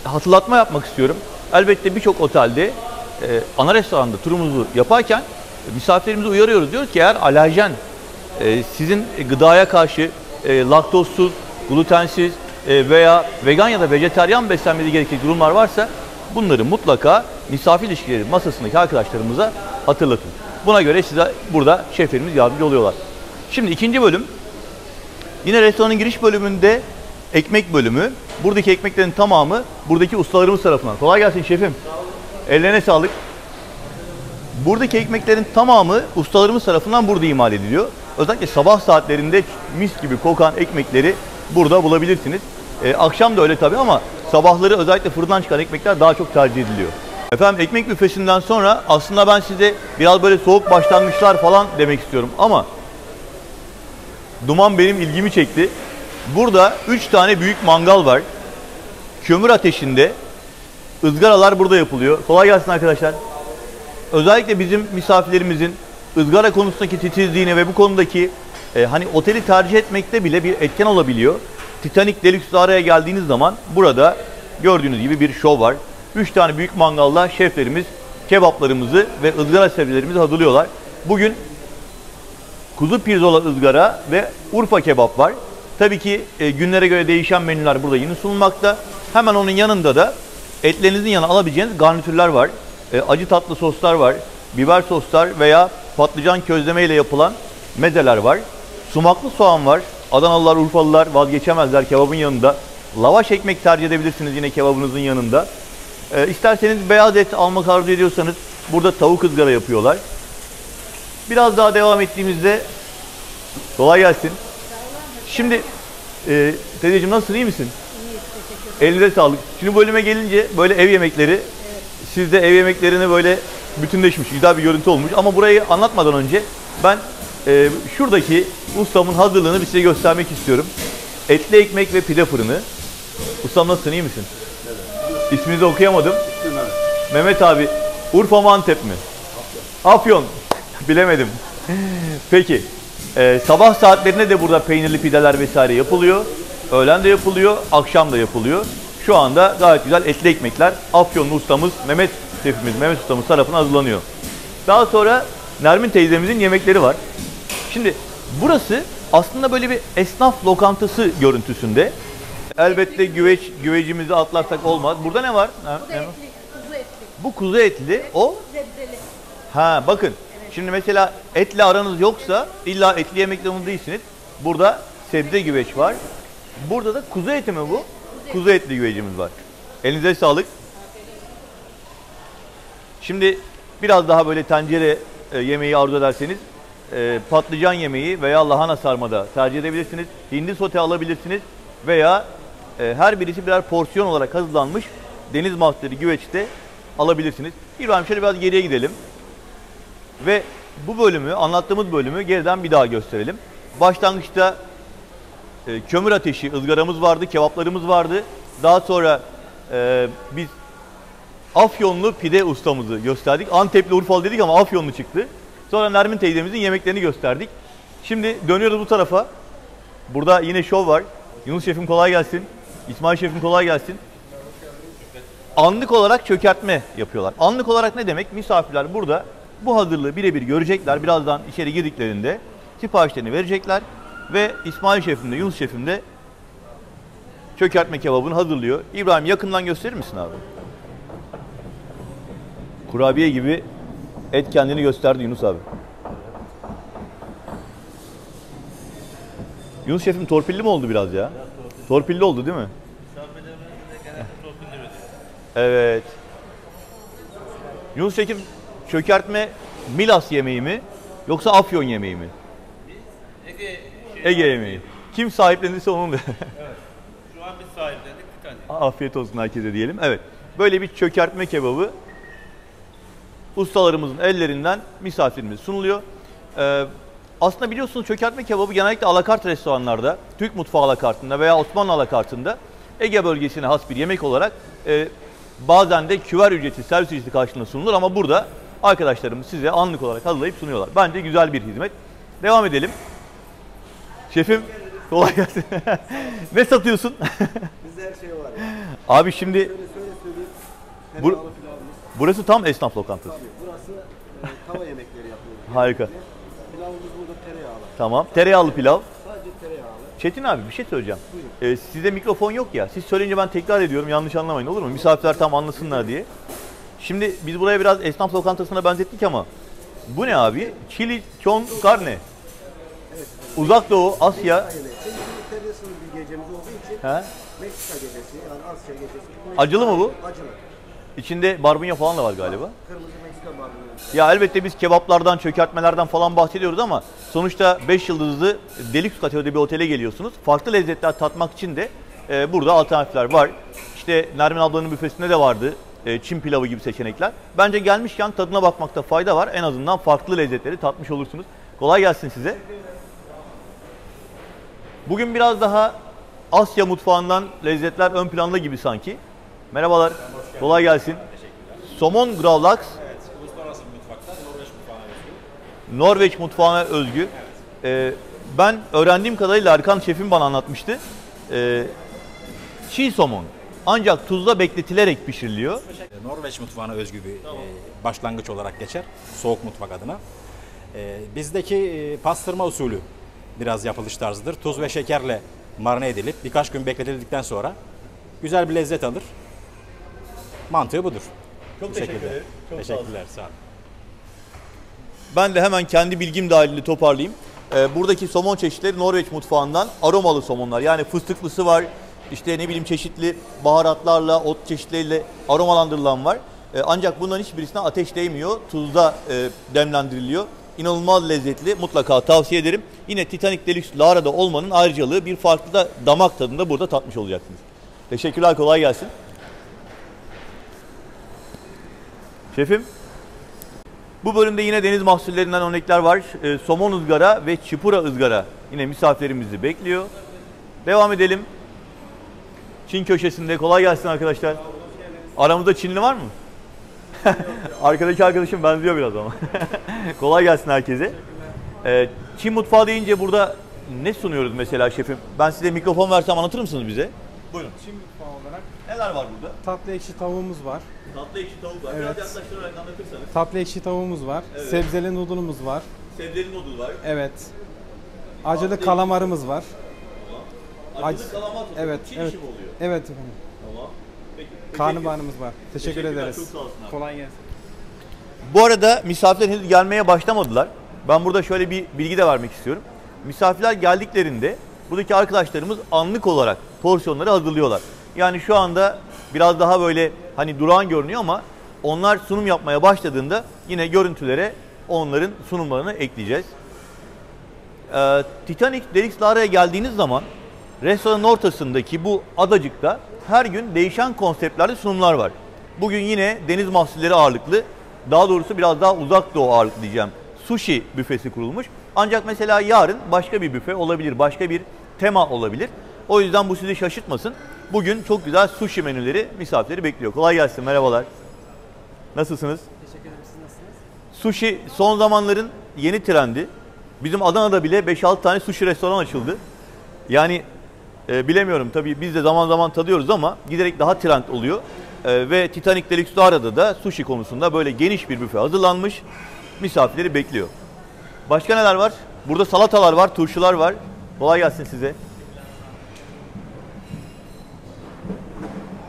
Speaker 1: hatırlatma yapmak istiyorum. Elbette birçok otelde ana restoranda turumuzu yaparken misafirlerimizi uyarıyoruz. Diyoruz ki eğer alerjen, sizin gıdaya karşı laktozsuz, glutensiz veya vegan ya da vejetaryen beslenmesi gerektiği durumlar varsa bunları mutlaka misafir ilişkileri masasındaki arkadaşlarımıza hatırlatın. Buna göre size burada şeflerimiz yardımcı oluyorlar. Şimdi ikinci bölüm. Yine restoranın giriş bölümünde ekmek bölümü. Buradaki ekmeklerin tamamı buradaki ustalarımız tarafından. Kolay gelsin şefim. Ellerine sağlık. Buradaki ekmeklerin tamamı ustalarımız tarafından burada imal ediliyor. Özellikle sabah saatlerinde mis gibi kokan ekmekleri burada bulabilirsiniz. Akşam da öyle tabii ama sabahları özellikle fırından çıkan ekmekler daha çok tercih ediliyor. Efendim ekmek büfesinden sonra aslında ben size biraz böyle soğuk başlangıçlar falan demek istiyorum ama duman benim ilgimi çekti. Burada 3 tane büyük mangal var. Kömür ateşinde ızgaralar burada yapılıyor. Kolay gelsin arkadaşlar. Özellikle bizim misafirlerimizin ızgara konusundaki titizliğine ve bu konudaki hani oteli tercih etmekte bile bir etken olabiliyor. Titanic Deluxe Lara'ya geldiğiniz zaman burada gördüğünüz gibi bir şov var. 3 tane büyük mangalla şeflerimiz kebaplarımızı ve ızgara sebzelerimizi hazırlıyorlar. Bugün kuzu pirzola ızgara ve Urfa kebap var. Tabii ki günlere göre değişen menüler burada yine sunulmakta. Hemen onun yanında da etlerinizin yanına alabileceğiniz garnitürler var. Acı tatlı soslar var. Biber soslar veya patlıcan közleme ile yapılan mezeler var. Sumaklı soğan var. Adanalılar, Urfalılar vazgeçemezler kebabın yanında. Lavaş ekmek tercih edebilirsiniz yine kebabınızın yanında. İsterseniz beyaz et almak arzu ediyorsanız burada tavuk ızgara yapıyorlar. Biraz daha devam ettiğimizde Kolay gelsin. Şimdi teyzeciğim nasılsın, iyi misin?
Speaker 3: İyi, teşekkür ederim.
Speaker 1: Elinize sağlık. Şimdi bu bölüme gelince böyle ev yemekleri, sizde ev yemeklerini böyle bütünleşmiş, güzel bir görüntü olmuş. Ama burayı anlatmadan önce ben şuradaki ustamın hazırlığını bir size göstermek istiyorum. Etli ekmek ve pide fırını. Ustam nasılsın, iyi misin? Evet. İsminizi okuyamadım. Mehmet abi, Urfa mı Antep mi? Afyon. Bilemedim. Peki. Sabah saatlerinde de burada peynirli pideler vesaire yapılıyor. Öğlen de yapılıyor, akşam da yapılıyor. Şu anda gayet güzel etli ekmekler Afyonlu ustamız Mehmet şefimiz, Mehmet ustamız tarafından hazırlanıyor. Daha sonra Nermin teyzemizin yemekleri var. Şimdi burası aslında böyle bir esnaf lokantası görüntüsünde. Elbette güvecimizi atlarsak olmaz. Burada ne var?
Speaker 3: Bu da etli, kuzu etli.
Speaker 1: Bu kuzu etli, o
Speaker 3: Zebzeli.
Speaker 1: ha bakın. Şimdi mesela etle aranız yoksa illa etli yemek zorunda değilsiniz. Burada sebze güveç var. Burada da kuzu eti mi bu? Kuzu etli güvecimiz var. Elinize sağlık. Şimdi biraz daha böyle tencere yemeği arzu ederseniz patlıcan yemeği veya lahana sarmada tercih edebilirsiniz. Hindi sote alabilirsiniz veya her birisi birer porsiyon olarak hazırlanmış deniz mahsulü güveçte alabilirsiniz. İbrahim şöyle biraz geriye gidelim. Ve bu bölümü, anlattığımız bölümü geriden bir daha gösterelim. Başlangıçta kömür ateşi, ızgaramız vardı, kebaplarımız vardı. Daha sonra biz Afyonlu pide ustamızı gösterdik. Antepli, Urfalı dedik ama Afyonlu çıktı. Sonra Nermin teyzemizin yemeklerini gösterdik. Şimdi dönüyoruz bu tarafa. Burada yine şov var. Yunus şefim kolay gelsin. İsmail şefim kolay gelsin. Anlık olarak çökertme yapıyorlar. Anlık olarak ne demek? Misafirler burada bu hazırlığı birebir görecekler. Birazdan içeri girdiklerinde siparişlerini verecekler. Ve İsmail şefim de Yunus şefim de çökertme kebabını hazırlıyor. İbrahim yakından gösterir misin abi? Kurabiye gibi et kendini gösterdi Yunus abi. Yunus şefim torpilli mi oldu biraz ya? Torpilli oldu değil mi? Evet. Yunus şefim çökertme Milas yemeği mi yoksa Afyon yemeği mi? Ege yemeği. Kim sahiplenirse onun da.
Speaker 7: Evet. Şu an biz sahiplendik bir tane.
Speaker 1: Afiyet olsun herkese diyelim. Evet. Böyle bir çökertme kebabı ustalarımızın ellerinden misafirimize sunuluyor. Aslında biliyorsunuz çökertme kebabı genellikle alakart restoranlarda, Türk mutfağı alakartında veya Osmanlı alakartında Ege bölgesine has bir yemek olarak bazen de küver ücreti, servis ücreti karşılığında sunulur ama burada arkadaşlarımız size anlık olarak hazırlayıp sunuyorlar. Bence güzel bir hizmet. Devam edelim. Şefim kolay gelsin. Ne satıyorsun?
Speaker 8: Bizde her şey var ya.
Speaker 1: Abi şimdi
Speaker 8: Söyleyeyim. Tereyağlı pilavımız.
Speaker 1: burası tam esnaf lokantası.
Speaker 8: Tabii burası tava yemekleri yapıyoruz.
Speaker 1: Harika.
Speaker 8: Pilavımız burada tereyağlı.
Speaker 1: Tamam. Tereyağlı pilav.
Speaker 8: Sadece tereyağlı.
Speaker 1: Çetin abi bir şey söyleyeceğim. Sizde mikrofon yok ya. Siz söyleyince ben tekrar ediyorum. Yanlış anlamayın olur mu? Misafirler tam anlasınlar diye. Şimdi biz buraya biraz esnaf lokantasına benzettik ama bu ne abi? Chili con carne. Uzak Doğu, Asya.
Speaker 8: Yemeği. Çünkü terbiyesiz bir gecemiz olduğu için
Speaker 1: He?
Speaker 8: Meksika gecesi yani Asya gecesi.
Speaker 1: Acılı mı bu?
Speaker 8: Acılı.
Speaker 1: İçinde barbunya falan da var galiba.
Speaker 8: Kırmızı Meksika barbunya.
Speaker 1: Ya elbette biz kebaplardan, çökertmelerden falan bahsediyoruz ama sonuçta 5 yıldızlı deluxe kategoride bir otele geliyorsunuz. Farklı lezzetler tatmak için de burada alternatifler var. İşte Nermin ablanın büfesinde de vardı. Çin pilavı gibi seçenekler. Bence gelmişken tadına bakmakta fayda var. En azından farklı lezzetleri tatmış olursunuz. Kolay gelsin size. Bugün biraz daha Asya mutfağından lezzetler ön planda gibi sanki. Merhabalar. Kolay gelsin. Somon gravlax.
Speaker 7: Evet, uluslararası bir mutfakta Norveç mutfağına özgü.
Speaker 1: Norveç mutfağına özgü. Ben öğrendiğim kadarıyla Erkan şefim bana anlatmıştı. Çiğ somon. Ancak tuzla bekletilerek pişiriliyor.
Speaker 7: Norveç mutfağına özgü bir başlangıç olarak geçer. Soğuk mutfak adına. Bizdeki pastırma usulü biraz yapılış tarzıdır. Tuz ve şekerle marine edilip birkaç gün bekletildikten sonra güzel bir lezzet alır. Mantığı budur.
Speaker 1: Çok
Speaker 7: Bu
Speaker 1: teşekkür
Speaker 7: şekilde.
Speaker 1: ederim. Çok sağ olun.
Speaker 7: Teşekkürler. Sağ olun.
Speaker 1: Ben de hemen kendi bilgim dahilinde toparlayayım. Buradaki somon çeşitleri Norveç mutfağından aromalı somonlar. Yani fıstıklısı var, işte ne bileyim çeşitli baharatlarla, ot çeşitleriyle aromalandırılan var. Ancak bunların hiçbirisine ateş değmiyor, tuzda demlendiriliyor. inanılmaz lezzetli. Mutlaka tavsiye ederim. Yine Titanic Deluxe Lara'da olmanın ayrıcalığı bir farklı da damak tadında burada tatmış olacaksınız. Teşekkürler, kolay gelsin. Şefim, bu bölümde yine deniz mahsullerinden örnekler var. Somon ızgara ve çipura ızgara yine misafirlerimizi bekliyor. Devam edelim. Çin köşesinde kolay gelsin arkadaşlar. Aramızda Çinli var mı? Arkadaki arkadaşım benziyor biraz ama. Kolay gelsin herkese. Çin mutfağı deyince burada ne sunuyoruz mesela şefim? Ben size mikrofon versem anlatır mısınız bize? Buyurun.
Speaker 9: Çin mutfağı olarak
Speaker 1: Neler var burada?
Speaker 9: tatlı ekşi tavuğumuz var.
Speaker 1: Tatlı ekşi tavuk var.
Speaker 9: Evet.
Speaker 1: Biraz yaklaştırarak anlatırsanız.
Speaker 9: Tatlı ekşi tavuğumuz var.
Speaker 1: Evet.
Speaker 9: Sebzeli noodle'umuz var.
Speaker 1: Sebzeli noodle var.
Speaker 9: Evet. Acılı kalamarımız var.
Speaker 1: Acılı kalamar sosu.
Speaker 9: Evet,
Speaker 1: Çin
Speaker 9: evet.
Speaker 1: işi mi oluyor?
Speaker 9: Evet efendim.
Speaker 1: Tamam. Peki.
Speaker 9: Karnabaharımız var. Teşekkür
Speaker 1: Teşekkürler,
Speaker 9: ederiz.
Speaker 1: çok sağ olsunlar.
Speaker 9: Kolay gelsin.
Speaker 1: Bu arada misafirler henüz gelmeye başlamadılar. Ben burada şöyle bir bilgi de vermek istiyorum. Misafirler geldiklerinde buradaki arkadaşlarımız anlık olarak porsiyonları hazırlıyorlar. Yani şu anda biraz daha böyle hani durağan görünüyor ama onlar sunum yapmaya başladığında yine görüntülere onların sunumlarını ekleyeceğiz. Titanic Deluxe Lara'ya geldiğiniz zaman restoranın ortasındaki bu adacıkta her gün değişen konseptlerde sunumlar var. Bugün yine deniz mahsulleri ağırlıklı, daha doğrusu biraz daha uzak doğu ağırlıklı diyeceğim. Sushi büfesi kurulmuş. Ancak mesela yarın başka bir büfe olabilir, başka bir tema olabilir. O yüzden bu sizi şaşırtmasın. Bugün çok güzel sushi menüleri misafirleri bekliyor. Kolay gelsin, merhabalar. Nasılsınız?
Speaker 10: Teşekkür ederim. Siz nasılsınız?
Speaker 1: Sushi son zamanların yeni trendi. Bizim Adana'da bile 5-6 tane sushi restoran açıldı. Yani bilemiyorum tabii biz de zaman zaman tadıyoruz ama giderek daha trend oluyor. Ve Titanic Deluxe Lara'da da sushi konusunda böyle geniş bir büfe hazırlanmış. Misafirleri bekliyor. Başka neler var? Burada salatalar var, turşular var. Kolay gelsin size.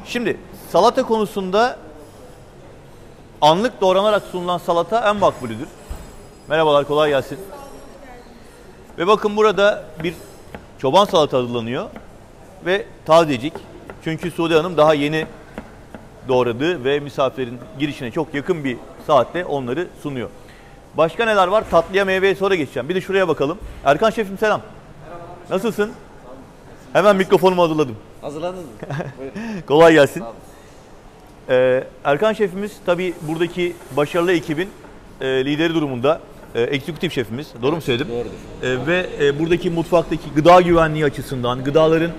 Speaker 1: Şimdi salata konusunda anlık doğranarak sunulan salata en makbulüdür. Merhabalar, kolay gelsin. Ve bakın burada bir çoban salata hazırlanıyor ve tazecik. Çünkü Sude Hanım daha yeni doğradı ve misafirin girişine çok yakın bir saatte onları sunuyor. Başka neler var? Tatlıya, meyveye sonra geçeceğim. Bir de şuraya bakalım. Erkan Şefim selam. Nasılsın? Hemen mikrofonumu hazırladım.
Speaker 6: Hazırladınız mı?
Speaker 1: Kolay gelsin. Erkan Şefimiz tabii buradaki başarılı ekibin lideri durumunda. Eksekutif şefimiz. Doğru mu söyledim?
Speaker 6: Doğrudur.
Speaker 1: Ve buradaki mutfaktaki gıda güvenliği açısından, gıdaların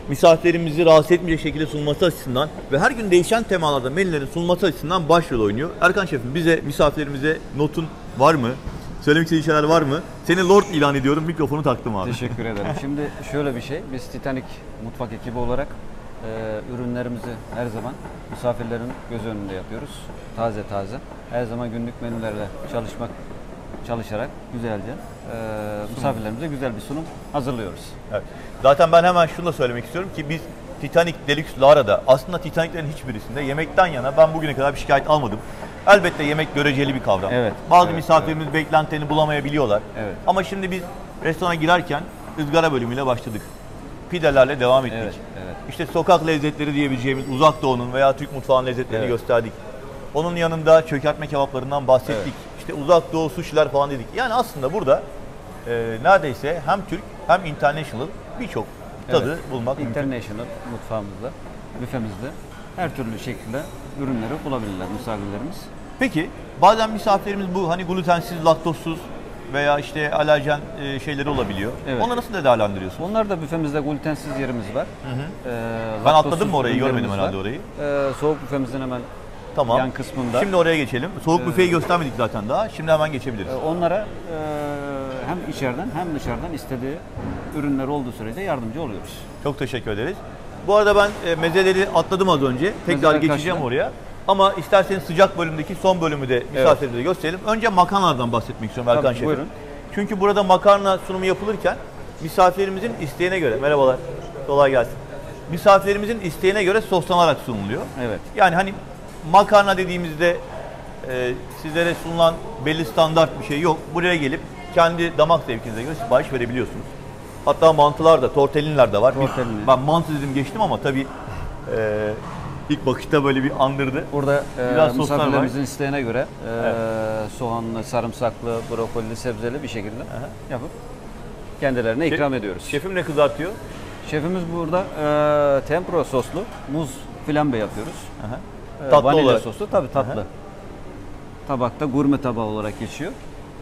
Speaker 1: misafirlerimizi rahatsız etmeyecek şekilde sunulması açısından ve her gün değişen temalarda menülerin sunulması açısından başrol oynuyor. Erkan Şefim, bize, misafirlerimize notun var mı? Söylemek istediğin şeyler var mı? Seni Lord ilan ediyorum. Mikrofonu taktım abi.
Speaker 6: Teşekkür ederim. Şimdi şöyle bir şey. Biz Titanic mutfak ekibi olarak ürünlerimizi her zaman misafirlerin göz önünde yapıyoruz. Taze taze. Her zaman günlük menülerle çalışarak güzelce misafirlerimize güzel bir sunum hazırlıyoruz.
Speaker 1: Evet. Zaten ben hemen şunu da söylemek istiyorum ki biz Titanic Deluxe Lara'da aslında Titanic'lerin hiçbirisinde yemekten yana ben bugüne kadar bir şikayet almadım. Elbette yemek göreceli bir kavram.
Speaker 6: Evet,
Speaker 1: Bazı
Speaker 6: evet,
Speaker 1: misafirimiz beklentilerini bulamayabiliyorlar.
Speaker 6: Evet.
Speaker 1: Ama şimdi biz restorana girerken ızgara bölümüyle başladık. Pidelerle devam ettik.
Speaker 6: Evet, evet.
Speaker 1: İşte sokak lezzetleri diyebileceğimiz Uzak Doğu'nun veya Türk mutfağının lezzetlerini
Speaker 6: Evet.
Speaker 1: gösterdik. Onun yanında çökertme kebaplarından bahsettik.
Speaker 6: Evet.
Speaker 1: İşte Uzak Doğu suşiler falan dedik. Yani aslında burada neredeyse hem Türk hem international birçok tadı bulmak mümkün.
Speaker 6: International mutfağımızda, büfemizde her türlü şekilde ürünleri bulabilirler misafirlerimiz.
Speaker 1: Peki bazen misafirlerimiz bu hani glutensiz, laktozsuz veya işte alerjen şeyleri olabiliyor.
Speaker 6: Evet.
Speaker 1: Onları nasıl değerlendiriyorsun?
Speaker 6: Onlar da büfemizde glutensiz yerimiz var.
Speaker 1: Ben atladım
Speaker 6: Laktozsuz
Speaker 1: mı orayı? Görmedim
Speaker 6: ürünlerimiz
Speaker 1: herhalde
Speaker 6: var.
Speaker 1: orayı.
Speaker 6: Soğuk büfemizin hemen
Speaker 1: Tamam.
Speaker 6: yan kısmında.
Speaker 1: Şimdi oraya geçelim. Soğuk büfeyi göstermedik zaten daha. Şimdi hemen geçebiliriz.
Speaker 6: Onlara hem içeriden hem dışarıdan istediği ürünler olduğu sürece yardımcı oluyoruz.
Speaker 1: Çok teşekkür ederiz. Bu arada ben mezeleri atladım az önce. Tekrar
Speaker 6: Mezeler
Speaker 1: geçeceğim
Speaker 6: kaçtı?
Speaker 1: oraya. Ama isterseniz sıcak bölümdeki son bölümü de misafirlere gösterelim. Önce makarnalardan bahsetmek istiyorum Erkan
Speaker 6: Tabii,
Speaker 1: Şef'im.
Speaker 6: buyurun.
Speaker 1: Çünkü burada makarna sunumu yapılırken misafirlerimizin isteğine göre, merhabalar, kolay gelsin. Misafirlerimizin isteğine göre soslanarak sunuluyor.
Speaker 6: Evet.
Speaker 1: Yani hani makarna dediğimizde sizlere sunulan belli standart bir şey yok. Buraya gelip kendi damak zevkinize göre sipariş verebiliyorsunuz. Hatta mantılar da, tortellinler de var.
Speaker 6: Tortellini.
Speaker 1: Ben mantı dedim geçtim ama tabii İlk bakışta böyle bir andırdı.
Speaker 6: Burada
Speaker 1: Biraz soslar
Speaker 6: misafirlerimizin isteğine göre soğanlı, sarımsaklı, brokolili, sebzeli bir şekilde yapıp kendilerine ikram ediyoruz.
Speaker 1: Şefim ne kızartıyor?
Speaker 6: Şefimiz burada tempura soslu muz flambe yapıyoruz.
Speaker 1: Tatlı
Speaker 6: Vanilya
Speaker 1: olarak.
Speaker 6: soslu, tabii tatlı. Tabakta gurme tabağı olarak geçiyor.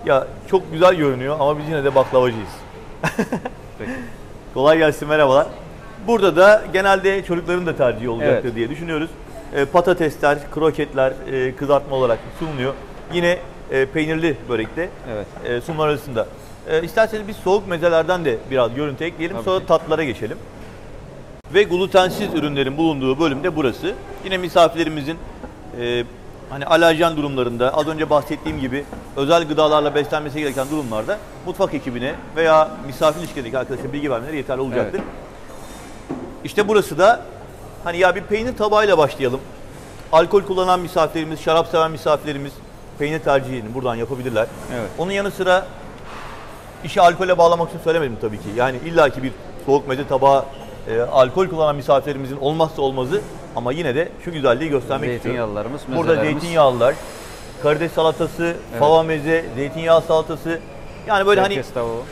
Speaker 1: Ya çok güzel görünüyor ama biz yine de baklavacıyız.
Speaker 6: Peki.
Speaker 1: Kolay gelsin, merhabalar. Burada da genelde çocukların da tercihi olacaktır
Speaker 6: Evet.
Speaker 1: diye düşünüyoruz. Patatesler, kroketler kızartma olarak sunuluyor. Yine peynirli börekte
Speaker 6: Evet.
Speaker 1: sunumlar arasında. İsterseniz biz soğuk mezelerden de biraz görüntü ekleyelim.
Speaker 6: Tabii
Speaker 1: Sonra
Speaker 6: ki.
Speaker 1: tatlılara geçelim. Ve glutensiz ürünlerin bulunduğu bölümde burası. Yine misafirlerimizin hani alerjen durumlarında, az önce bahsettiğim gibi özel gıdalarla beslenmesi gereken durumlarda mutfak ekibine veya misafir ilişkilerindeki arkadaşlara bilgi vermeleri yeterli olacaktır. İşte burası da hani ya bir peynir tabağıyla başlayalım. Alkol kullanan misafirlerimiz, şarap seven misafirlerimiz peynir tercihini buradan yapabilirler.
Speaker 6: Evet.
Speaker 1: Onun yanı sıra işi alkole bağlamak için söylemedim tabii ki. Yani illaki bir soğuk meze tabağı alkol kullanan misafirlerimizin olmazsa olmazı, ama yine de şu güzelliği göstermek istiyorum.
Speaker 6: Zeytinyağlılarımız,
Speaker 1: Burada
Speaker 6: mezelerimiz.
Speaker 1: zeytinyağlılar, karides salatası, fava meze, zeytinyağı salatası. Yani böyle hani
Speaker 6: Herkes tavuğu.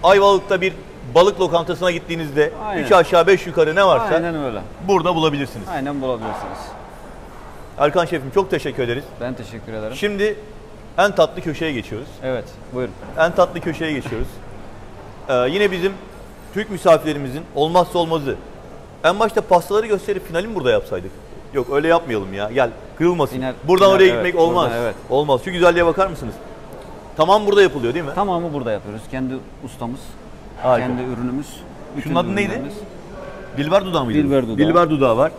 Speaker 1: Ayvalık'ta bir balık lokantasına gittiğinizde
Speaker 6: Aynen.
Speaker 1: 3 aşağı 5 yukarı ne varsa
Speaker 6: Aynen öyle.
Speaker 1: burada bulabilirsiniz.
Speaker 6: Aynen bulabilirsiniz.
Speaker 1: Erkan Şefim çok teşekkür ederiz.
Speaker 6: Ben teşekkür ederim.
Speaker 1: Şimdi en tatlı köşeye geçiyoruz.
Speaker 6: Evet, buyurun.
Speaker 1: En tatlı köşeye geçiyoruz. Yine bizim Türk misafirlerimizin olmazsa olmazı. En başta pastaları gösterip finali mi burada yapsaydık? Yok, öyle yapmayalım ya. Gel, kırılmasın. Buradan
Speaker 6: Final,
Speaker 1: oraya
Speaker 6: evet,
Speaker 1: gitmek olmaz.
Speaker 6: buradan, evet.
Speaker 1: Olmaz. Şu güzelliğe bakar mısınız? Tamam, burada yapılıyor değil mi?
Speaker 6: Tamamı burada yapıyoruz. Kendi ustamız,
Speaker 1: Harika.
Speaker 6: kendi ürünümüz. bütün
Speaker 1: Şunun adı neydi?
Speaker 6: ürünlerimiz.
Speaker 1: Dilber dudağı mıydı?
Speaker 6: Dilber dudağı.
Speaker 1: Dilber dudağı var.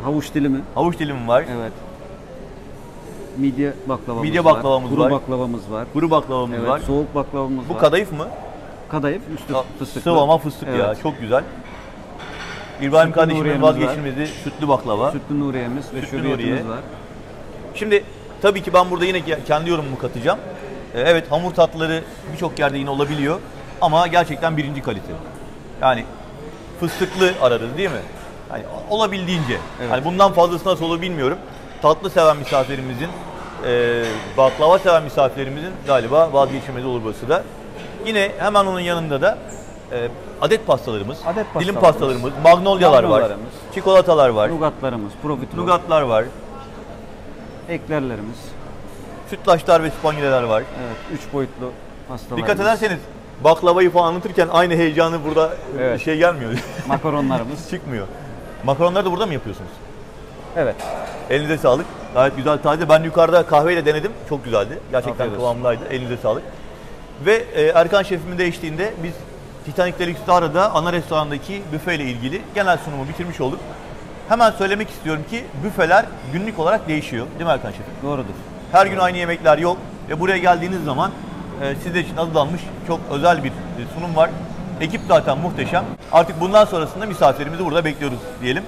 Speaker 6: Havuç dilimi.
Speaker 1: Havuç dilimi var.
Speaker 6: Evet. Midye baklavamız
Speaker 1: Midye
Speaker 6: var.
Speaker 1: baklavamız
Speaker 6: Kuru
Speaker 1: var.
Speaker 6: baklavamız var.
Speaker 1: Kuru baklavamız
Speaker 6: Evet,
Speaker 1: var.
Speaker 6: soğuk baklavamız
Speaker 1: Bu
Speaker 6: var.
Speaker 1: kadayıf mı?
Speaker 6: Kadayıf, üstü fıstıklı.
Speaker 1: Sıvama fıstık ya.
Speaker 6: Evet.
Speaker 1: Çok güzel. İbrahim
Speaker 6: Sütlü
Speaker 1: kardeşimin
Speaker 6: Nuriye'miz var.
Speaker 1: vazgeçilmezi sütlü baklava.
Speaker 6: Sütlü Nuriye'miz ve
Speaker 1: Sütlü
Speaker 6: şöbiyetimiz
Speaker 1: Nuriye.
Speaker 6: var.
Speaker 1: Şimdi tabii ki ben burada yine kendi yorumumu katacağım. Evet, hamur tatlıları birçok yerde yine olabiliyor ama gerçekten birinci kalite. Yani fıstıklı ararız değil mi? Yani olabildiğince.
Speaker 6: Evet.
Speaker 1: Hani bundan fazlası nasıl olur bilmiyorum. Tatlı seven misafirlerimizin, baklava seven misafirlerimizin galiba vazgeçilmezi olur burası da. Yine hemen onun yanında da adet pastalarımız,
Speaker 6: Adet
Speaker 1: dilim
Speaker 6: pastalarımız,
Speaker 1: pastalarımız, magnolyalar var,
Speaker 6: magnolyalarımız,
Speaker 1: çikolatalar var,
Speaker 6: Nugatlarımız, profiterol,
Speaker 1: nugatlar var,
Speaker 6: eklerlerimiz.
Speaker 1: sütlaçlar ve spangileler var.
Speaker 6: Evet, 3 boyutlu pastalarımız.
Speaker 1: Dikkat ederseniz baklavayı falan anlatırken aynı heyecanı burada
Speaker 6: Evet.
Speaker 1: şey gelmiyor.
Speaker 6: Makaronlarımız.
Speaker 1: Çıkmıyor. Makaronları da burada mı yapıyorsunuz?
Speaker 6: Evet.
Speaker 1: Elinize sağlık. Gayet güzel, taze. Ben yukarıda kahveyle denedim. Çok güzeldi. Gerçekten
Speaker 6: Afiyet olsun.
Speaker 1: kıvamlıydı. Elinize sağlık. Ve Erkan Şefimin de eşliğinde biz Titanic Deluxe Stara'da ana restorandaki büfe ile ilgili genel sunumu bitirmiş olduk. Hemen söylemek istiyorum ki büfeler günlük olarak değişiyor. Değil mi Erkan Şefim?
Speaker 6: Doğrudur.
Speaker 1: Her gün aynı yemekler yok ve buraya geldiğiniz zaman sizler için hazırlanmış çok özel bir sunum var. Ekip zaten muhteşem. Artık bundan sonrasında misafirlerimizi burada bekliyoruz diyelim.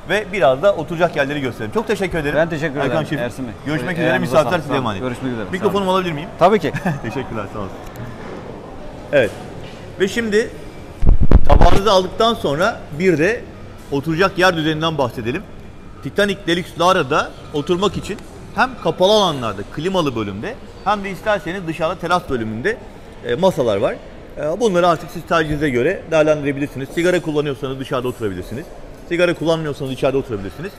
Speaker 1: Ve biraz da oturacak yerleri gösterelim. Çok teşekkür ederim.
Speaker 6: Ben teşekkür ederim
Speaker 1: Erkan Şefim.
Speaker 6: Ersin Bey.
Speaker 1: Görüşmek üzere,
Speaker 6: Ayağınıza
Speaker 1: misafirler
Speaker 6: sağlık.
Speaker 1: size emanet.
Speaker 6: Görüşmek üzere.
Speaker 1: Mikrofonumu alabilir miyim?
Speaker 6: Tabii ki.
Speaker 1: Teşekkürler, sağ olun. Evet. Ve şimdi tabağınızı aldıktan sonra bir de oturacak yer düzeninden bahsedelim. Titanic Deluxe Lara'da oturmak için hem kapalı alanlarda, klimalı bölümde hem de isterseniz dışarıda teras bölümünde masalar var. Bunları artık siz tercihinize göre değerlendirebilirsiniz. Sigara kullanıyorsanız dışarıda oturabilirsiniz. Sigara kullanmıyorsanız içeride oturabilirsiniz.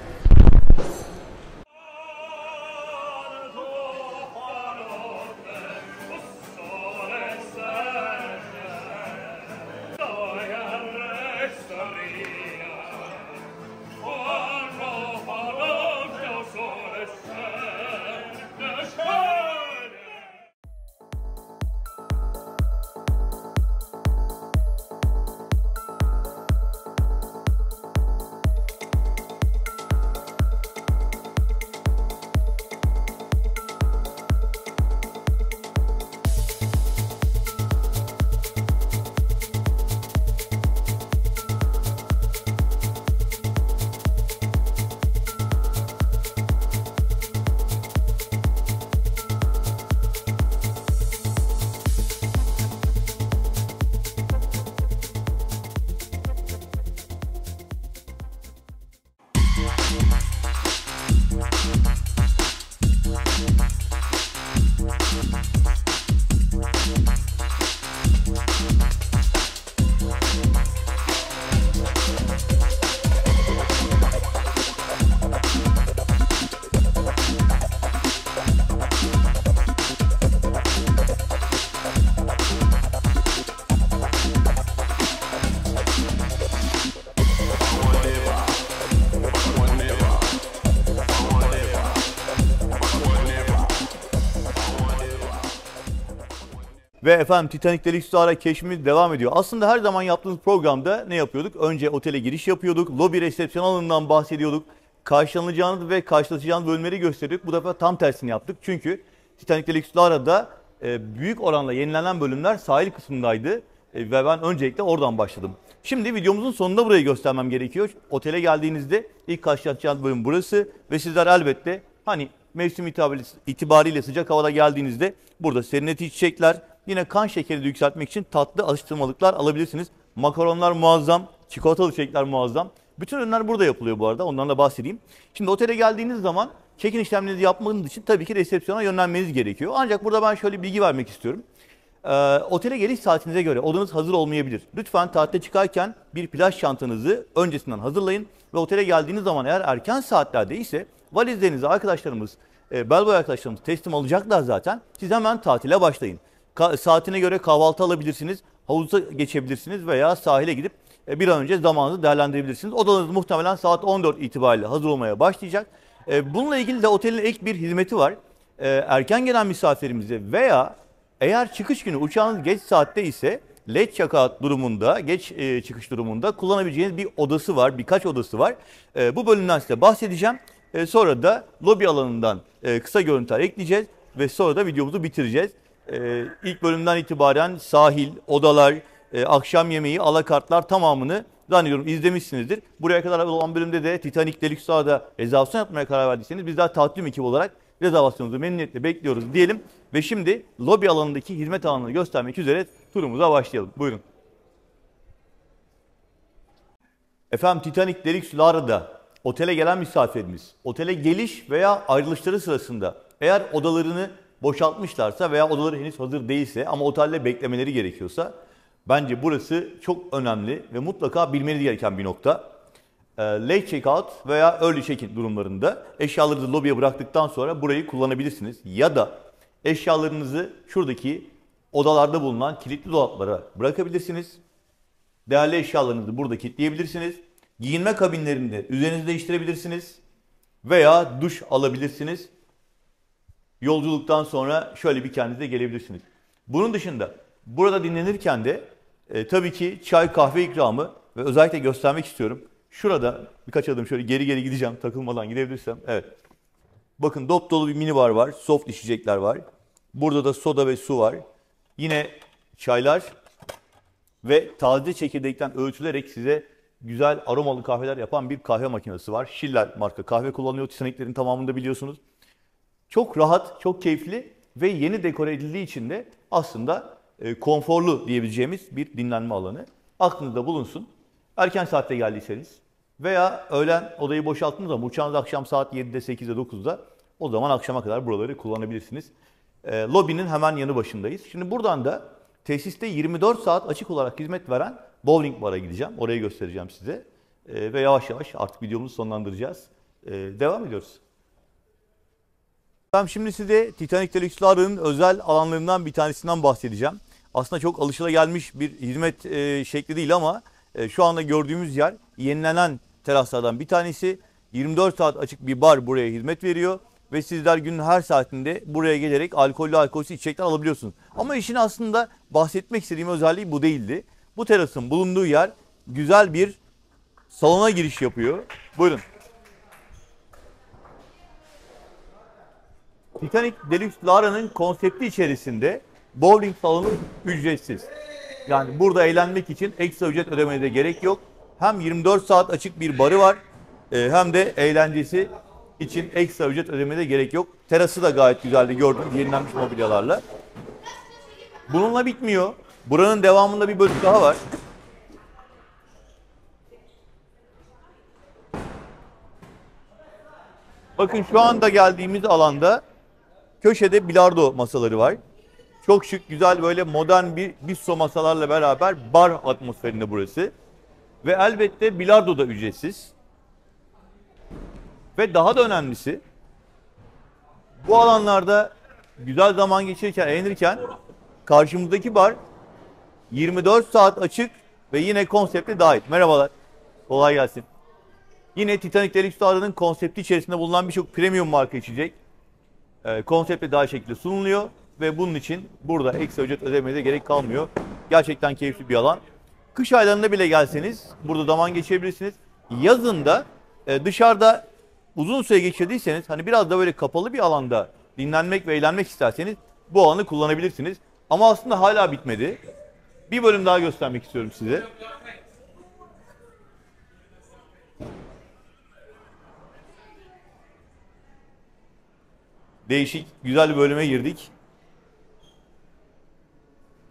Speaker 1: Ve efendim Titanic Deluxe Lara keşfimiz devam ediyor. Aslında her zaman yaptığımız programda ne yapıyorduk? Önce otele giriş yapıyorduk. Lobi resepsiyon alanından bahsediyorduk. Karşılanacağınız ve karşılaşacağınız bölümleri gösteriyorduk. Bu defa tam tersini yaptık. Çünkü Titanic Deluxe Lara'da büyük oranla yenilenen bölümler sahil kısmındaydı. Ve ben öncelikle oradan başladım. Şimdi videomuzun sonunda burayı göstermem gerekiyor. Otele geldiğinizde ilk karşılaşacağınız bölüm burası. Ve sizler elbette hani mevsim itibariyle sıcak havada geldiğinizde burada serinletici içecekler, yine kan şekeri de yükseltmek için tatlı atıştırmalıklar alabilirsiniz. Makaronlar muazzam, çikolatalı içecekler muazzam. Bütün ürünler burada yapılıyor bu arada, ondan da bahsedeyim. Şimdi otele geldiğiniz zaman check-in işlemlerinizi yapmanız için tabii ki resepsiyona yönlenmeniz gerekiyor. Ancak burada ben şöyle bilgi vermek istiyorum. Otele geliş saatinize göre odanız hazır olmayabilir. Lütfen tatile çıkarken bir plaj çantanızı öncesinden hazırlayın ve otele geldiğiniz zaman eğer erken saatlerde ise valizlerinizi arkadaşlarımız, bellboy arkadaşlarımız teslim alacaklar zaten. Siz hemen tatile başlayın. Saatine göre kahvaltı alabilirsiniz, havuza geçebilirsiniz veya sahile gidip bir an önce zamanınızı değerlendirebilirsiniz. Odanız muhtemelen saat 14 itibariyle hazır olmaya başlayacak. Bununla ilgili de otelin ek bir hizmeti var. Erken gelen misafirimize veya eğer çıkış günü uçağınız geç saatte ise late check-out durumunda, geç çıkış durumunda kullanabileceğiniz bir odası var, birkaç odası var. Bu bölümden size bahsedeceğim. Sonra da lobi alanından kısa görüntüler ekleyeceğiz ve sonra da videomuzu bitireceğiz. İlk bölümden itibaren sahil, odalar, akşam yemeği, alakartlar tamamını zannediyorum izlemişsinizdir. Buraya kadar olan bölümde de Titanic Deluxe Lara'da rezervasyon yapmaya karar verdiyseniz bizler tatil ekibi olarak rezervasyonunuzu memnuniyetle bekliyoruz diyelim. Ve şimdi lobi alanındaki hizmet alanını göstermek üzere turumuza başlayalım. Buyurun. Efendim Titanic Deluxe Lara'da otele gelen misafirimiz, otele geliş veya ayrılışları sırasında eğer odalarını boşaltmışlarsa veya odaları henüz hazır değilse ama otelde beklemeleri gerekiyorsa bence burası çok önemli ve mutlaka bilmeniz gereken bir nokta. Late check-out veya early check-in durumlarında eşyalarınızı lobiye bıraktıktan sonra burayı kullanabilirsiniz. Ya da eşyalarınızı şuradaki odalarda bulunan kilitli dolaplara bırakabilirsiniz. Değerli eşyalarınızı burada kilitleyebilirsiniz. Giyinme kabinlerinde üzerinizi değiştirebilirsiniz. Veya duş alabilirsiniz. Yolculuktan sonra şöyle bir kendinize gelebilirsiniz. Bunun dışında burada dinlenirken de tabii ki çay kahve ikramı ve özellikle göstermek istiyorum. Şurada birkaç adım şöyle geri geri gideceğim takılmadan gidebilirsem. Evet. Bakın dop dolu bir mini bar var. Soft içecekler var. Burada da soda ve su var. Yine çaylar ve taze çekirdekten öğütülerek size güzel aromalı kahveler yapan bir kahve makinesi var. Schiller marka kahve kullanıyor. Titanic'lerin tamamında biliyorsunuz. Çok rahat, çok keyifli ve yeni dekore edildiği için de aslında konforlu diyebileceğimiz bir dinlenme alanı. Aklınızda bulunsun. Erken saatte geldiyseniz veya öğlen odayı boşalttınız ama uçağınız akşam saat 7'de, 8'de, 9'da o zaman akşama kadar buraları kullanabilirsiniz. Lobinin hemen yanı başındayız. Şimdi buradan da tesiste 24 saat açık olarak hizmet veren bowling bara gideceğim. Orayı göstereceğim size. Ve yavaş yavaş artık videomuzu sonlandıracağız. Devam ediyoruz. Ben şimdi size Titanic Deluxe Lara'nın özel alanlarından bir tanesinden bahsedeceğim. Aslında çok alışılagelmiş bir hizmet şekli değil ama şu anda gördüğümüz yer yenilenen teraslardan bir tanesi. 24 saat açık bir bar buraya hizmet veriyor. Ve sizler günün her saatinde buraya gelerek alkollü alkolsüz içecekler alabiliyorsunuz. Ama işin aslında bahsetmek istediğim özelliği bu değildi. Bu terasın bulunduğu yer güzel bir salona giriş yapıyor. Buyurun. Titanic Deluxe Lara'nın konsepti içerisinde bowling salonu ücretsiz. Yani burada eğlenmek için ekstra ücret ödemenize gerek yok. Hem 24 saat açık bir barı var hem de eğlencesi için ekstra ücret ödemenize gerek yok. Terası da gayet güzeldi gördüğünüz yenilenmiş mobilyalarla. Bununla bitmiyor. Buranın devamında bir bölüm daha var. Bakın şu anda geldiğimiz alanda köşede bilardo masaları var. Çok şık, güzel böyle modern bir bistro masalarla beraber bar atmosferinde burası. Ve elbette bilardo da ücretsiz. Ve daha da önemlisi bu alanlarda güzel zaman geçirirken, eğlenirken karşımızdaki bar 24 saat açık ve yine konsepte dahil. Merhabalar, kolay gelsin. Yine Titanic Deluxe Lara'nın konsepti içerisinde bulunan birçok premium marka içecek konsepte daha şekilde sunuluyor. ve bunun için burada ekstra ücret ödemeye de gerek kalmıyor. Gerçekten keyifli bir alan. Kış aylarında bile gelseniz burada zaman geçirebilirsiniz. Yazında dışarıda uzun süre geçirdiyseniz hani biraz da böyle kapalı bir alanda dinlenmek ve eğlenmek isterseniz bu alanı kullanabilirsiniz. Ama aslında hala bitmedi. Bir bölüm daha göstermek istiyorum size. Değişik, güzel bir bölüme girdik.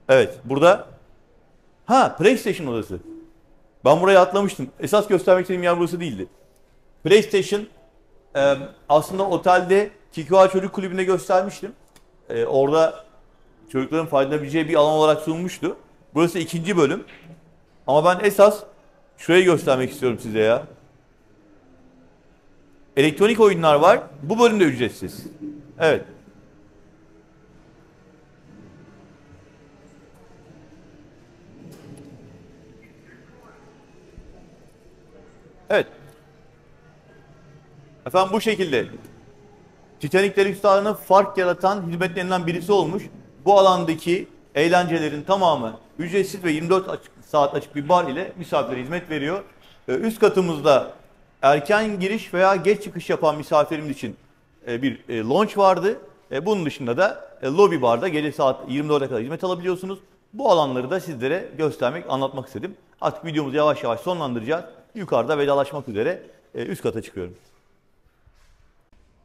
Speaker 1: Evet, burada PlayStation odası. Ben buraya atlamıştım. Esas göstermek istediğim yer burası değildi. PlayStation aslında otelde KQA Çocuk Kulübü'nde göstermiştim. Orada çocukların faydalanabileceği bir alan olarak sunulmuştu. Burası ikinci bölüm. Ama ben esas şurayı göstermek istiyorum size ya. Elektronik oyunlar var. Bu bölümde ücretsiz. Evet. Evet. Efendim bu şekilde Titanic Deluxe Star'ın fark yaratan hizmetlerinden birisi olmuş. Bu alandaki eğlencelerin tamamı ücretsiz ve 24 saat açık bir bar ile misafirlere hizmet veriyor. Üst katımızda erken giriş veya geç çıkış yapan misafirimiz için bir lounge vardı. Bunun dışında da lobby barda gece saat 24'e kadar hizmet alabiliyorsunuz. Bu alanları da sizlere göstermek, anlatmak istedim. Artık videomuzu yavaş yavaş sonlandıracağız. Yukarıda vedalaşmak üzere üst kata çıkıyorum.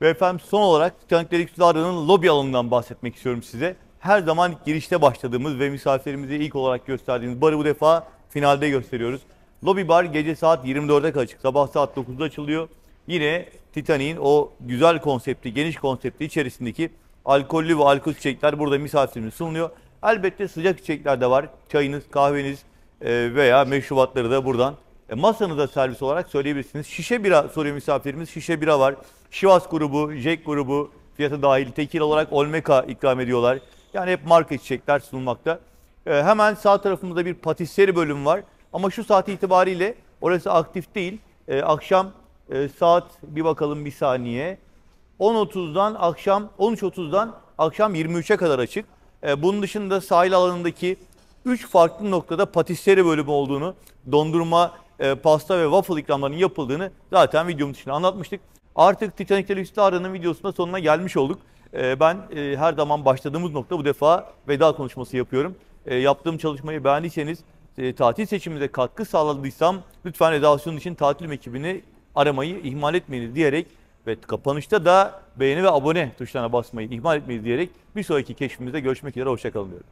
Speaker 1: Ve efendim son olarak Titanic Deluxe Star'ın lobi alanından bahsetmek istiyorum size. Her zaman girişte başladığımız ve misafirlerimize ilk olarak gösterdiğimiz barı bu defa finalde gösteriyoruz. Lobi bar gece saat 24'e kadar açık. Sabah saat 9'da açılıyor. Yine Titanic'in o güzel konsepti, geniş konsepti içerisindeki alkollü ve alkolsüz içecekler burada misafirlerimize sunuluyor. Elbette sıcak içecekler de var. Çayınız, kahveniz veya meşrubatları da buradan masanıza servis olarak söyleyebilirsiniz. Şişe bira soruyor misafirimiz. Şişe bira var. Şivas grubu, Jack grubu fiyatı dahil tekil olarak Olmeca ikram ediyorlar. Yani hep marka içecekler sunulmakta. Hemen sağ tarafımızda bir patisserie bölüm var. Ama şu saat itibariyle orası aktif değil. Akşam saat bir bakalım bir saniye. 10.30'dan akşam 13.30'dan akşam 23'e kadar açık. Bunun dışında sahil alanındaki 3 farklı noktada patisserie bölümü olduğunu, dondurma, pasta ve waffle ikramlarının yapıldığını zaten videomun içinde anlatmıştık. Artık Titanic Deluxe Star'ın videosunun sonuna gelmiş olduk. Ben her zaman başladığımız nokta bu defa veda konuşması yapıyorum. Yaptığım çalışmayı beğendiyseniz, tatil seçimimize katkı sağladıysam lütfen rezervasyon için tatil ekibini aramayı ihmal etmeyiniz diyerek ve kapanışta da beğeni ve abone tuşlarına basmayı ihmal etmeyiz diyerek bir sonraki keşfimizde görüşmek üzere. Hoşça kalın diyorum.